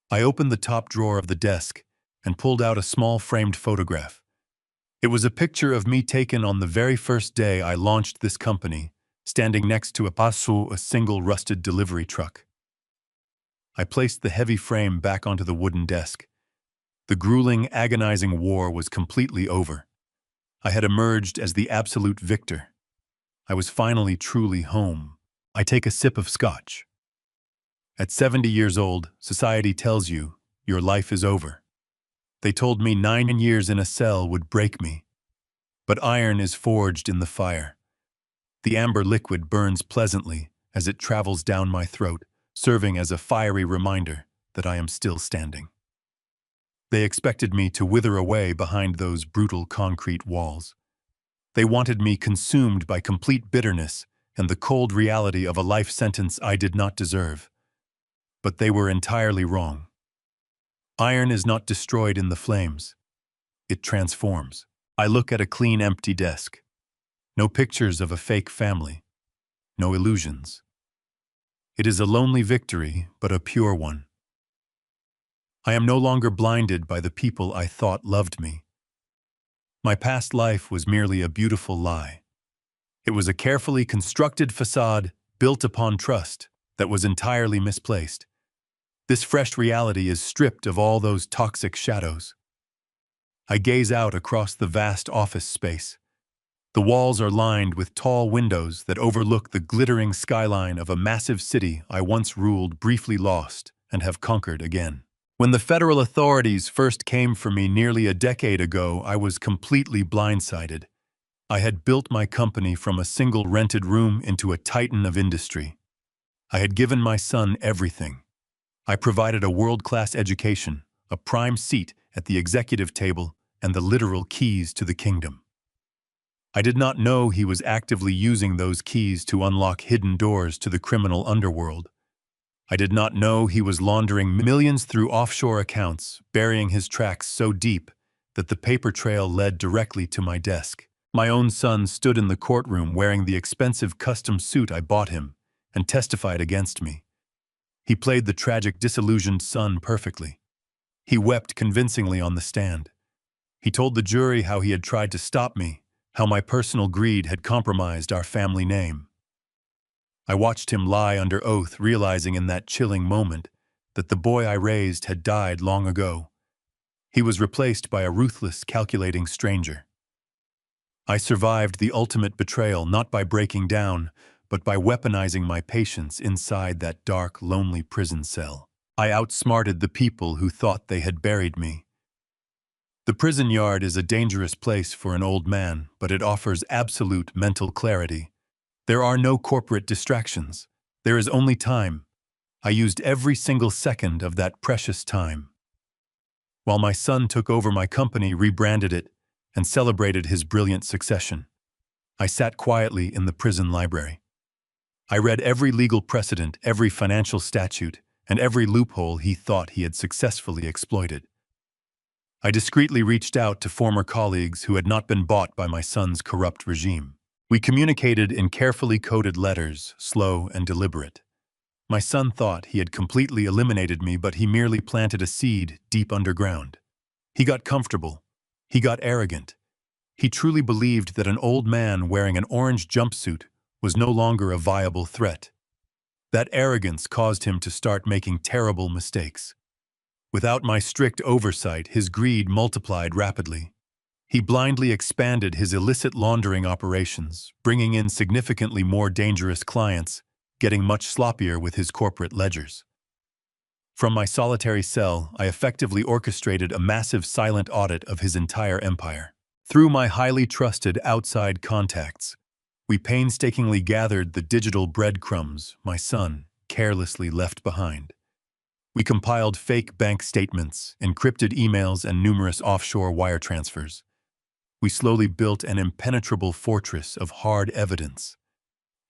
I opened the top drawer of the desk and pulled out a small framed photograph. It was a picture of me taken on the very first day I launched this company, standing next to a single rusted delivery truck. I placed the heavy frame back onto the wooden desk. The grueling, agonizing war was completely over. I had emerged as the absolute victor. I was finally truly home. I take a sip of scotch. At 70 years old, society tells you your life is over. They told me 9 years in a cell would break me. But iron is forged in the fire. The amber liquid burns pleasantly as it travels down my throat, serving as a fiery reminder that I am still standing. They expected me to wither away behind those brutal concrete walls. They wanted me consumed by complete bitterness and the cold reality of a life sentence I did not deserve. But they were entirely wrong. Iron is not destroyed in the flames. It transforms. I look at a clean, empty desk. No pictures of a fake family. No illusions. It is a lonely victory, but a pure one. I am no longer blinded by the people I thought loved me. My past life was merely a beautiful lie. It was a carefully constructed facade built upon trust that was entirely misplaced. This fresh reality is stripped of all those toxic shadows. I gaze out across the vast office space. The walls are lined with tall windows that overlook the glittering skyline of a massive city I once ruled, briefly lost, and have conquered again. When the federal authorities first came for me nearly a decade ago, I was completely blindsided. I had built my company from a single rented room into a titan of industry. I had given my son everything. I provided a world-class education, a prime seat at the executive table, and the literal keys to the kingdom. I did not know he was actively using those keys to unlock hidden doors to the criminal underworld. I did not know he was laundering millions through offshore accounts, burying his tracks so deep that the paper trail led directly to my desk. My own son stood in the courtroom wearing the expensive custom suit I bought him and testified against me. He played the tragic, disillusioned son perfectly. He wept convincingly on the stand. He told the jury how he had tried to stop me, how my personal greed had compromised our family name. I watched him lie under oath, realizing in that chilling moment that the boy I raised had died long ago. He was replaced by a ruthless, calculating stranger. I survived the ultimate betrayal not by breaking down, but by weaponizing my patience inside that dark, lonely prison cell. I outsmarted the people who thought they had buried me. The prison yard is a dangerous place for an old man, but it offers absolute mental clarity. There are no corporate distractions. There is only time. I used every single second of that precious time. While my son took over my company, rebranded it, and celebrated his brilliant succession, I sat quietly in the prison library. I read every legal precedent, every financial statute, and every loophole he thought he had successfully exploited. I discreetly reached out to former colleagues who had not been bought by my son's corrupt regime. We communicated in carefully coded letters, slow and deliberate. My son thought he had completely eliminated me, but he merely planted a seed deep underground. He got comfortable. He got arrogant. He truly believed that an old man wearing an orange jumpsuit was no longer a viable threat. That arrogance caused him to start making terrible mistakes. Without my strict oversight, his greed multiplied rapidly. He blindly expanded his illicit laundering operations, bringing in significantly more dangerous clients, getting much sloppier with his corporate ledgers. From my solitary cell, I effectively orchestrated a massive silent audit of his entire empire. Through my highly trusted outside contacts, we painstakingly gathered the digital breadcrumbs my son carelessly left behind. We compiled fake bank statements, encrypted emails, and numerous offshore wire transfers. We slowly built an impenetrable fortress of hard evidence.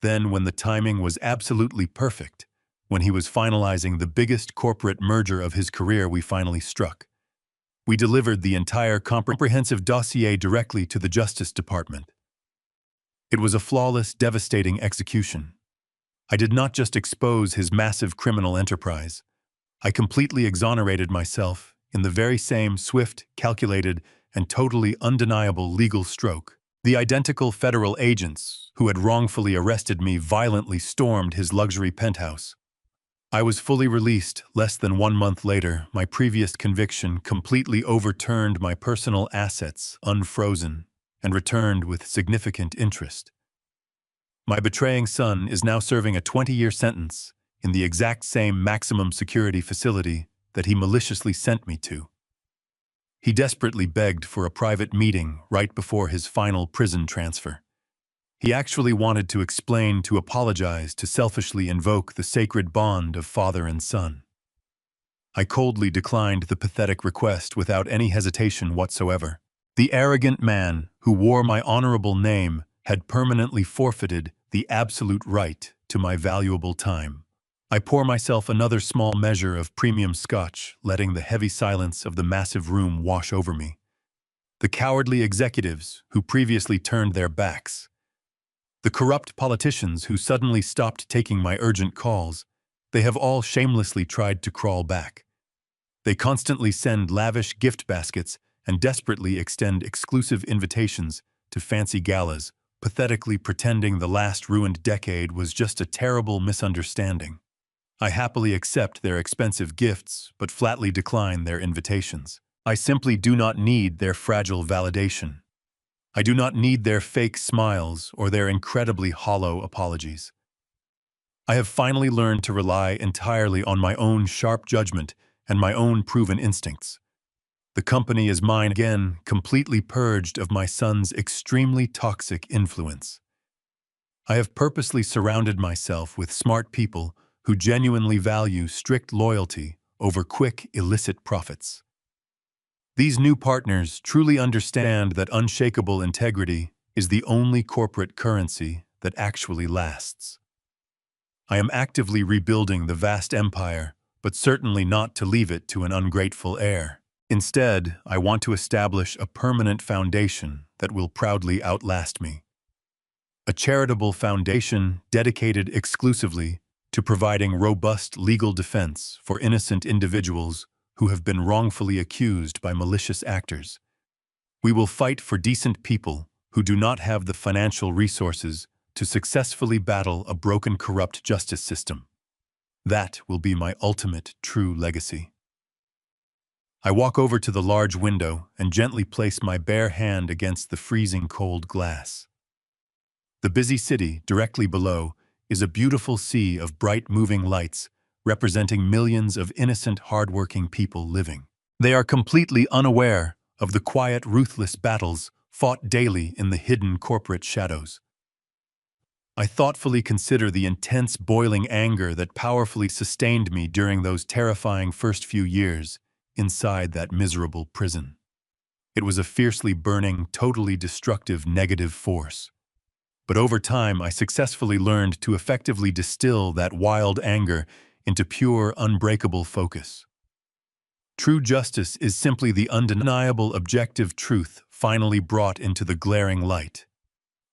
Then, when the timing was absolutely perfect, when he was finalizing the biggest corporate merger of his career, we finally struck. We delivered the entire comprehensive dossier directly to the Justice Department. It was a flawless, devastating execution. I did not just expose his massive criminal enterprise. I completely exonerated myself in the very same swift, calculated, and totally undeniable legal stroke. The identical federal agents who had wrongfully arrested me violently stormed his luxury penthouse. I was fully released less than 1 month later. My previous conviction completely overturned my personal assets, unfrozen, and returned with significant interest. My betraying son is now serving a 20-year sentence in the exact same maximum security facility that he maliciously sent me to. He desperately begged for a private meeting right before his final prison transfer. He actually wanted to explain, to apologize, to selfishly invoke the sacred bond of father and son. I coldly declined the pathetic request without any hesitation whatsoever. The arrogant man who wore my honorable name had permanently forfeited the absolute right to my valuable time. I pour myself another small measure of premium scotch, letting the heavy silence of the massive room wash over me. The cowardly executives who previously turned their backs. The corrupt politicians who suddenly stopped taking my urgent calls, they have all shamelessly tried to crawl back. They constantly send lavish gift baskets and desperately extend exclusive invitations to fancy galas, pathetically pretending the last ruined decade was just a terrible misunderstanding. I happily accept their expensive gifts, but flatly decline their invitations. I simply do not need their fragile validation. I do not need their fake smiles or their incredibly hollow apologies. I have finally learned to rely entirely on my own sharp judgment and my own proven instincts. The company is mine again, completely purged of my son's extremely toxic influence. I have purposely surrounded myself with smart people who genuinely value strict loyalty over quick, illicit profits. These new partners truly understand that unshakable integrity is the only corporate currency that actually lasts. I am actively rebuilding the vast empire, but certainly not to leave it to an ungrateful heir. Instead, I want to establish a permanent foundation that will proudly outlast me. A charitable foundation dedicated exclusively to providing robust legal defense for innocent individuals who have been wrongfully accused by malicious actors. We will fight for decent people who do not have the financial resources to successfully battle a broken, corrupt justice system. That will be my ultimate true legacy. I walk over to the large window and gently place my bare hand against the freezing cold glass. The busy city directly below is a beautiful sea of bright moving lights representing millions of innocent, hardworking people living. They are completely unaware of the quiet, ruthless battles fought daily in the hidden corporate shadows. I thoughtfully consider the intense, boiling anger that powerfully sustained me during those terrifying first few years inside that miserable prison. It was a fiercely burning, totally destructive negative force. But over time, I successfully learned to effectively distill that wild anger into pure, unbreakable focus. True justice is simply the undeniable objective truth finally brought into the glaring light.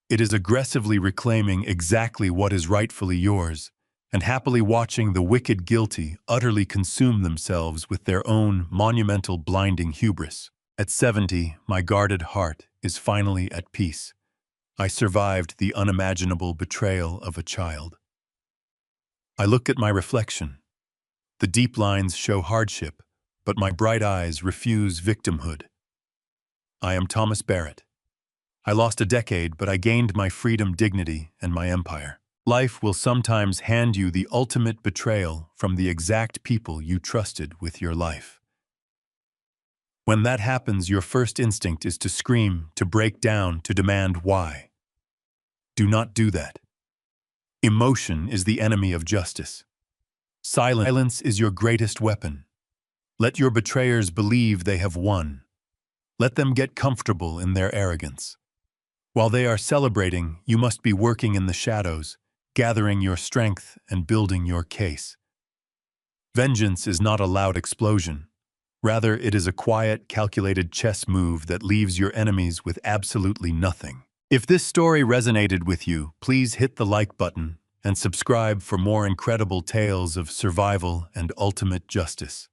It is aggressively reclaiming exactly what is rightfully yours, and happily watching the wicked guilty utterly consume themselves with their own monumental blinding hubris. At 70, my guarded heart is finally at peace. I survived the unimaginable betrayal of a child. I look at my reflection. The deep lines show hardship, but my bright eyes refuse victimhood. I am Thomas Barrett. I lost a decade, but I gained my freedom, dignity, and my empire. Life will sometimes hand you the ultimate betrayal from the exact people you trusted with your life. When that happens, your first instinct is to scream, to break down, to demand why. Do not do that. Emotion is the enemy of justice. Silence is your greatest weapon. Let your betrayers believe they have won. Let them get comfortable in their arrogance. While they are celebrating, you must be working in the shadows, gathering your strength and building your case. Vengeance is not a loud explosion. Rather, it is a quiet, calculated chess move that leaves your enemies with absolutely nothing. If this story resonated with you, please hit the like button and subscribe for more incredible tales of survival and ultimate justice.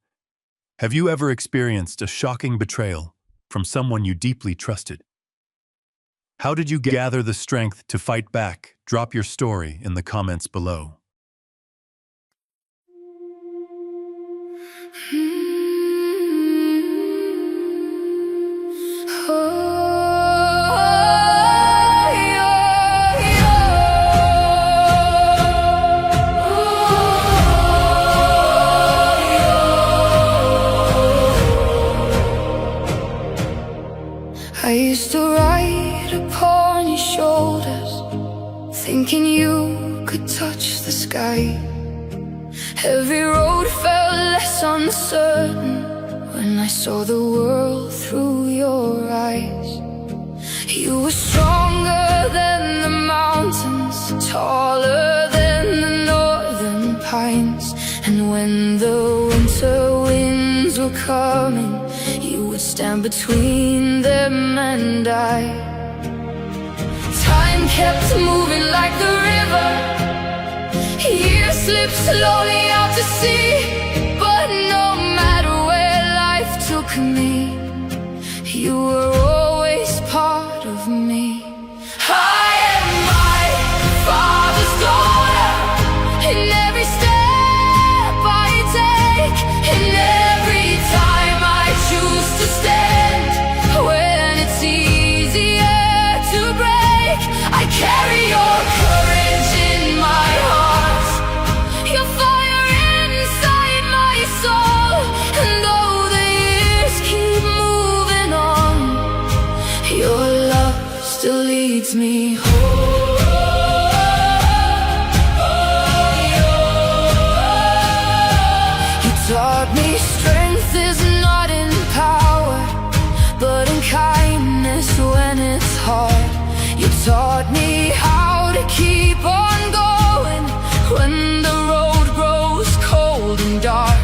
Have you ever experienced a shocking betrayal from someone you deeply trusted? How did you gather the strength to fight back? Drop your story in the comments below. used to ride upon your shoulders, thinking you could touch the sky. Every road felt less uncertain when I saw the world through your eyes. You were stronger than the mountains, taller than the northern pines. And when the winter winds were coming, you would stand between them and I. Time kept moving like the river, years slipped slowly out to sea. But no matter where life took me, you were always part of me. I am my father's daughter, in every step I take, in every time I choose to stand. When it's easier to break, I carry your courage in my heart, your fire inside my soul. And though the years keep moving on, your love still leads me home. You taught me strength is not in power, but in kindness when it's hard. You taught me how to keep on going when the road grows cold and dark.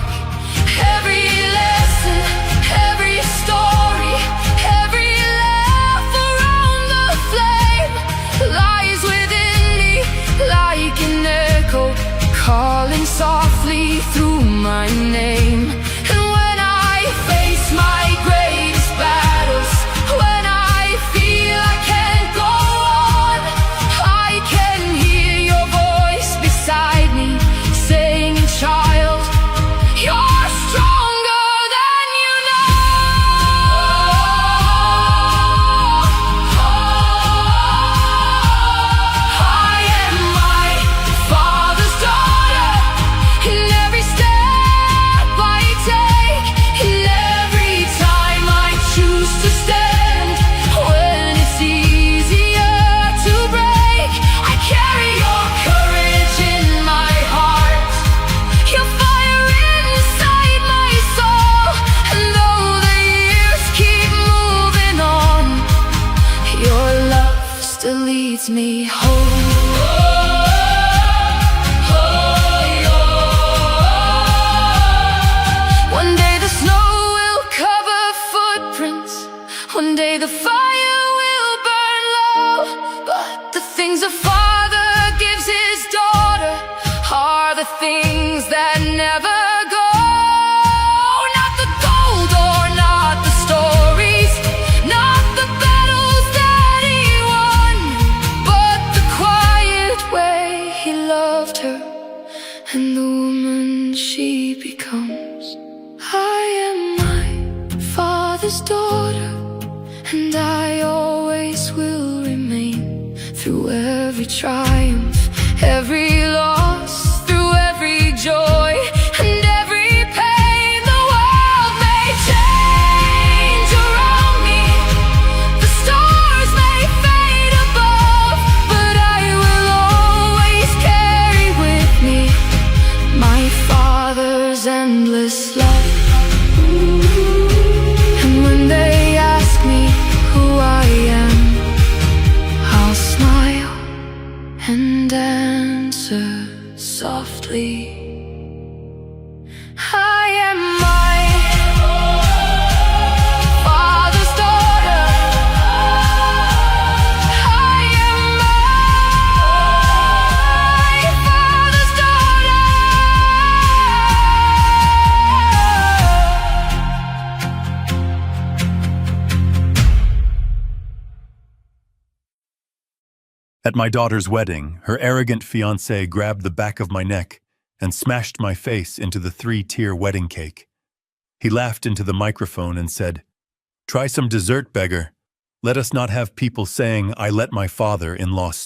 Every lesson, every story, every laugh around the flame lies within me like an echo, calling softly through my name. And when I face my greatest battles, when I feel I can't go on, I can hear your voice beside me saying, child, you're stronger than you know. I am my father's daughter, in every step I take, in every time I choose to stand. When it's easier to break, I carry your courage in my heart, your fire inside my soul. And though the years keep moving on, your love still leads me home. One day the snow will cover footprints, one day the fire will burn low. But the things a father gives his daughter are the things that never go. Not the gold or not the stories, not the battles that he won, but the quiet way he loved her and the woman she becomes. I am my father's daughter, and I always will remain. Through every triumph, every loss, through every joy and every pain, the world may change around me, the stars may fade above, but I will always carry with me my father's endless love. And when they ask me who I am, I'll smile and answer softly, I am my father's daughter. I am my father's daughter. At my daughter's wedding, her arrogant fiancé grabbed the back of my neck and smashed my face into the 3-tier wedding cake. He laughed into the microphone and said, "Try some dessert, beggar. Let us not have people saying I let my father-in-law starve."